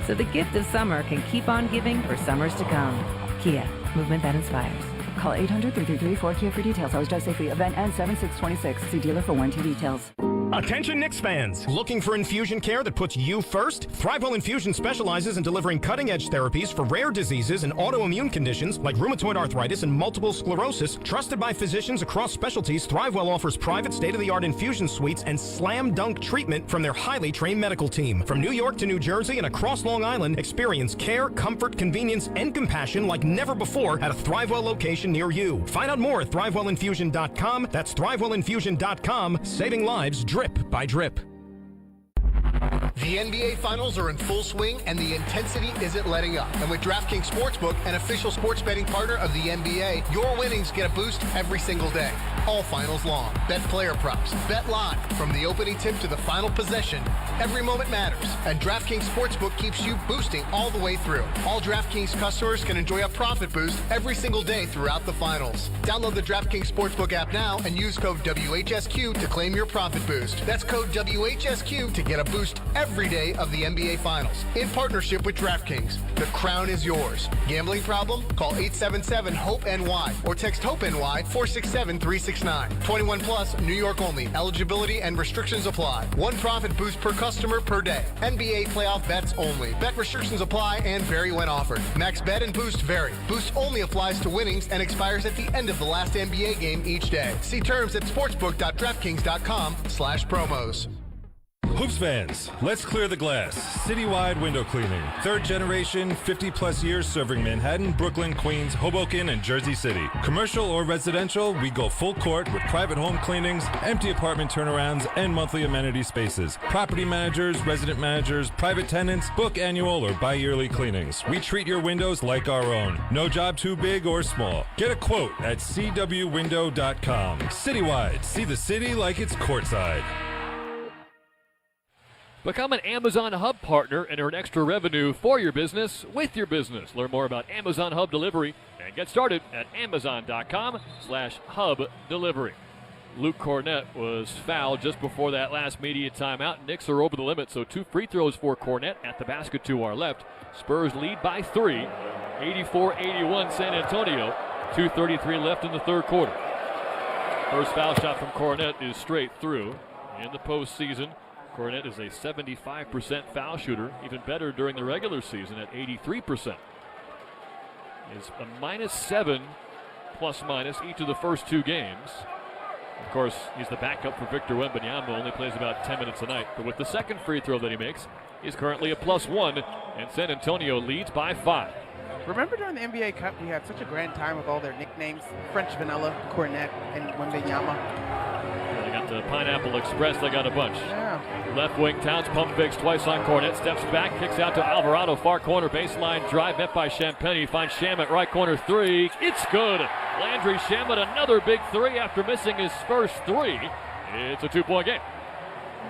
So the gift of summer can keep on giving for summers to come. Kia, movement that inspires. Call 800-333-4KIA for details. Always drive safely. Event ends 7/6/26. See dealer for warranty details. Attention Knicks fans! Looking for infusion care that puts you first? ThriveWell Infusion specializes in delivering cutting-edge therapies for rare diseases and autoimmune conditions like rheumatoid arthritis and multiple sclerosis. Trusted by physicians across specialties, ThriveWell offers private state-of-the-art infusion suites and slam-dunk treatment from their highly trained medical team. From New York to New Jersey and across Long Island, experience care, comfort, convenience, and compassion like never before at a ThriveWell location near you. Find out more at ThriveWellInfusion.com. That's ThriveWellInfusion.com. Saving lives drip by drip. The NBA Finals are in full swing, and the intensity isn't letting up. And with DraftKings Sportsbook, an official sports betting partner of the NBA, your winnings get a boost every single day. All finals long. Bet player props. Bet live. From the opening tip to the final possession, every moment matters. And DraftKings Sportsbook keeps you boosting all the way through. All DraftKings customers can enjoy a profit boost every single day throughout the finals. Download the DraftKings Sportsbook app now and use code WHSQ to claim your profit boost. That's code WHSQ to get a boost every day of the NBA Finals. In partnership with DraftKings, the crown is yours. Gambling problem? Call 877-HOPE-NY or text HOPE-NY 467-369. 21 plus, New York only. Eligibility and restrictions apply. One profit boost per customer per day. NBA playoff bets only. Bet restrictions apply and vary when offered. Max bet and boost vary. Boost only applies to winnings and expires at the end of the last NBA game each day. See terms at sportsbook.draftkings.com/promos. Hoops fans, let's clear the glass. Citywide window cleaning. Third generation, 50-plus years serving Manhattan, Brooklyn, Queens, Hoboken, and Jersey City. Commercial or residential, we go full court with private home cleanings, empty apartment turnarounds, and monthly amenity spaces. Property managers, resident managers, private tenants, book annual or bi-yearly cleanings. We treat your windows like our own. No job too big or small. Get a quote at cwwindow.com. Citywide, see the city like it's courtside. Become an Amazon Hub partner and earn extra revenue for your business with your business. Learn more about Amazon Hub Delivery and get started at amazon.com/hub delivery. Luke Cornett was fouled just before that last media timeout. Knicks are over the limit, so 2 free throws for Cornett at the basket to our left. Spurs lead by 3, 84-81 San Antonio. 2:33 left in the third quarter. First foul shot from Cornett is straight through. In the postseason, Cornett is a 75% foul shooter, even better during the regular season at 83%. Is a -7 plus-minus each of the first 2 games. Of course, he's the backup for Victor Wembanyama, only plays about 10 minutes a night. But with the second free throw that he makes, he's currently a +1, and San Antonio leads by 5. Remember during the NBA Cup, we had such a grand time with all their nicknames, French Vanilla, Cornett, and Wembanyama. They got the Pineapple Express, they got a bunch. Yeah. Left wing, Towns pump fakes twice on Cornett, steps back, kicks out to Alvarado, far corner, baseline drive, met by Champagnie, finds Shamet, right corner 3, it's good. Landry Shamet, another big 3 after missing his first 3. It's a 2-point game.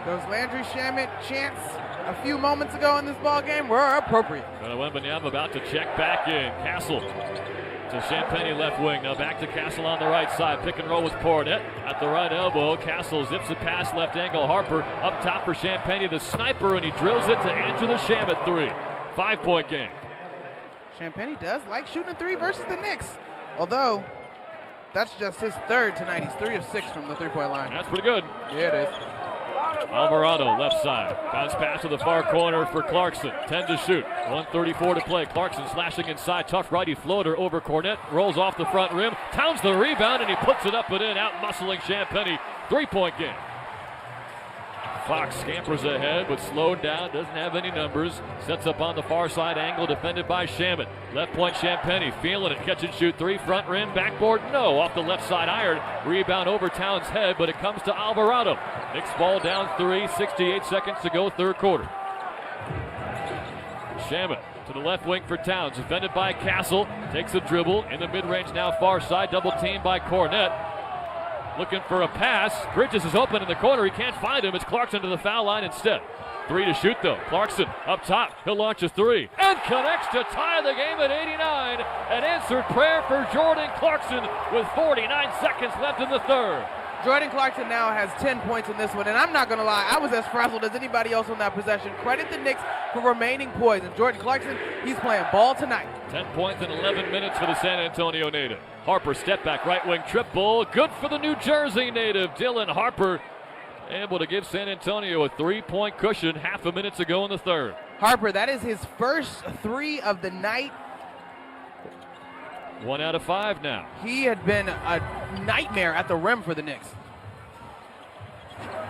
Those Landry Shamet chants a few moments ago in this ball game were appropriate. Wembanyama about to check back in. Castle to Champagnie left wing. Now back to Castle on the right side. Pick and roll with Cornett at the right elbow. Castle zips the pass left angle. Harper up top for Champagnie, the sniper, and he drills it to answer the Shamet 3. 5-point game. Champagnie does like shooting a 3 versus the Knicks. Although, that's just his 3rd tonight. He's 3 of 6 from the 3-point line. That's pretty good. Yeah, it is. Alvarado left side. Bounce pass to the far corner for Clarkson. 10 to shoot. 1:34 to play. Clarkson slashing inside. Tough righty floater over Cornett. Rolls off the front rim. Towns the rebound and he puts it up and in. Out muscling Champagnie. 3-point game. Fox scampers ahead but slowed down. Doesn't have any numbers. Sets up on the far side angle. Defended by Shamet. Left point Champagnie. Feeling it. Catch and shoot 3. Front rim. Backboard. No. Off the left side iron. Rebound over Towns' head, but it comes to Alvarado. Knicks ball down 3. 68 seconds to go, third quarter. Shamet to the left wing for Towns. Defended by Castle. Takes a dribble. In the mid-range now far side. Double teamed by Cornett. Looking for a pass. Bridges is open in the corner. He can't find him. It's Clarkson to the foul line instead. 3 to shoot though. Clarkson up top. He'll launch a 3 and connects to tie the game at 89. An answered prayer for Jordan Clarkson with 49 seconds left in the third. Jordan Clarkson now has 10 points in this one, and I'm not going to lie, I was as frazzled as anybody else on that possession. Credit the Knicks for remaining poised. And Jordan Clarkson, he's playing ball tonight. 10 points in 11 minutes for the San Antonio native. Harper step back right wing triple. Good for the New Jersey native. Dylan Harper able to give San Antonio a 3-point cushion half a minute to go in the third. Harper, that is his first 3 of the night. 1 out of 5 now. He had been a nightmare at the rim for the Knicks.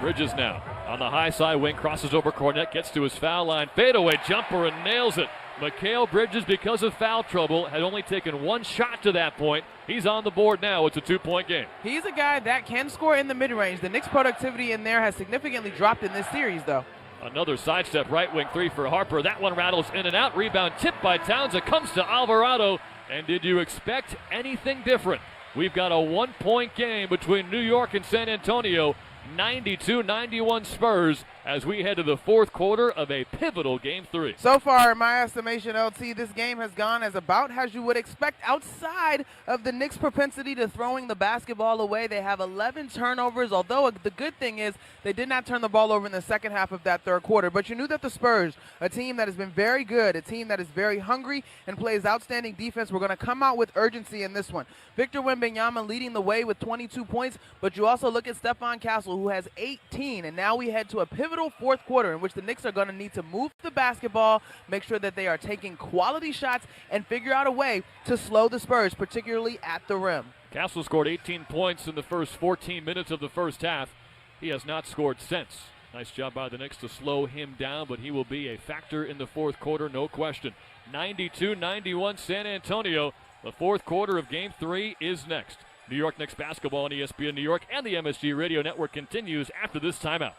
Bridges now on the high side wing, crosses over Cornett, gets to his foul line, fadeaway jumper and nails it. Mikal Bridges, because of foul trouble, had only taken 1 shot to that point. He's on the board now. It's a 2-point game. He's a guy that can score in the mid-range. The Knicks' productivity in there has significantly dropped in this series, though. Another sidestep right wing three for Harper. That one rattles in and out. Rebound tipped by Towns. It comes to Alvarado. And did you expect anything different? We've got a 1-point game between New York and San Antonio. 92-91 Spurs as we head to the fourth quarter of a pivotal Game 3. So far, in my estimation, LT, this game has gone as about as you would expect outside of the Knicks' propensity to throwing the basketball away. They have 11 turnovers, although the good thing is they did not turn the ball over in the second half of that third quarter. But you knew that the Spurs, a team that has been very good, a team that is very hungry and plays outstanding defense, were going to come out with urgency in this one. Victor Wembanyama leading the way with 22 points, but you also look at Stephon Castle, who has 18, and now we head to a pivotal fourth quarter in which the Knicks are going to need to move the basketball, make sure that they are taking quality shots, and figure out a way to slow the Spurs, particularly at the rim. Castle scored 18 points in the first 14 minutes of the first half. He has not scored since. Nice job by the Knicks to slow him down, but he will be a factor in the fourth quarter, no question. 92-91 San Antonio. The fourth quarter of Game 3 is next. New York Knicks basketball on ESPN New York and the MSG Radio Network continues after this timeout.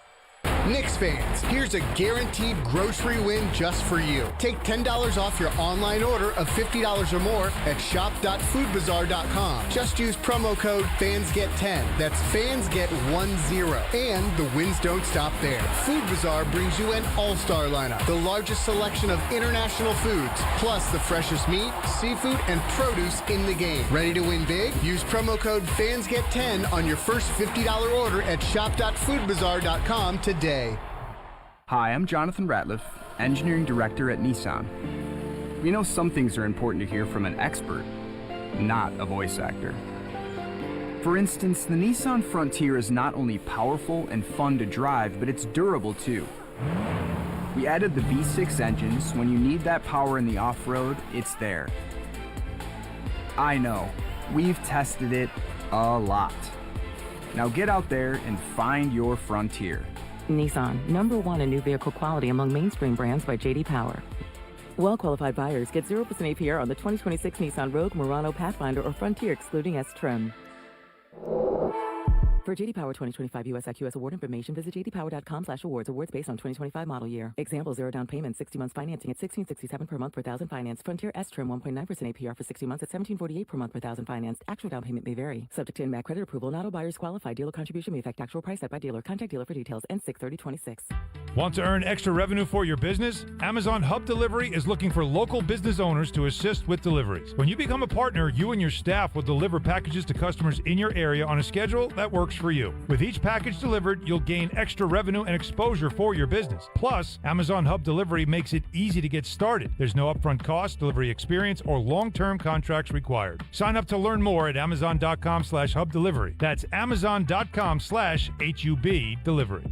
Knicks fans, here's a guaranteed grocery win just for you. Take $10 off your online order of $50 or more at shop.foodbazaar.com. Just use promo code FANSGET10. That's FANSGET10. And the wins don't stop there. Food Bazaar brings you an all-star lineup, the largest selection of international foods, plus the freshest meat, seafood, and produce in the game. Ready to win big? Use promo code FANSGET10 on your first $50 order at shop.foodbazaar.com today. Hi, I'm Jonathan Ratliff, Engineering Director at Nissan. We know some things are important to hear from an expert, not a voice actor. For instance, the Nissan Frontier is not only powerful and fun to drive, but it's durable too. We added the V6 engine, so when you need that power in the off-road, it's there. I know, we've tested it a lot. Now get out there and find your Frontier. Nissan, #1 in new vehicle quality among mainstream brands by J.D. Power. Well-qualified buyers get 0% APR on the 2026 Nissan Rogue, Murano, Pathfinder, or Frontier, excluding S-Trim. For J.D. Power 2025 US IQS award information, visit jdpower.com/awards. Awards based on 2025 model year. Example, 0 down payment, 60 months financing at $1,667 per month per thousand financed. Frontier S-Trim 1.9% APR for 60 months at $1,748 per month per thousand financed. Actual down payment may vary. Subject to in-back credit approval. Not all buyers qualify. Dealer contribution may affect actual price set by dealer. Contact dealer for details. N6/3026. Want to earn extra revenue for your business? Amazon Hub Delivery is looking for local business owners to assist with deliveries. When you become a partner, you and your staff will deliver packages to customers in your area on a schedule that works for you. With each package delivered, you'll gain extra revenue and exposure for your business. Plus, Amazon Hub Delivery makes it easy to get started. There's no upfront cost, delivery experience, or long-term contracts required. Sign up to learn more at amazon.com/hub delivery. That's amazon.com/HUB delivery.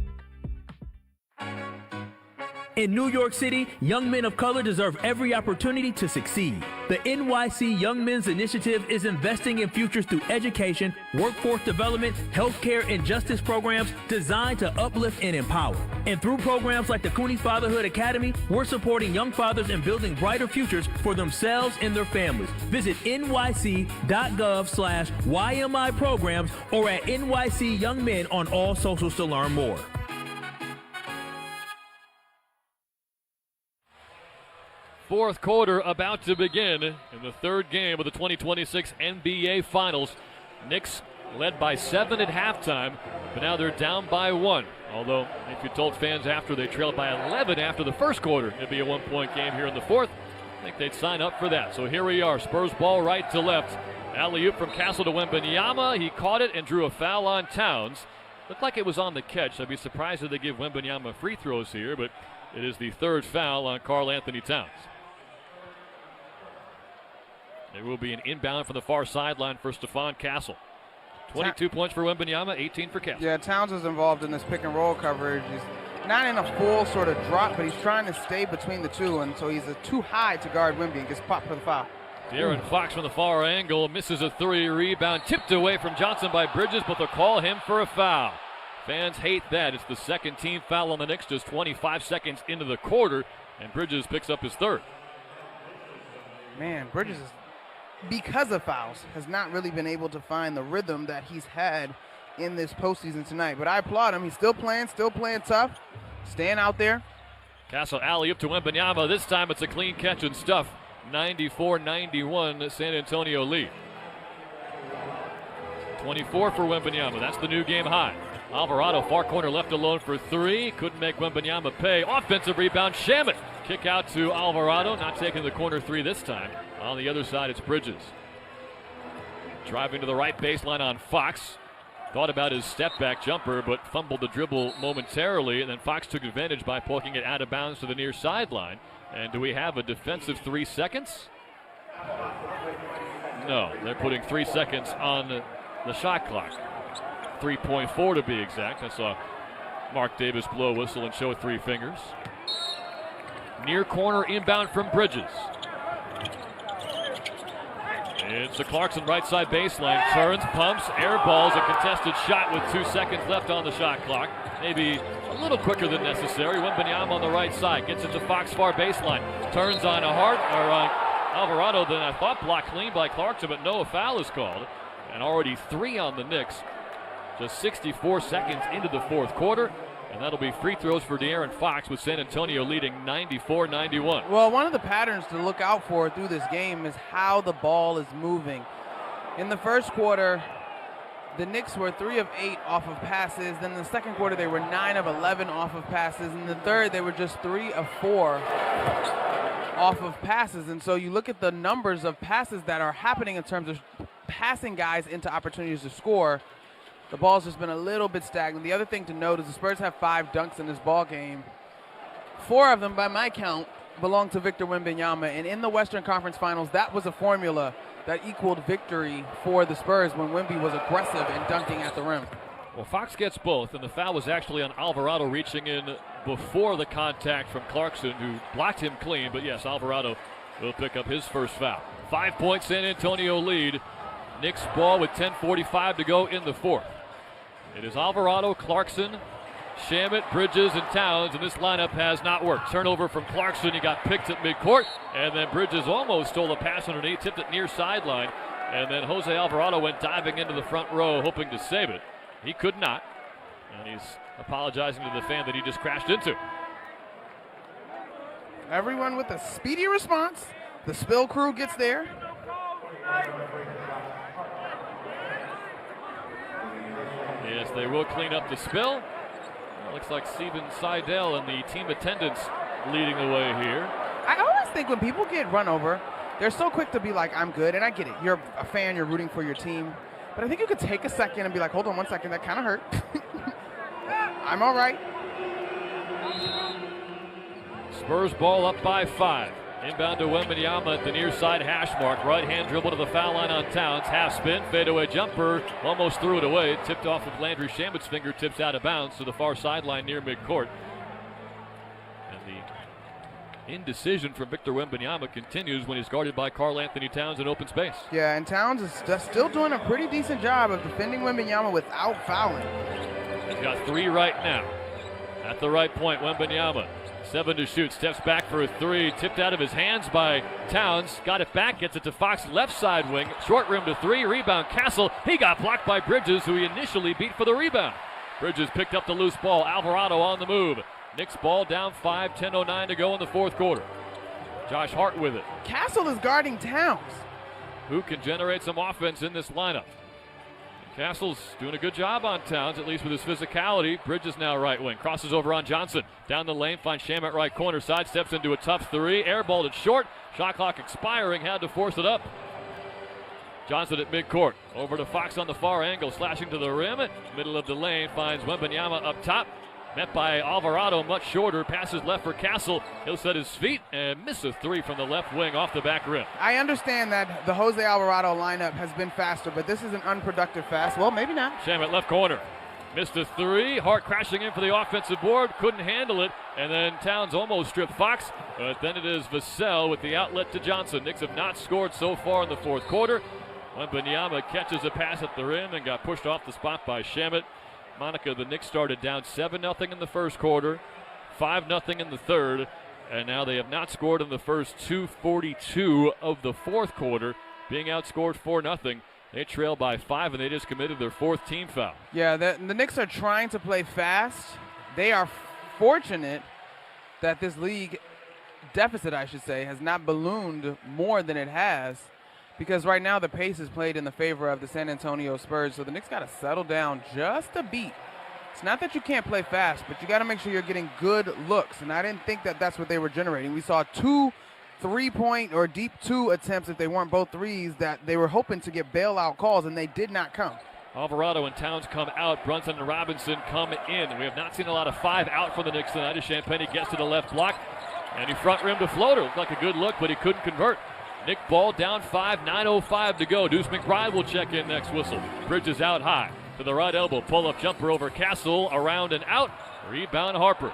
In New York City, young men of color deserve every opportunity to succeed. The NYC Young Men's Initiative is investing in futures through education, workforce development, healthcare, and justice programs designed to uplift and empower. And through programs like the Cooney Fatherhood Academy, we're supporting young fathers and building brighter futures for themselves and their families. Visit nyc.gov/YMI programs or at NYC Young Men on all socials to learn more. Fourth quarter about to begin in the third game of the 2026 NBA Finals. Knicks led by 7 at halftime, but now they're down by 1. Although, if you told fans after they trailed by 11 after the first quarter, it'd be a 1-point game here in the fourth, I think they'd sign up for that. So here we are, Spurs ball right to left. Alley-oop from Castle to Wembanyama. He caught it and drew a foul on Towns. Looked like it was on the catch. I'd be surprised if they give Wembanyama free throws here, but it is the third foul on Karl Anthony Towns. There will be an inbound from the far sideline for Stephon Castle. 22 points for Wembanyama, 18 for Castle. Yeah, Towns is involved in this pick and roll coverage. He's not in a full sort of drop, but he's trying to stay between the two, and so he's too high to guard Wemby and gets popped for the foul. De'Aaron Fox from the far angle misses a three. Rebound tipped away from Johnson by Bridges, but they'll call him for a foul. Fans hate that. It's the second team foul on the Knicks just 25 seconds into the quarter, and Bridges picks up his third. Man, Bridges is, because of fouls, has not really been able to find the rhythm that he's had in this postseason tonight. But I applaud him. He's still playing tough, staying out there. Castle alley-oop to Wembanyama. This time it's a clean catch and stuff. 94-91 San Antonio lead. 24 for Wembanyama. That's the new game high. Alvarado, far corner, left alone for three. Couldn't make Wembanyama pay. Offensive rebound, Shamet. Kick out to Alvarado, not taking the corner three this time. On the other side, it's Bridges. Driving to the right baseline on Fox. Thought about his step-back jumper, but fumbled the dribble momentarily, and then Fox took advantage by poking it out of bounds to the near sideline. And do we have a defensive 3 seconds? No, they're putting 3 seconds on the shot clock. 3.4 to be exact. I saw Mark Davis blow a whistle and show 3 fingers. Near corner inbound from Bridges. It's the Clarkson right side baseline. Turns, pumps, air balls, a contested shot with 2 seconds left on the shot clock. Maybe a little quicker than necessary. Wembanyama on the right side. Gets it to Fox far baseline. Turns on Alvarado, then I thought blocked clean by Clarkson, but no, a foul is called. And already 3 on the Knicks. Just 64 seconds into the fourth quarter. And that'll be free throws for De'Aaron Fox, with San Antonio leading 94-91. Well, one of the patterns to look out for through this game is how the ball is moving. In the first quarter, the Knicks were 3 of 8 off of passes. Then in the second quarter, they were 9 of 11 off of passes. In the third, they were just 3 of 4 off of passes. And so you look at the numbers of passes that are happening in terms of passing guys into opportunities to score. The ball's just been a little bit stagnant. The other thing to note is the Spurs have 5 dunks in this ball game. 4 of them, by my count, belong to Victor Wembanyama. And in the Western Conference Finals, that was a formula that equaled victory for the Spurs when Wemby was aggressive and dunking at the rim. Well, Fox gets both, and the foul was actually on Alvarado reaching in before the contact from Clarkson, who blocked him clean. But yes, Alvarado will pick up his first foul. 5-point San Antonio lead. Knicks ball with 10:45 to go in the fourth. It is Alvarado, Clarkson, Shamet, Bridges, and Towns, and this lineup has not worked. Turnover from Clarkson. He got picked at midcourt, and then Bridges almost stole a pass underneath, tipped it near sideline, and then Jose Alvarado went diving into the front row hoping to save it. He could not, and he's apologizing to the fan that he just crashed into. Everyone with a speedy response. The spill crew gets there. Yes, they will clean up the spill. Looks like Steven Seidel and the team attendants leading the way here. I always think when people get run over, they're so quick to be like, I'm good, and I get it. You're a fan, you're rooting for your team. But I think you could take a second and be like, hold on 1 second, that kind of hurt. I'm all right. Spurs ball up by 5. Inbound to Wembanyama at the near side hash mark. Right hand dribble to the foul line on Towns. Half spin, fadeaway jumper. Almost threw it away. Tipped off with Landry Shamet's fingertips out of bounds to the far sideline near midcourt. And the indecision from Victor Wembanyama continues when he's guarded by Karl Anthony Towns in open space. Yeah, and Towns is just still doing a pretty decent job of defending Wembanyama without fouling. He's got 3 right now. At the right point, Wembanyama. 7 to shoot, steps back for a 3, tipped out of his hands by Towns, got it back, gets it to Fox, left side wing, short rim to 3, rebound Castle, he got blocked by Bridges, who he initially beat for the rebound. Bridges picked up the loose ball, Alvarado on the move. Knicks ball down 5, 10:09 to go in the fourth quarter. Josh Hart with it. Castle is guarding Towns. Who can generate some offense in this lineup? Castle's doing a good job on Towns, at least with his physicality. Bridges now right wing. Crosses over on Johnson. Down the lane, finds Shamet right corner. Side steps into a tough 3. Airballed it short. Shot clock expiring. Had to force it up. Johnson at midcourt. Over to Fox on the far angle. Slashing to the rim. Middle of the lane. Finds Wembanyama up top. Met by Alvarado, much shorter. Passes left for Castle. He'll set his feet and miss a 3 from the left wing off the back rim. I understand that the Jose Alvarado lineup has been faster, but this is an unproductive fast. Well, maybe not. Shamet left corner. Missed a 3. Hart crashing in for the offensive board. Couldn't handle it. And then Towns almost stripped Fox. But then it is Vassell with the outlet to Johnson. Knicks have not scored so far in the fourth quarter. Wembanyama catches a pass at the rim and got pushed off the spot by Shamet. Monica, the Knicks started down 7-0 in the first quarter, 5-0 in the third, and now they have not scored in the first 2:42 of the fourth quarter, being outscored 4-0. They trail by 5, and they just committed their 4th team foul. Yeah, the Knicks are trying to play fast. They are fortunate that this league deficit, I should say, has not ballooned more than it has, because right now the pace is played in the favor of the San Antonio Spurs, so the Knicks got to settle down just a beat. It's not that you can't play fast, but you got to make sure you're getting good looks, and I didn't think that that's what they were generating. We saw 2 3-point or deep 2 attempts, if they weren't both threes, that they were hoping to get bailout calls, and they did not come. Alvarado and Towns come out. Brunson and Robinson come in. We have not seen a lot of 5 out for the Knicks tonight as Champagnie gets to the left block. And he front rimmed a floater. Looked like a good look, but he couldn't convert. Nick Ball down 5, 9:05 to go. Deuce McBride will check in next whistle. Bridges out high to the right elbow. Pull-up jumper over Castle. Around and out. Rebound Harper.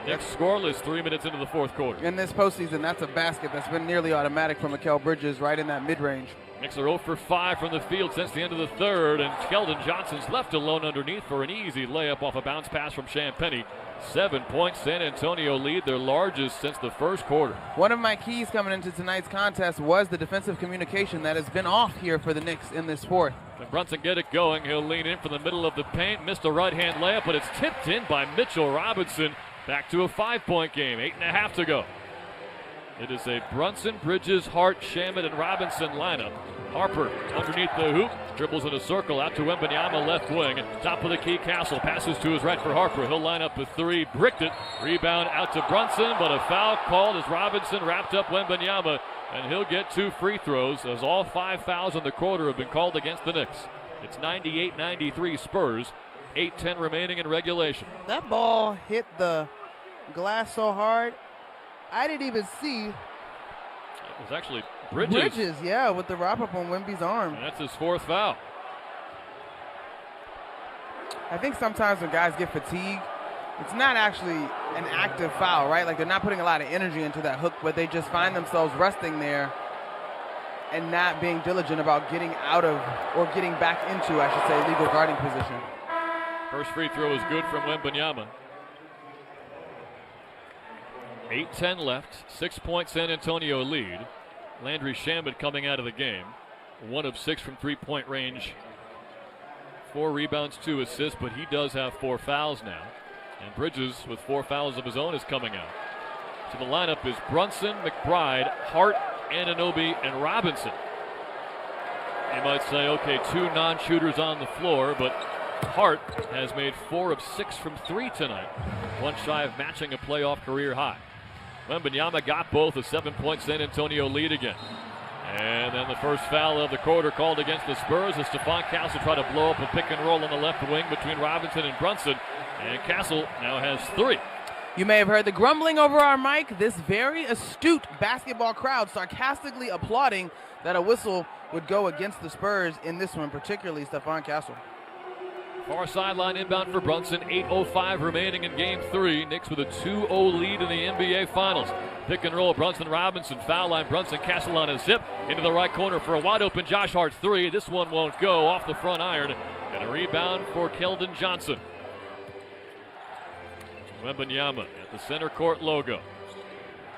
Knicks scoreless 3 minutes into the fourth quarter. In this postseason, that's a basket that's been nearly automatic from Mikal Bridges right in that mid-range. Knicks are 0 for 5 from the field since the end of the third, and Keldon Johnson's left alone underneath for an easy layup off a bounce pass from Champagnie. 7-point San Antonio lead, their largest since the first quarter. One of my keys coming into tonight's contest was the defensive communication that has been off here for the Knicks in this fourth. When Brunson get it going, he'll lean in for the middle of the paint, missed a right-hand layup, but it's tipped in by Mitchell Robinson. Back to a 5-point game, 8.5 to go. It is a Brunson, Bridges, Hart, Shamet, and Robinson lineup. Harper underneath the hoop, dribbles in a circle out to Wembanyama, left wing. Top of the key, Castle passes to his right for Harper. He'll line up a 3, bricked it. Rebound out to Brunson, but a foul called as Robinson wrapped up Wembanyama, and he'll get 2 free throws as all 5 fouls in the quarter have been called against the Knicks. It's 98-93 Spurs, 8:10 remaining in regulation. That ball hit the glass so hard, I didn't even see. It was actually Bridges. Bridges, yeah, with the wrap-up on Wemby's arm. And that's his 4th foul. I think sometimes when guys get fatigued, it's not actually an active foul, right? Like they're not putting a lot of energy into that hook, but they just find themselves resting there and not being diligent about getting out of, or getting back into, I should say, legal guarding position. First free throw is good from Wembanyama. 8:10 left, 6-point San Antonio lead. Landry Shamet coming out of the game. 1 of 6 from 3-point range. 4 rebounds, 2 assists, but he does have 4 fouls now. And Bridges, with 4 fouls of his own, is coming out. So the lineup is Brunson, McBride, Hart, Anunoby, and Robinson. You might say, okay, 2 non-shooters on the floor, but Hart has made 4 of 6 from 3 tonight. 1 shy of matching a playoff career high. Wembanyama got both, a 7-point San Antonio lead again. And then the first foul of the quarter called against the Spurs as Stephon Castle tried to blow up a pick and roll on the left wing between Robinson and Brunson. And Castle now has 3. You may have heard the grumbling over our mic. This very astute basketball crowd sarcastically applauding that a whistle would go against the Spurs in this one, particularly Stephon Castle. Far sideline inbound for Brunson. 8:05 remaining in game 3. Knicks with a 2-0 lead in the NBA Finals. Pick and roll, Brunson, Robinson, foul line, Brunson, Castle on his hip. Into the right corner for a wide open Josh Hart 3. This one won't go, off the front iron. And a rebound for Keldon Johnson. Wembanyama at the center court logo.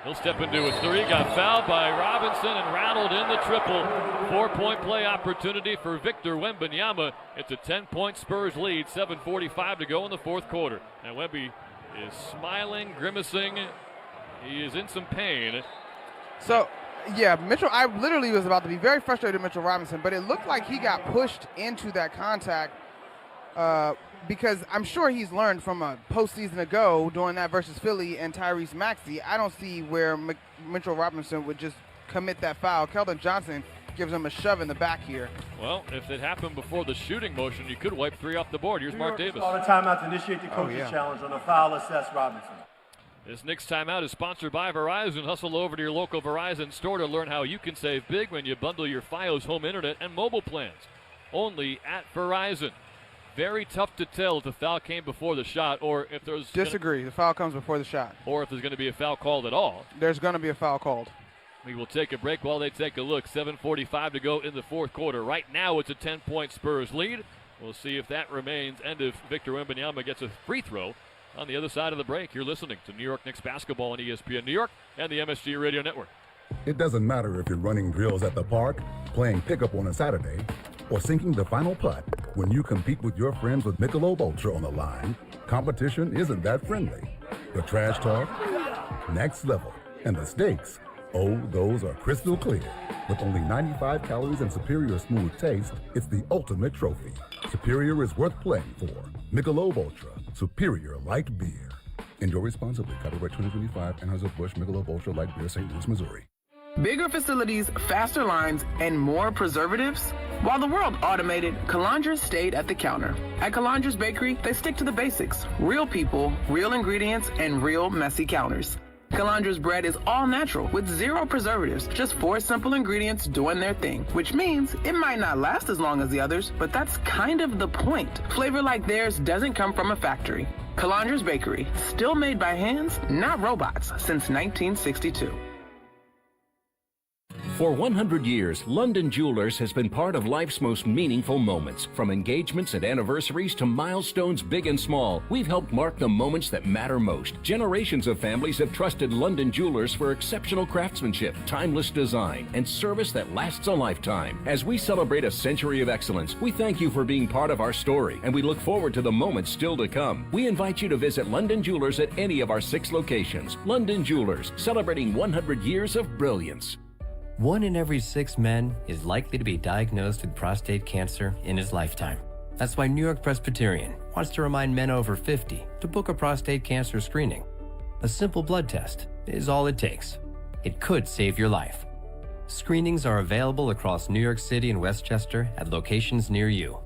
He'll step into a 3, got fouled by Robinson and rattled in the triple. 4-point play opportunity for Victor Wembanyama. It's a 10-point Spurs lead, 7:45 to go in the fourth quarter. And Wemby is smiling, grimacing. He is in some pain. So, yeah, Mitchell, I literally was about to be very frustrated with Mitchell Robinson, but it looked like he got pushed into that contact because I'm sure he's learned from a postseason ago doing that versus Philly and Tyrese Maxey. I don't see where Mitchell Robinson would just commit that foul. Keldon Johnson gives him a shove in the back here. Well, if it happened before the shooting motion, you could wipe 3 off the board. Here's Mark Davis. Call a timeout to initiate the coach's challenge on a foul assessed Robinson. This Knicks timeout is sponsored by Verizon. Hustle over to your local Verizon store to learn how you can save big when you bundle your Fios home internet and mobile plans. Only at Verizon. Very tough to tell if the foul came before the shot or if there's... Disagree. The foul comes before the shot. Or if there's going to be a foul called at all. There's going to be a foul called. We will take a break while they take a look. 7:45 to go in the fourth quarter. Right now it's a 10-point Spurs lead. We'll see if that remains and if Victor Wembanyama gets a free throw on the other side of the break. You're listening to New York Knicks basketball on ESPN New York and the MSG Radio Network. It doesn't matter if you're running drills at the park, playing pickup on a Saturday, or sinking the final putt. When you compete with your friends with Michelob Ultra on the line, competition isn't that friendly. The trash talk, next level. And the stakes, oh, those are crystal clear. With only 95 calories and superior smooth taste, it's the ultimate trophy. Superior is worth playing for. Michelob Ultra, superior light beer. Enjoy responsibly. Copyright 2025, Anheuser-Busch Michelob Ultra Light Beer, St. Louis, Missouri. Bigger facilities, faster lines, and more preservatives? While the world automated, Calandra stayed at the counter. At Calandra's Bakery, they stick to the basics. Real people, real ingredients, and real messy counters. Calandra's bread is all natural with 0 preservatives, just 4 simple ingredients doing their thing, which means it might not last as long as the others, but that's kind of the point. Flavor like theirs doesn't come from a factory. Calandra's Bakery, still made by hands, not robots, since 1962. For 100 years, London Jewelers has been part of life's most meaningful moments. From engagements and anniversaries to milestones big and small, we've helped mark the moments that matter most. Generations of families have trusted London Jewelers for exceptional craftsmanship, timeless design, and service that lasts a lifetime. As we celebrate a century of excellence, we thank you for being part of our story, and we look forward to the moments still to come. We invite you to visit London Jewelers at any of our 6 locations. London Jewelers, celebrating 100 years of brilliance. 1 in every 6 men is likely to be diagnosed with prostate cancer in his lifetime. That's why New York Presbyterian wants to remind men over 50 to book a prostate cancer screening. A simple blood test is all it takes. It could save your life. Screenings are available across New York City and Westchester at locations near you.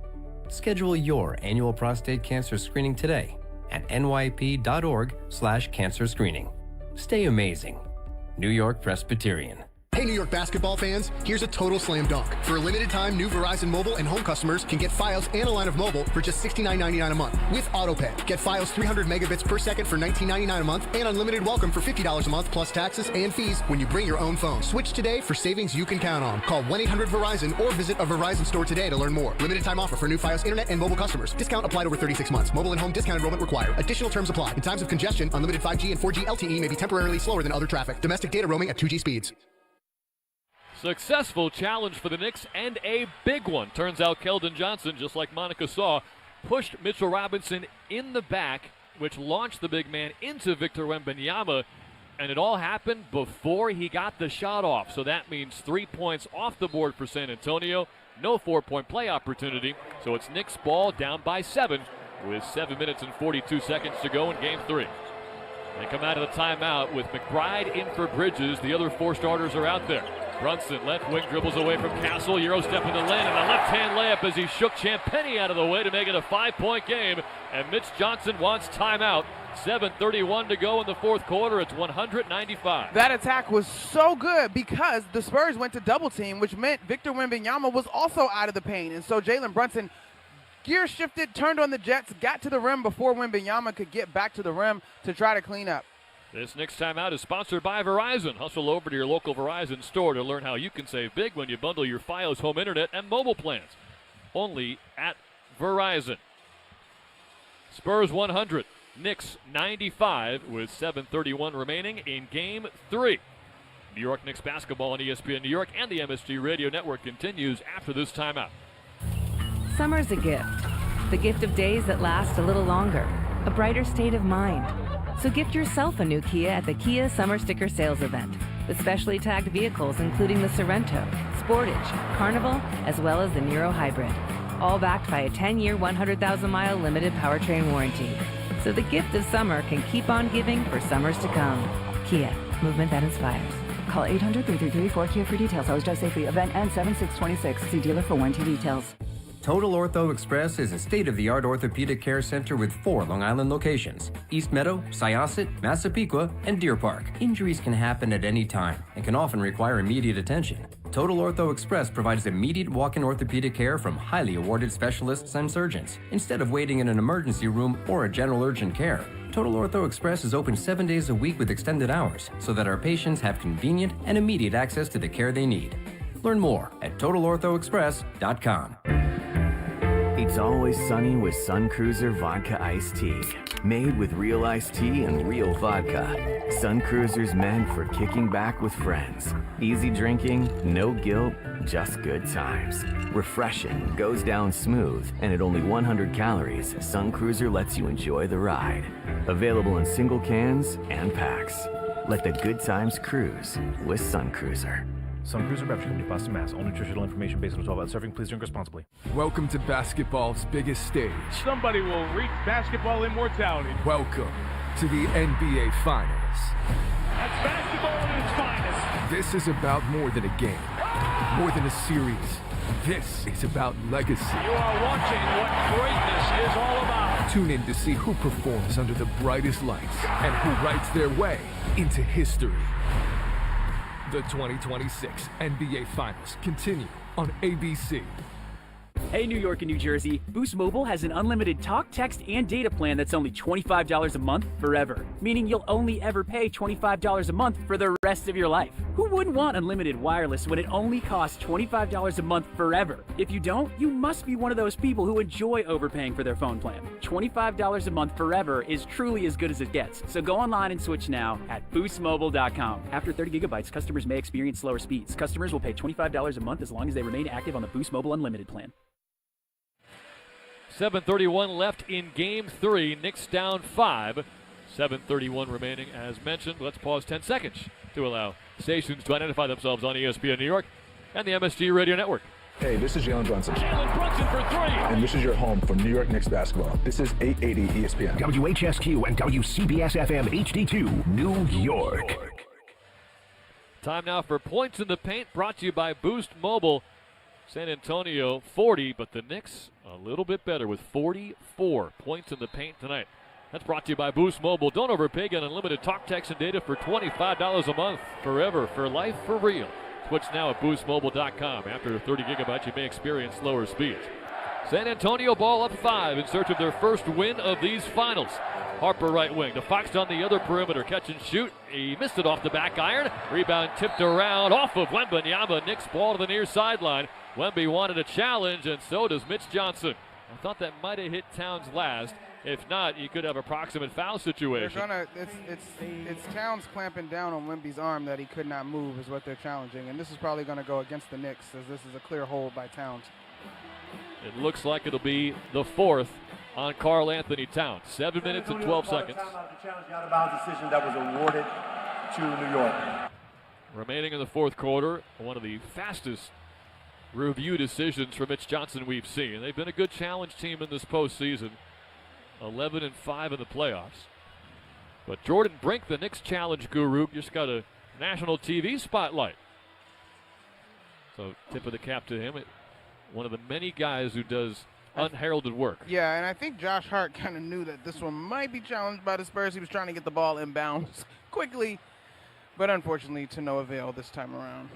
Schedule your annual prostate cancer screening today at nyp.org/cancer screening. Stay amazing. New York Presbyterian. Hey, New York basketball fans, here's a total slam dunk. For a limited time, new Verizon Mobile and home customers can get Fios and a line of mobile for just $69.99 a month with AutoPay. Get Fios 300 megabits per second for $19.99 a month and unlimited welcome for $50 a month plus taxes and fees when you bring your own phone. Switch today for savings you can count on. Call 1-800-VERIZON or visit a Verizon store today to learn more. Limited time offer for new Fios internet and mobile customers. Discount applied over 36 months. Mobile and home discount enrollment required. Additional terms apply. In times of congestion, unlimited 5G and 4G LTE may be temporarily slower than other traffic. Domestic data roaming at 2G speeds. Successful challenge for the Knicks and a big one. Turns out Keldon Johnson, just like Monica saw, pushed Mitchell Robinson in the back, which launched the big man into Victor Wembanyama, and it all happened before he got the shot off. So that means 3 points off the board for San Antonio. No 4-point play opportunity. So it's Knicks ball down by 7 with 7 minutes and 42 seconds to go in Game 3. They come out of the timeout with McBride in for Bridges. The other 4 starters are out there. Brunson, left wing, dribbles away from Castle. Euro step in the lane, and a left-hand layup as he shook Champagnie out of the way to make it a 5-point game. And Mitch Johnson wants timeout. 7:31 to go in the fourth quarter. It's 195. That attack was so good because the Spurs went to double team, which meant Victor Wembanyama was also out of the paint. And so Jalen Brunson gear shifted, turned on the Jets, got to the rim before Wembanyama could get back to the rim to try to clean up. This next timeout is sponsored by Verizon. Hustle over to your local Verizon store to learn how you can save big when you bundle your Fios home internet and mobile plans. Only at Verizon. Spurs 100, Knicks 95 with 7:31 remaining in Game 3. New York Knicks basketball on ESPN New York and the MSG Radio Network continues after this timeout. Summer's a gift of days that last a little longer, a brighter state of mind. So gift yourself a new Kia at the Kia Summer Sticker Sales Event with specially tagged vehicles including the Sorento, Sportage, Carnival, as well as the Niro Hybrid. All backed by a 10-year, 100,000-mile limited powertrain warranty. So the gift of summer can keep on giving for summers to come. Kia, movement that inspires. Call 800-333-4KIA for details. Always drive safely. Event ends 7/6/26. See dealer for warranty details. Total Ortho Express is a state-of-the-art orthopedic care center with 4 Long Island locations: East Meadow, Syosset, Massapequa, and Deer Park. Injuries can happen at any time and can often require immediate attention. Total Ortho Express provides immediate walk-in orthopedic care from highly awarded specialists and surgeons, instead of waiting in an emergency room or a general urgent care. Total Ortho Express is open 7 days a week with extended hours so that our patients have convenient and immediate access to the care they need. Learn more at TotalOrthoExpress.com. It's always sunny with Sun Cruiser Vodka Iced Tea. Made with real iced tea and real vodka. Sun Cruiser's meant for kicking back with friends. Easy drinking, no guilt, just good times. Refreshing, goes down smooth, and at only 100 calories, Sun Cruiser lets you enjoy the ride. Available in single cans and packs. Let the good times cruise with Sun Cruiser. Sun Cruiser Beverage Company, Boston, Mass. All nutritional information based on 12-ounce serving. Please drink responsibly. Welcome to basketball's biggest stage. Somebody will reach basketball immortality. Welcome to the NBA Finals. That's basketball at its finest. This is about more than a game, more than a series. This is about legacy. You are watching what greatness is all about. Tune in to see who performs under the brightest lights and who writes their way into history. The 2026 NBA Finals continue on ABC. Hey, New York and New Jersey, Boost Mobile has an unlimited talk, text, and data plan that's only $25 a month forever, meaning you'll only ever pay $25 a month for the rest of your life. Who wouldn't want unlimited wireless when it only costs $25 a month forever? If you don't, you must be one of those people who enjoy overpaying for their phone plan. $25 a month forever is truly as good as it gets, so go online and switch now at boostmobile.com. After 30 gigabytes, customers may experience slower speeds. Customers will pay $25 a month as long as they remain active on the Boost Mobile Unlimited plan. 7:31 left in Game 3. Knicks down 5. 7:31 remaining as mentioned. Let's pause 10 seconds to allow stations to identify themselves on ESPN New York and the MSG Radio Network. Hey, this is Jalen Brunson. Jalen Brunson for 3. And this is your home for New York Knicks basketball. This is 880 ESPN. WHSQ and WCBS FM HD2, New York. Time now for Points in the Paint, brought to you by Boost Mobile. San Antonio 40, but the Knicks a little bit better with 44 points in the paint tonight. That's brought to you by Boost Mobile. Don't overpay. Get unlimited talk, text, and data for $25 a month. Forever, for life, for real. Switch now at boostmobile.com. After 30 gigabytes, you may experience slower speeds. San Antonio ball up 5 in search of their first win of these finals. Harper right wing. To Fox on the other perimeter. Catch and shoot. He missed it off the back iron. Rebound tipped around off of Wembanyama. Knicks ball to the near sideline. Wemby wanted a challenge, and so does Mitch Johnson. I thought that might have hit Towns last. If not, you could have a proximate foul situation. It's Towns clamping down on Wemby's arm that he could not move is what they're challenging, and this is probably going to go against the Knicks as this is a clear hold by Towns. It looks like it'll be the 4th on Karl Anthony Towns. 7 minutes and 12 seconds. The challenge out of bounds decision that was awarded to New York. Remaining in the 4th quarter, one of the fastest review decisions for Mitch Johnson we've seen. They've been a good challenge team in this postseason. 11-5 in the playoffs. But Jordan Brink, the Knicks challenge guru, just got a national TV spotlight. So tip of the cap to him. One of the many guys who does unheralded work. Yeah, and I think Josh Hart kind of knew that this one might be challenged by the Spurs. He was trying to get the ball inbounds quickly, but unfortunately to no avail this time around.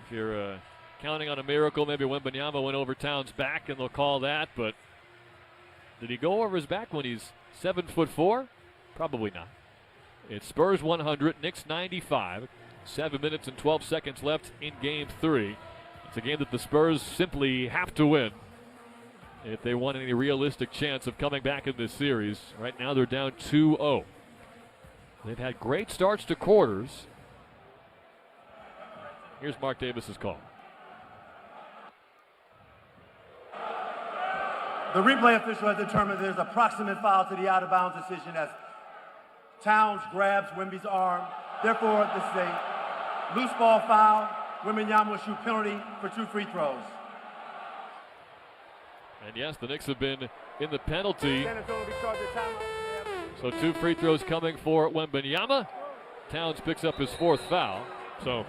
If you're counting on a miracle, maybe Wembanyama went over Towns' back and they'll call that, but did he go over his back when he's 7'4"? Probably not. It's Spurs 100, Knicks 95. 7 minutes and 12 seconds left in Game 3. It's a game that the Spurs simply have to win if they want any realistic chance of coming back in this series. Right now they're down 2-0. They've had great starts to quarters. Here's Mark Davis's call. The replay official has determined there's a proximate foul to the out-of-bounds decision as Towns grabs Wemby's arm. Therefore, this is a loose ball foul. Wembanyama will shoot penalty for 2 free throws. And yes, the Knicks have been in the penalty. So 2 free throws coming for Wembanyama. Towns picks up his 4th foul. So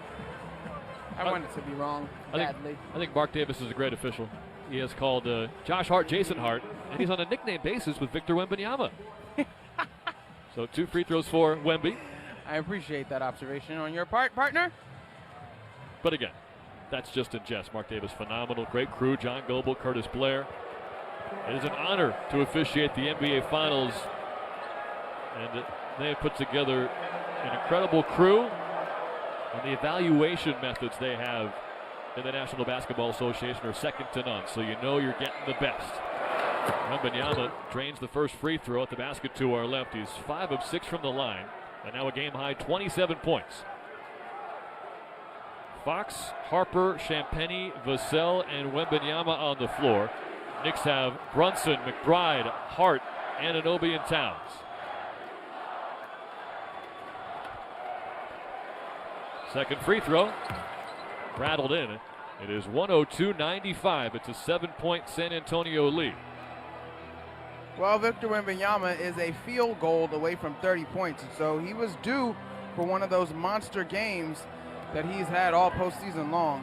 I want it to be wrong badly. I think Mark Davis is a great official. He has called Josh Hart Jason Hart, and he's on a nickname basis with Victor Wembanyama. So 2 free throws for Wemby. I appreciate that observation on your part, partner. But again, that's just in jest. Mark Davis, phenomenal, great crew. John Goble, Curtis Blair. It is an honor to officiate the NBA Finals, and they have put together an incredible crew, and the evaluation methods they have in the National Basketball Association are second to none, so you know you're getting the best. Wembanyama drains the first free throw at the basket to our left. He's 5 of 6 from the line, and now a game-high 27 points. Fox, Harper, Champagnie, Vassell, and Wembanyama on the floor. Knicks have Brunson, McBride, Hart, Anunoby, and Towns. Second free throw, rattled in. It is 102-95. It's a 7-point San Antonio lead. Well, Victor Wembanyama is a field goal away from 30 points, so he was due for one of those monster games that he's had all postseason long.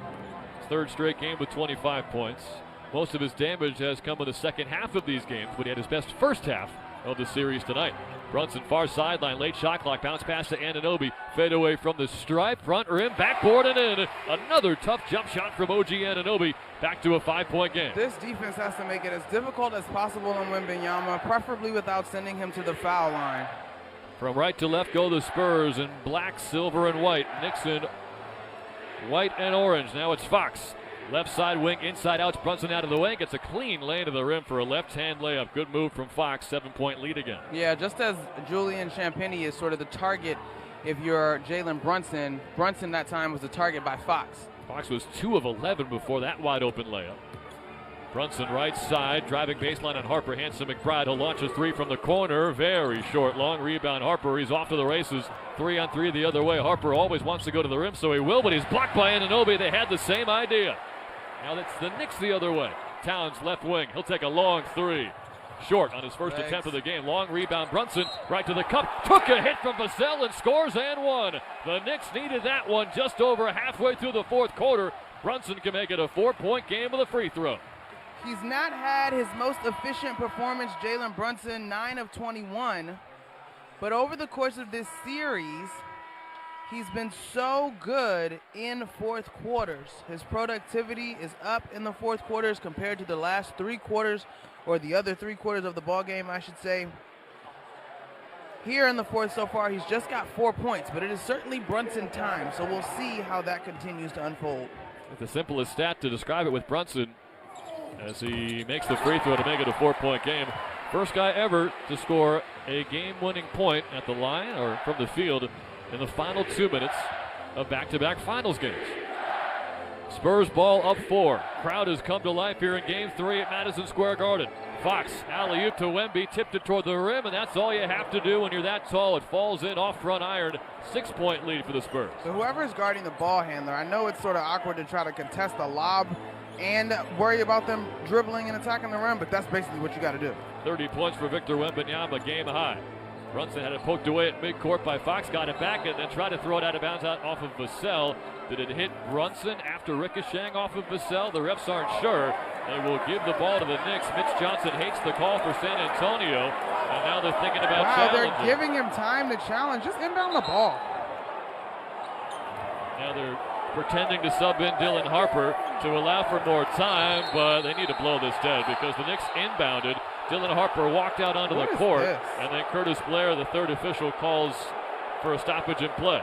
His third straight game with 25 points. Most of his damage has come in the second half of these games, but he had his best first half of the series tonight. Brunson, far sideline, late shot clock, bounce pass to Anunoby, fade away from the stripe, front rim, backboard and in. Another tough jump shot from OG Anunoby, back to a 5-point game. This defense has to make it as difficult as possible on Wembanyama, preferably without sending him to the foul line. From right to left go the Spurs in black, silver, and white. Knicks in white and orange. Now it's Fox. Left side wing, inside out. Brunson out of the way. Gets a clean lane to the rim for a left-hand layup. Good move from Fox. 7-point lead again. Yeah, just as Julian Champagnie is sort of the target if you're Jalen Brunson. Brunson that time was the target by Fox. Fox was 2 of 11 before that wide-open layup. Brunson right side, driving baseline on Harper. Hands to McBride. He'll launch a 3 from the corner. Very short, long rebound. Harper, he's off to the races. 3-on-3 the other way. Harper always wants to go to the rim, so he will, but he's blocked by Anunoby. They had the same idea. Now that's the Knicks the other way. Towns left wing. He'll take a long 3. Short on his first attempt of the game. Long rebound. Brunson right to the cup. Took a hit from Vassell and scores and one. The Knicks needed that one just over halfway through the fourth quarter. Brunson can make it a 4-point game with a free throw. He's not had his most efficient performance, Jalen Brunson, 9 of 21. But over the course of this series, he's been so good in fourth quarters. His productivity is up in the fourth quarters compared to the last 3 quarters, or the other 3 quarters of the ball game, I should say. Here in the fourth so far, he's just got 4 points, but it is certainly Brunson time, so we'll see how that continues to unfold. The simplest stat to describe it with Brunson, as he makes the free throw to make it a 4-point game. First guy ever to score a game-winning point at the line or from the field in the final 2 minutes of back-to-back finals games. Spurs ball up 4. Crowd has come to life here in Game 3 at Madison Square Garden. Fox, alley-oop to Wemby, tipped it toward the rim, and that's all you have to do when you're that tall. It falls in off front iron. 6-point lead for the Spurs. So whoever's guarding the ball handler, I know it's sort of awkward to try to contest a lob and worry about them dribbling and attacking the rim, but that's basically what you got to do. 30 points for Victor Wembanyama, game high. Brunson had it poked away at midcourt by Fox, got it back, and then tried to throw it out of bounds out off of Vassell. Did it hit Brunson after ricocheting off of Vassell? The refs aren't sure. They will give the ball to the Knicks. Mitch Johnson hates the call for San Antonio, and now they're thinking about challenging. They're giving him time to challenge. Just inbound the ball. Now they're pretending to sub in Dylan Harper to allow for more time, but they need to blow this dead because the Knicks inbounded. Dylan Harper walked out onto the court, and then Curtis Blair, the third official, calls for a stoppage in play.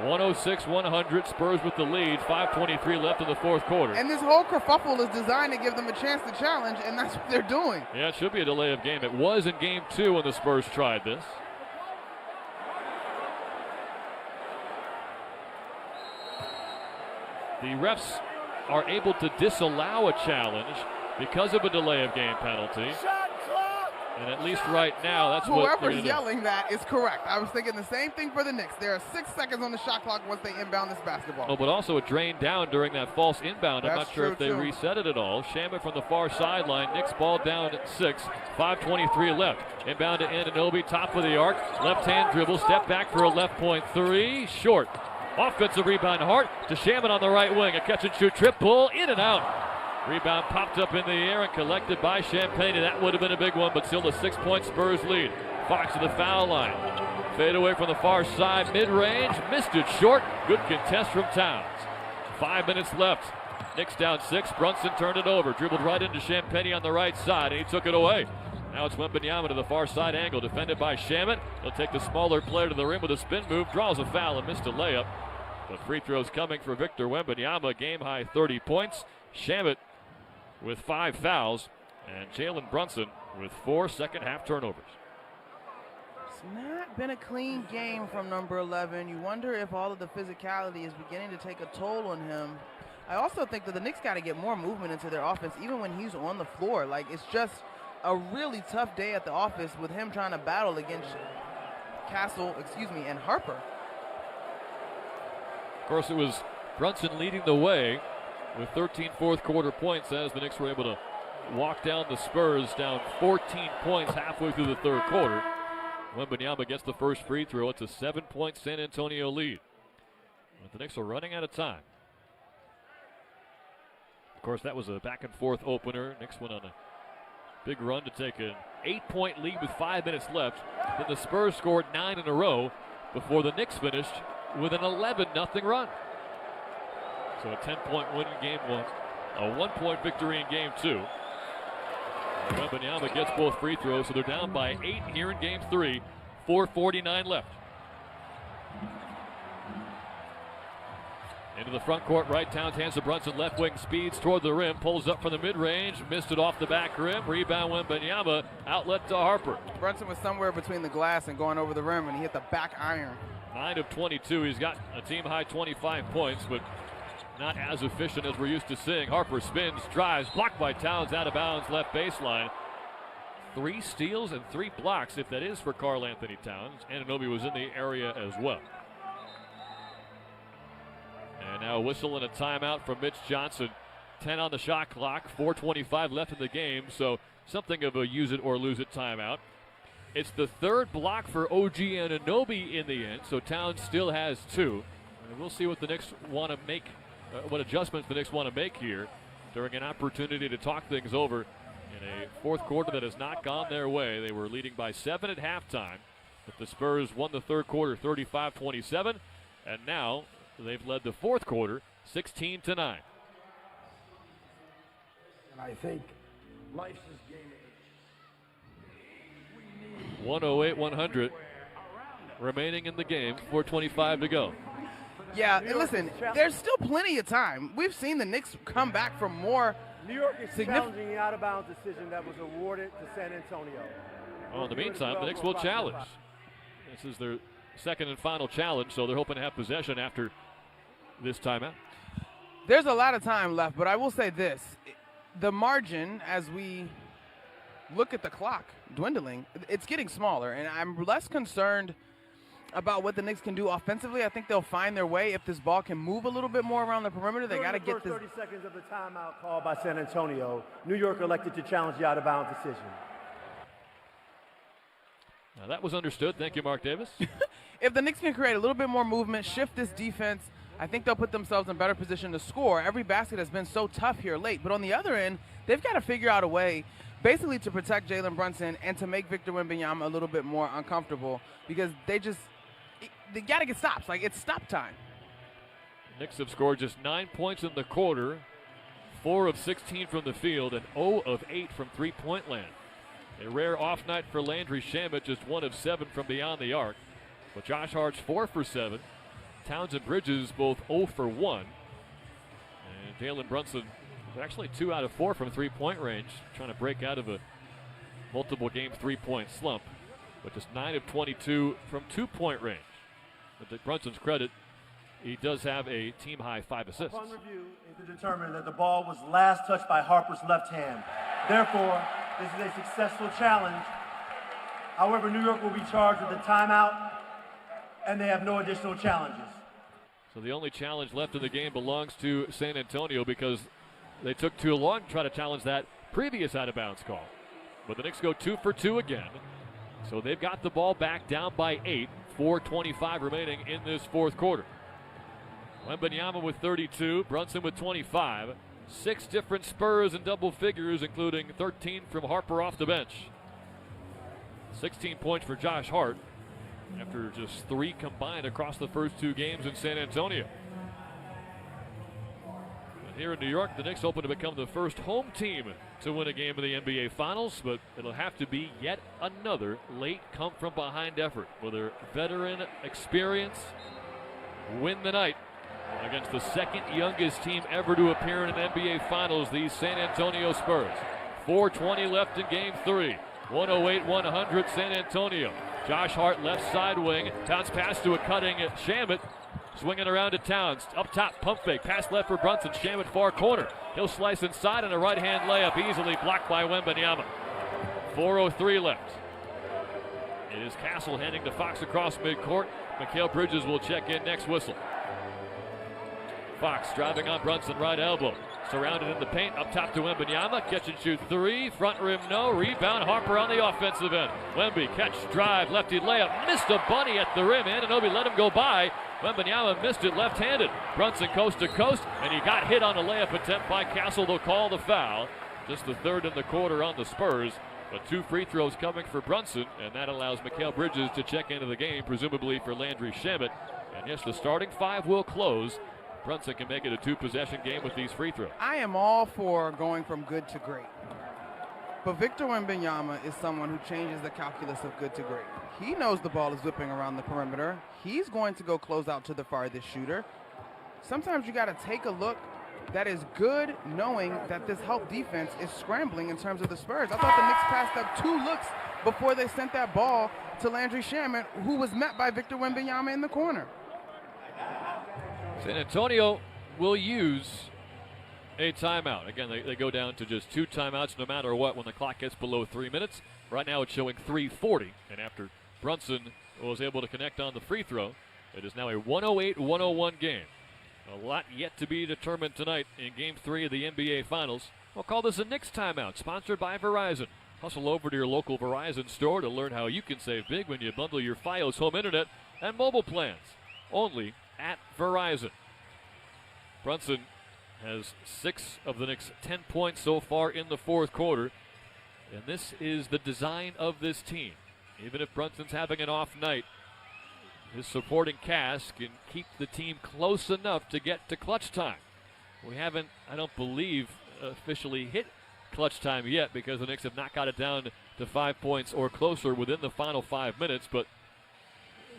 106-100, Spurs with the lead, 5:23 left in the fourth quarter. And this whole kerfuffle is designed to give them a chance to challenge, and that's what they're doing. Yeah, it should be a delay of game. It was in Game 2 when the Spurs tried this. The refs are able to disallow a challenge because of a delay of game penalty. And at least right now, that's what whoever's yelling that is correct. I was thinking the same thing for the Knicks. There are 6 seconds on the shot clock once they inbound this basketball. Oh, but also it drained down during that false inbound. I'm not sure if they reset it at all. Shamet from the far sideline. Knicks ball down at 6. 5:23 left. Inbound to Anunoby, top of the arc. Left-hand dribble, step back for a left point 3. Short. Offensive rebound, Hart to Shamet on the right wing. A catch-and-shoot triple, in and out. Rebound popped up in the air and collected by Champagnie. That would have been a big one, but still a 6-point Spurs lead. Fox to the foul line. Fade away from the far side, mid-range. Missed it short. Good contest from Towns. 5 minutes left. Knicks down 6. Brunson turned it over. Dribbled right into Champagnie on the right side, and he took it away. Now it's Wembanyama to the far side angle, defended by Shamet. He'll take the smaller player to the rim with a spin move, draws a foul and missed a layup. But free throws coming for Victor Wembanyama, game high 30 points. Shamet with 5 fouls And Jalen Brunson with 4 second-half turnovers. It's not been a clean game from number 11. You wonder if all of the physicality is beginning to take a toll on him. I also think that the Knicks got to get more movement into their offense, even when he's on the floor. Like, it's just a really tough day at the office with him trying to battle against and Harper. Of course, it was Brunson leading the way with 13 fourth-quarter points as the Knicks were able to walk down the Spurs, down 14 points halfway through the third quarter. Wembanyama gets the first free throw. It's a 7-point San Antonio lead. But the Knicks are running out of time. Of course, that was a back-and-forth opener. Knicks went on a big run to take an 8-point lead with 5 minutes left. Then the Spurs scored 9 in a row before the Knicks finished with an 11-0 run. So a 10-point win in game 1, a 1-point victory in game 2. Wembanyama gets both free throws, so they're down by 8 here in game 3. 4:49 left. Into the front court, right. Towns hands to Brunson, left wing, speeds toward the rim, pulls up from the mid-range, missed it off the back rim. Rebound Wembanyama, outlet to Harper. Brunson was somewhere between the glass and going over the rim, and he hit the back iron. 9 of 22. He's got a team-high 25 points, but not as efficient as we're used to seeing. Harper spins, drives, blocked by Towns, out of bounds, left baseline. 3 steals and 3 blocks, if that is for Karl Anthony Towns. Anunoby was in the area as well. And now a whistle and a timeout from Mitch Johnson. 10 on the shot clock, 4:25 left in the game, so something of a use it or lose it timeout. It's the third block for OG Anunoby in the end, so Towns still has 2. And we'll see what the Knicks want to make, what adjustments the Knicks want to make here during an opportunity to talk things over in a fourth quarter that has not gone their way. They were leading by 7 at halftime, but the Spurs won the third quarter 35-27, and now they've led the fourth quarter 16-9. And I think life's this game. 108-100 remaining in the game, 4:25 to go. Yeah, and listen, there's still plenty of time. We've seen the Knicks come back from more. New York is challenging the out-of-bounds decision that was awarded to San Antonio. Well, in the meantime, the Knicks will challenge. This is their second and final challenge, so they're hoping to have possession after this timeout. There's a lot of time left, but I will say this. The margin, as we look at the clock dwindling, it's getting smaller, and I'm less concerned about what the Knicks can do offensively. I think they'll find their way if this ball can move a little bit more around the perimeter. They got to get this. 30 seconds of the timeout called by San Antonio. New York elected to challenge the out-of-bounds decision. Now that was understood. Thank you, Mark Davis. If the Knicks can create a little bit more movement, shift this defense, I think they'll put themselves in better position to score. Every basket has been so tough here late, but on the other end, they've got to figure out a way basically to protect Jalen Brunson and to make Victor Wembanyama a little bit more uncomfortable, because they got to get stops. Like, it's stop time. Knicks have scored just 9 points in the quarter, 4 of 16 from the field, and 0 of 8 from three-point land. A rare off night for Landry Shamet, just 1 of 7 from beyond the arc. But Josh Hart's 4 for 7. Towns and Bridges both 0 for 1. And Jalen Brunson is actually 2 out of 4 from three-point range, trying to break out of a multiple-game three-point slump. But just 9 of 22 from two-point range. But to Brunson's credit, he does have a team-high 5 assists. Upon review, it is determined that the ball was last touched by Harper's left hand. Therefore, this is a successful challenge. However, New York will be charged with a timeout, and they have no additional challenges. So the only challenge left in the game belongs to San Antonio, because they took too long to try to challenge that previous out-of-bounds call. But the Knicks go 2 for 2 again. So they've got the ball back, down by 8. 4:25 remaining in this fourth quarter. Wembanyama with 32, Brunson with 25. 6 different Spurs in double figures, including 13 from Harper off the bench. 16 points for Josh Hart after just 3 combined across the first 2 games in San Antonio. And here in New York, the Knicks hoping to become the first home team to win a game in the NBA Finals, but it'll have to be yet another late come-from-behind effort. Will their veteran experience win the night against the second youngest team ever to appear in an NBA Finals, the San Antonio Spurs. 4:20 left in game 3. 108-100 San Antonio. Josh Hart left side wing. Towns pass to a cutting Shamet. Swinging around to Towns. Up top, pump fake. Pass left for Brunson. Shamet far corner. He'll slice inside on a right-hand layup. Easily blocked by Wembanyama. 4:03 left. It is Castle handing to Fox across midcourt. Mikal Bridges will check in next whistle. Fox driving on Brunson, right elbow. Surrounded in the paint, up top to Wembanyama. Catch and shoot 3. Front rim, no. Rebound, Harper on the offensive end. Wemby, catch, drive, lefty layup. Missed a bunny at the rim. Anunoby let him go by. Wembanyama missed it left-handed. Brunson coast to coast, and he got hit on a layup attempt by Castle. They'll call the foul. Just the third in the quarter on the Spurs. But 2 free throws coming for Brunson, and that allows Mikal Bridges to check into the game, presumably for Landry Shamet. And yes, the starting 5 will close. Brunson can make it a 2-possession game with these free throws. I am all for going from good to great. But Victor Wembanyama is someone who changes the calculus of good to great. He knows the ball is whipping around the perimeter. He's going to go close out to the farthest shooter. Sometimes you got to take a look that is good, knowing that this help defense is scrambling in terms of the Spurs. I thought the Knicks passed up 2 looks before they sent that ball to Landry Shamet, who was met by Victor Wembanyama in the corner. San Antonio will use a timeout. Again, they go down to just 2 timeouts no matter what when the clock gets below 3 minutes. Right now it's showing 3:40, and after Brunson was able to connect on the free throw, it is now a 108-101 game. A lot yet to be determined tonight in Game 3 of the NBA Finals. We'll call this a Knicks timeout, sponsored by Verizon. Hustle over to your local Verizon store to learn how you can save big when you bundle your Fios home internet and mobile plans. Only at Verizon. Brunson has 6 of the Knicks' 10 points so far in the fourth quarter. And this is the design of this team. Even if Brunson's having an off night, his supporting cast can keep the team close enough to get to clutch time. We haven't, I don't believe, officially hit clutch time yet because the Knicks have not got it down to 5 points or closer within the final 5 minutes, but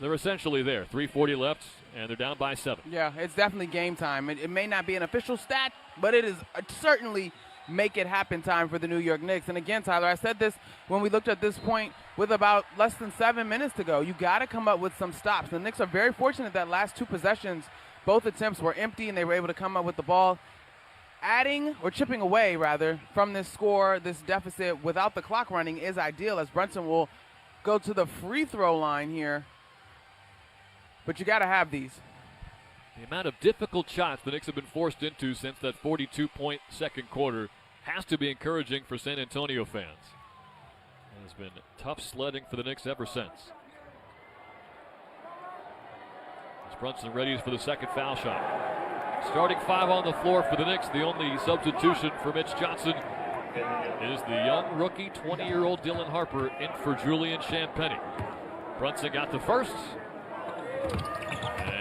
they're essentially there. 3:40 left, and they're down by 7. Yeah, it's definitely game time. It may not be an official stat, but it is certainly make it happen time for the New York Knicks. And again, Tyler, I said this when we looked at this point with about less than 7 minutes to go. You got to come up with some stops. The Knicks are very fortunate that last 2 possessions, both attempts were empty, and they were able to come up with the ball. Adding, or chipping away, rather, from this score, this deficit without the clock running is ideal, as Brunson will go to the free throw line here. But you got to have these. The amount of difficult shots the Knicks have been forced into since that 42-point second quarter has to be encouraging for San Antonio fans. It has been tough sledding for the Knicks ever since. As Brunson ready for the second foul shot. Starting 5 on the floor for the Knicks. The only substitution for Mitch Johnson is the young rookie, 20-year-old Dylan Harper, in for Julian Champagnie. Brunson got the first.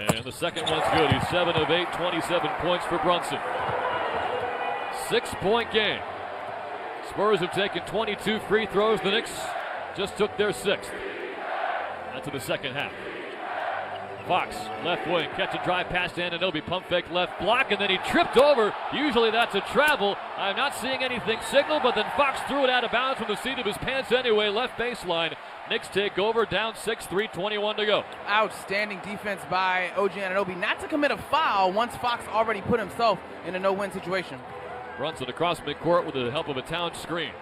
And the second one's good. He's 7 of 8, 27 points for Brunson. 6-point game. Spurs have taken 22 free throws. The Knicks just took their 6th. That's in the second half. Fox, left wing, catch and drive past Anunoby, pump fake left block, and then he tripped over. Usually that's a travel. I'm not seeing anything signal, but then Fox threw it out of bounds from the seat of his pants anyway, left baseline. Knicks take over, down 6, 3:21 to go. Outstanding defense by OG Anunoby not to commit a foul once Fox already put himself in a no-win situation. Brunson across midcourt with the help of a Towns screen.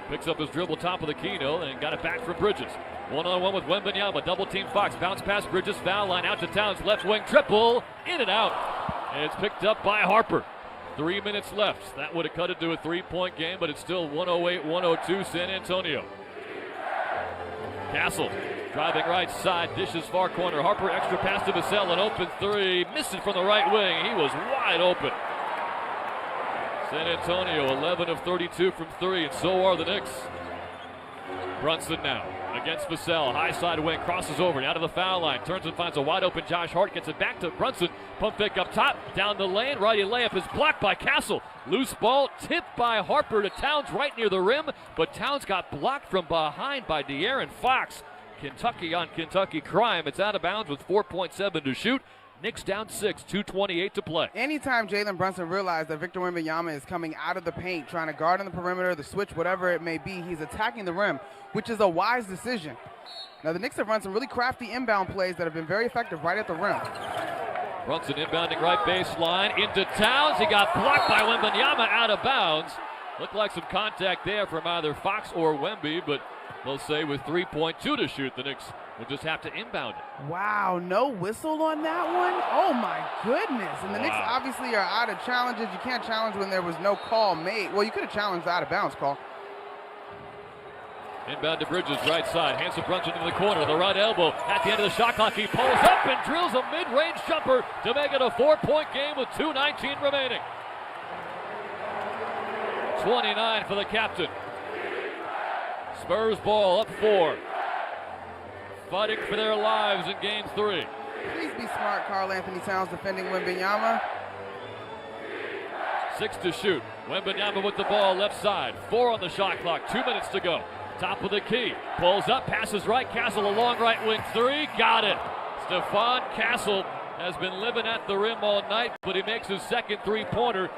Picks up his dribble top of the key, and got it back from Bridges. One-on-one with Wembanyama, double team Fox, bounce past Bridges, foul line out to Towns, left wing triple, in and out. And it's picked up by Harper. 3 minutes left. That would have cut it to a 3-point game, but it's still 108-102 San Antonio. Castle driving right side, dishes far corner. Harper extra pass to Vassell, an open 3, misses from the right wing. He was wide open. San Antonio 11 of 32 from 3, and so are the Knicks. Brunson now against Vassell, high side wing, crosses over, out of the foul line, turns and finds a wide open Josh Hart, gets it back to Brunson, pump fake up top, down the lane, righty layup is blocked by Castle. Loose ball tipped by Harper to Towns right near the rim, but Towns got blocked from behind by De'Aaron Fox. Kentucky on Kentucky crime. It's out of bounds with 4.7 to shoot. Knicks down 6, 2:28 to play. Anytime Jalen Brunson realized that Victor Wembanyama is coming out of the paint, trying to guard on the perimeter, the switch, whatever it may be, he's attacking the rim, which is a wise decision. Now, the Knicks have run some really crafty inbound plays that have been very effective right at the rim. Brunson inbounding right baseline into Towns. He got blocked by Wembanyama out of bounds. Looked like some contact there from either Fox or Wemby, but they'll say with 3.2 to shoot, the Knicks will just have to inbound it. Wow, no whistle on that one? Oh, my goodness. And the Knicks obviously are out of challenges. You can't challenge when there was no call made. Well, you could have challenged the out-of-bounds call. Inbound to Bridges, right side. Hands to Brunson in the corner. The right elbow at the end of the shot clock. He pulls up and drills a mid-range jumper to make it a 4-point game with 2:19 remaining. 29 for the captain. Spurs ball up 4. Fighting for their lives in game 3. Please be smart, Karl Anthony Towns defending Wembanyama. 6 to shoot. Wembanyama with the ball left side. 4 on the shot clock. 2 minutes to go. Top of the key. Pulls up, passes right. Castle a long right wing 3. Got it. Stephon Castle has been living at the rim all night, but he makes his second three-pointer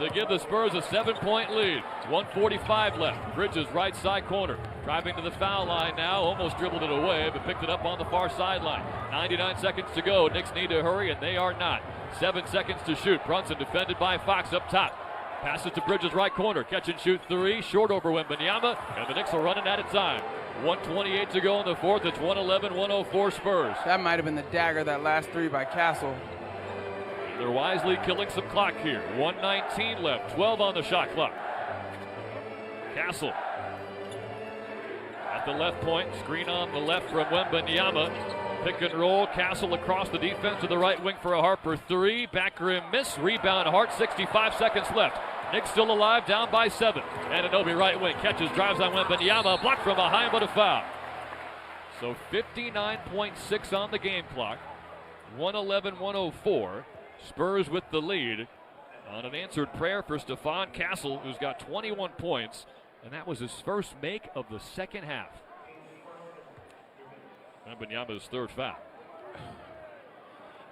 to give the Spurs a 7-point lead. 1:45 left. Bridges right side corner. Driving to the foul line now. Almost dribbled it away, but picked it up on the far sideline. 99 seconds to go. Knicks need to hurry, and they are not. 7 seconds to shoot. Brunson defended by Fox up top. Passes to Bridges right corner. Catch and shoot 3. Short over Wembanyama, and the Knicks are running out of time. 1:28 to go in the fourth. It's 111-104 Spurs. That might have been the dagger, that last 3 by Castle. They're wisely killing some clock here. 1:19 left. 12 on the shot clock. Castle at the left point. Screen on the left from Wembanyama. Pick and roll. Castle across the defense to the right wing for a Harper 3. Back rim miss. Rebound Hart. 65 seconds left. Knicks still alive, down by 7. Anunoby right wing. Catches, drives on Wembanyama. Blocked from behind, but a foul. So 59.6 on the game clock. 111-104. Spurs with the lead on an answered prayer for Stephon Castle, who's got 21 points, and that was his first make of the second half. Wembanyama's third foul.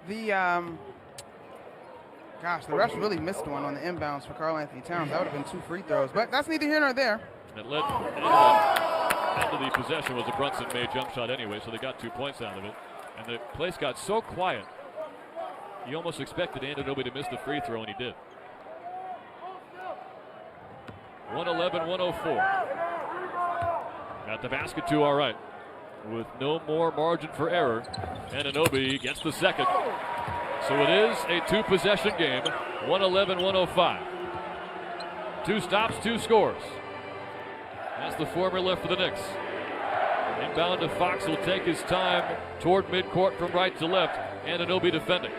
The refs really missed one on the inbounds for Karl Anthony Towns. That would have been 2 free throws, but that's neither here nor there. It led into the possession was a Brunson-made jump shot anyway, so they got 2 points out of it. And the place got so quiet, you almost expected Anunoby to miss the free throw, and he did. 111-104. Got the basket too all right. With no more margin for error, Anunoby gets the second. So it is a 2-possession game, 111-105. 2 stops, 2 scores. That's the formula for the Knicks. Inbound to Fox will take his time toward midcourt from right to left. Anunoby defending.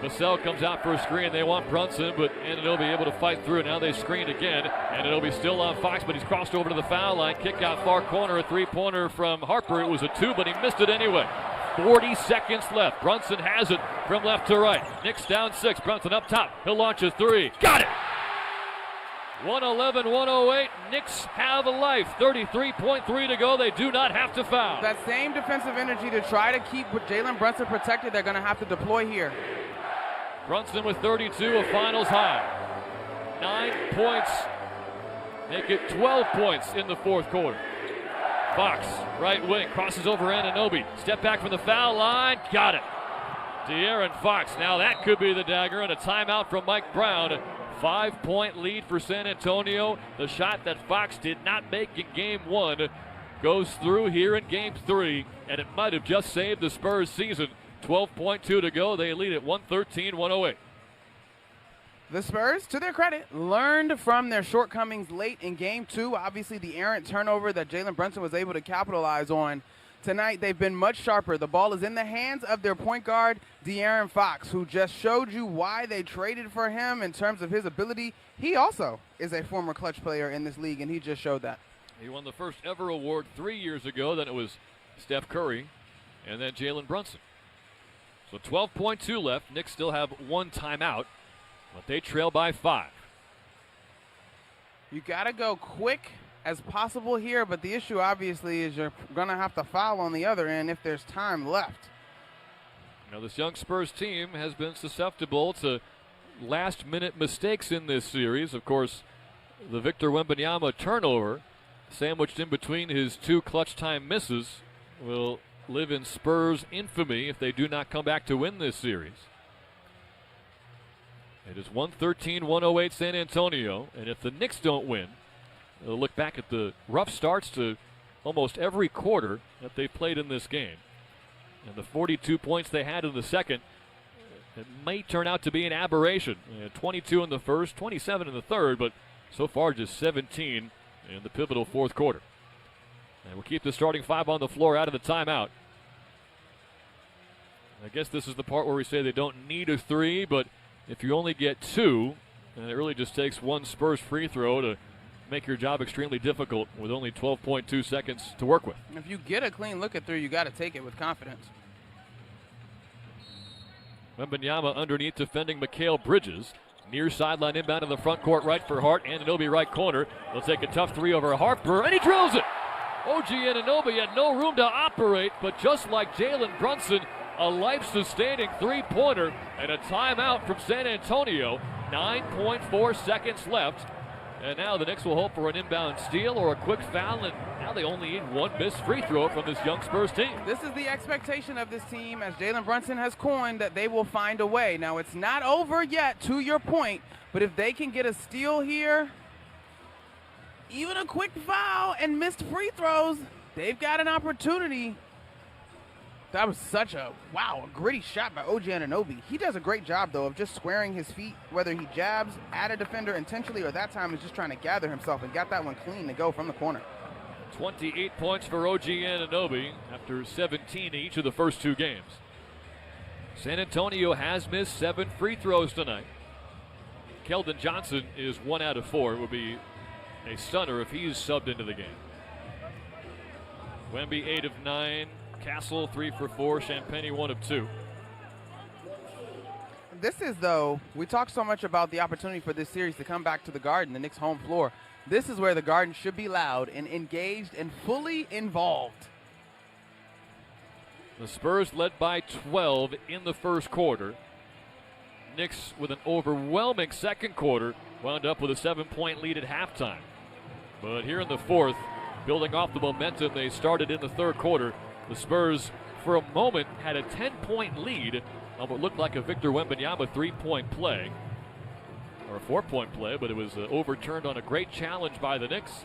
Vassell comes out for a screen. They want Brunson, but Anunoby able to fight through. Now they screen again. Anunoby still on Fox, but he's crossed over to the foul line. Kick out far corner, a 3-pointer from Harper. It was a 2, but he missed it anyway. 40 seconds left. Brunson has it from left to right. Knicks down 6. Brunson up top. He'll launch a 3. Got it! 111-108. Knicks have a life. 33.3 to go. They do not have to foul. That same defensive energy to try to keep Jalen Brunson protected, they're going to have to deploy here. Brunson with 32, a finals high. 9 points. Make it 12 points in the fourth quarter. Fox, right wing, crosses over Anunoby. Step back from the foul line. Got it. De'Aaron Fox. Now that could be the dagger, and a timeout from Mike Brown. 5-point lead for San Antonio. The shot that Fox did not make in game 1 goes through here in game 3, and it might have just saved the Spurs season. 12.2 to go. They lead at 113-108. The Spurs, to their credit, learned from their shortcomings late in game 2. Obviously, the errant turnover that Jalen Brunson was able to capitalize on. Tonight, they've been much sharper. The ball is in the hands of their point guard, De'Aaron Fox, who just showed you why they traded for him in terms of his ability. He also is a former clutch player in this league, and he just showed that. He won the first ever award 3 years ago. Then it was Steph Curry, and then Jalen Brunson. So 12.2 left. Knicks still have 1 timeout, but they trail by 5. You got to go quick as possible here, but the issue obviously is you're going to have to foul on the other end if there's time left. Now, this young Spurs team has been susceptible to last-minute mistakes in this series. Of course, the Victor Wembanyama turnover, sandwiched in between his 2 clutch time misses, will live in Spurs infamy if they do not come back to win this series. It is 113-108 San Antonio, and if the Knicks don't win, they'll look back at the rough starts to almost every quarter that they've played in this game. And the 42 points they had in the second, it may turn out to be an aberration. 22 in the first, 27 in the third, but so far just 17 in the pivotal fourth quarter. And we'll keep the starting 5 on the floor out of the timeout. I guess this is the part where we say they don't need a 3, but if you only get 2, then it really just takes 1 Spurs free throw to make your job extremely difficult with only 12.2 seconds to work with. If you get a clean look at 3, you got to take it with confidence. Wembanyama underneath defending Mikal Bridges. Near sideline inbound in the front court right for Hart. Anunoby right corner. He'll take a tough 3 over Harper, and he drills it. OG Anunoby had no room to operate, but just like Jalen Brunson, a life-sustaining 3-pointer and a timeout from San Antonio. 9.4 seconds left. And now the Knicks will hope for an inbound steal or a quick foul, and now they only need 1 missed free throw from this young Spurs team. This is the expectation of this team, as Jalen Brunson has coined, that they will find a way. Now, it's not over yet, to your point, but if they can get a steal here, even a quick foul and missed free throws, they've got an opportunity. That was such a gritty shot by OG Anunoby. He does a great job, though, of just squaring his feet, whether he jabs at a defender intentionally or that time is just trying to gather himself and got that one clean to go from the corner. 28 points for OG Anunoby after 17 in each of the first 2 games. San Antonio has missed 7 free throws tonight. Keldon Johnson is 1 out of 4. It would be a stunner if he's subbed into the game. Wemby 8 of 9. Castle 3 for 4. Champagny 1 of 2. This is, though, we talk so much about the opportunity for this series to come back to the Garden, the Knicks' home floor. This is where the Garden should be loud and engaged and fully involved. The Spurs led by 12 in the first quarter. Knicks with an overwhelming second quarter wound up with a 7-point lead at halftime. But here in the fourth, building off the momentum they started in the third quarter, the Spurs, for a moment, had a 10-point lead on what looked like a Victor Wembanyama 3-point play, or a 4-point play, but it was overturned on a great challenge by the Knicks.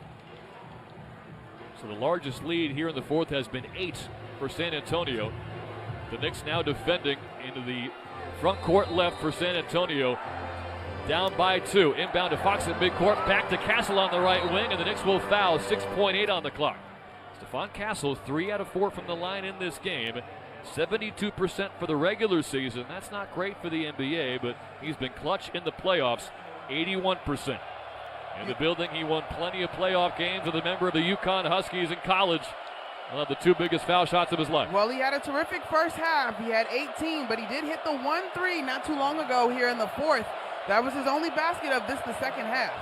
So the largest lead here in the fourth has been 8 for San Antonio. The Knicks now defending into the front court left for San Antonio. Down by 2. Inbound to Fox in midcourt. Back to Castle on the right wing, and the Knicks will foul. 6.8 on the clock. Stephon Castle, 3 out of 4 from the line in this game. 72% for the regular season. That's not great for the NBA, but he's been clutch in the playoffs. 81%. In the building, he won plenty of playoff games with a member of the UConn Huskies in college. One of the 2 biggest foul shots of his life. Well, he had a terrific first half. He had 18, but he did hit the 1-3 not too long ago here in the fourth. That was his only basket of the second half.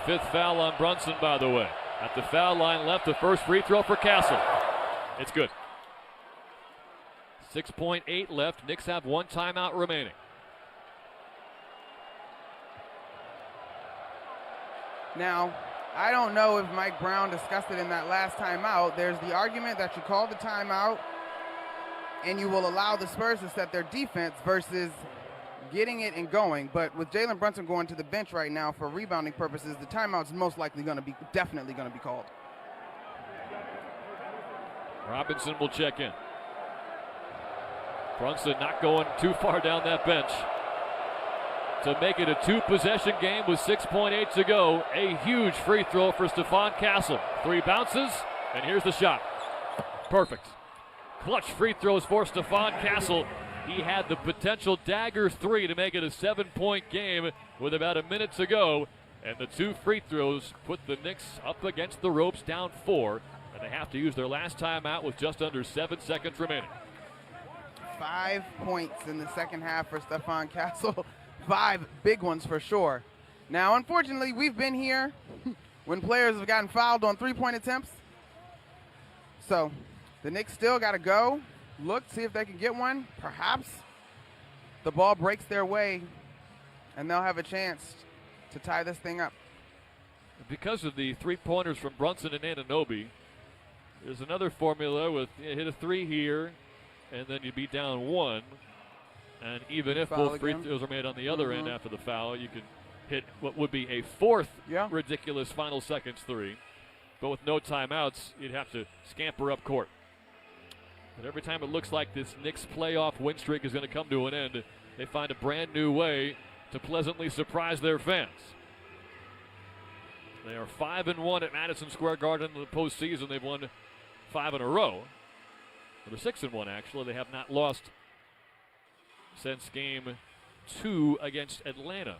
5th foul on Brunson, by the way. At the foul line left, the first free throw for Castle. It's good. 6.8 left. Knicks have 1 timeout remaining. Now, I don't know if Mike Brown discussed it in that last timeout. There's the argument that you call the timeout and you will allow the Spurs to set their defense versus getting it and going. But with Jalen Brunson going to the bench right now for rebounding purposes, the timeout's most likely definitely going to be called. Robinson will check in. Brunson not going too far down that bench to make it a 2-possession game with 6.8 to go. A huge free throw for Stephon Castle. 3 bounces, and here's the shot. Perfect. Clutch free throws for Stephon Castle. He had the potential dagger 3 to make it a 7-point game with about a minute to go. And the 2 free throws put the Knicks up against the ropes, down 4. And they have to use their last timeout with just under 7 seconds remaining. 5 points in the second half for Stephon Castle. 5 big ones for sure. Now, unfortunately, we've been here when players have gotten fouled on 3-point attempts. So the Knicks still got to go. look, see if they can get one. Perhaps the ball breaks their way, and they'll have a chance to tie this thing up. Because of the three-pointers from Brunson and Anunoby, there's another formula with you hit a three here, and then you'd be down one. And even if both free throws are made on the other end after the foul, you can hit what would be a fourth ridiculous final seconds three. But with no timeouts, you'd have to scamper up court. But every time it looks like this Knicks playoff win streak is going to come to an end, they find a brand new way to pleasantly surprise their fans. They are 5-1 at Madison Square Garden in the postseason. They've won 5 in a row. They're 6-1, actually. They have not lost since game 2 against Atlanta.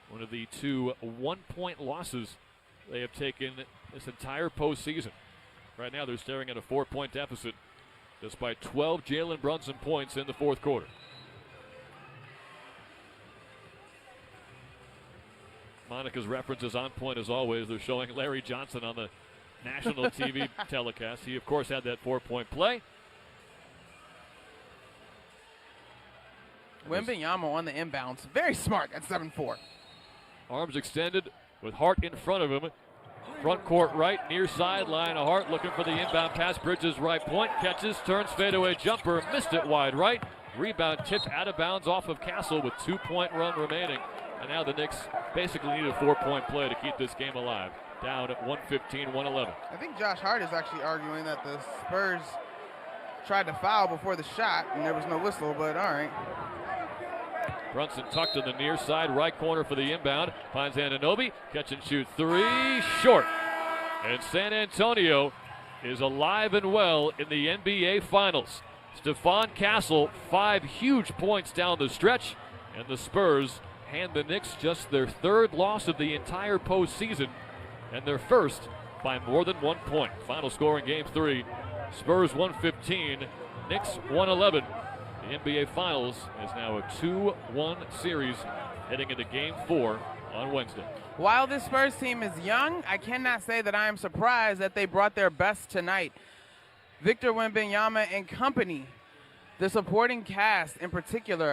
One of the 2 one-point losses they have taken this entire postseason. Right now, they're staring at a 4-point deficit despite 12 Jalen Brunson points in the fourth quarter. Monica's references on point as always. They're showing Larry Johnson on the national TV telecast. He, of course, had that 4-point play. Wembanyama on the inbounds. Very smart at 7-4. Arms extended with Hart in front of him. Front court right, near sideline. Hart looking for the inbound pass. Bridges right point. Catches, turns, fadeaway jumper. Missed it wide right. Rebound tipped out of bounds off of Castle with 2-point run remaining. And now the Knicks basically need a 4-point play to keep this game alive. Down at 115-111. I think Josh Hart is actually arguing that the Spurs tried to foul before the shot, and there was no whistle, but all right. Brunson tucked in the near side, right corner for the inbound. Finds Anunoby. Catch and shoot three. Short. And San Antonio is alive and well in the NBA Finals. Stephon Castle, 5 huge points down the stretch, and the Spurs hand the Knicks just their 3rd loss of the entire postseason and their 1st by more than 1 point. Final score in Game 3, Spurs 115, Knicks 111. The NBA Finals is now a 2-1 series heading into Game 4 on Wednesday. While this Spurs team is young, I cannot say that I am surprised that they brought their best tonight. Victor Wembanyama and company, the supporting cast in particular,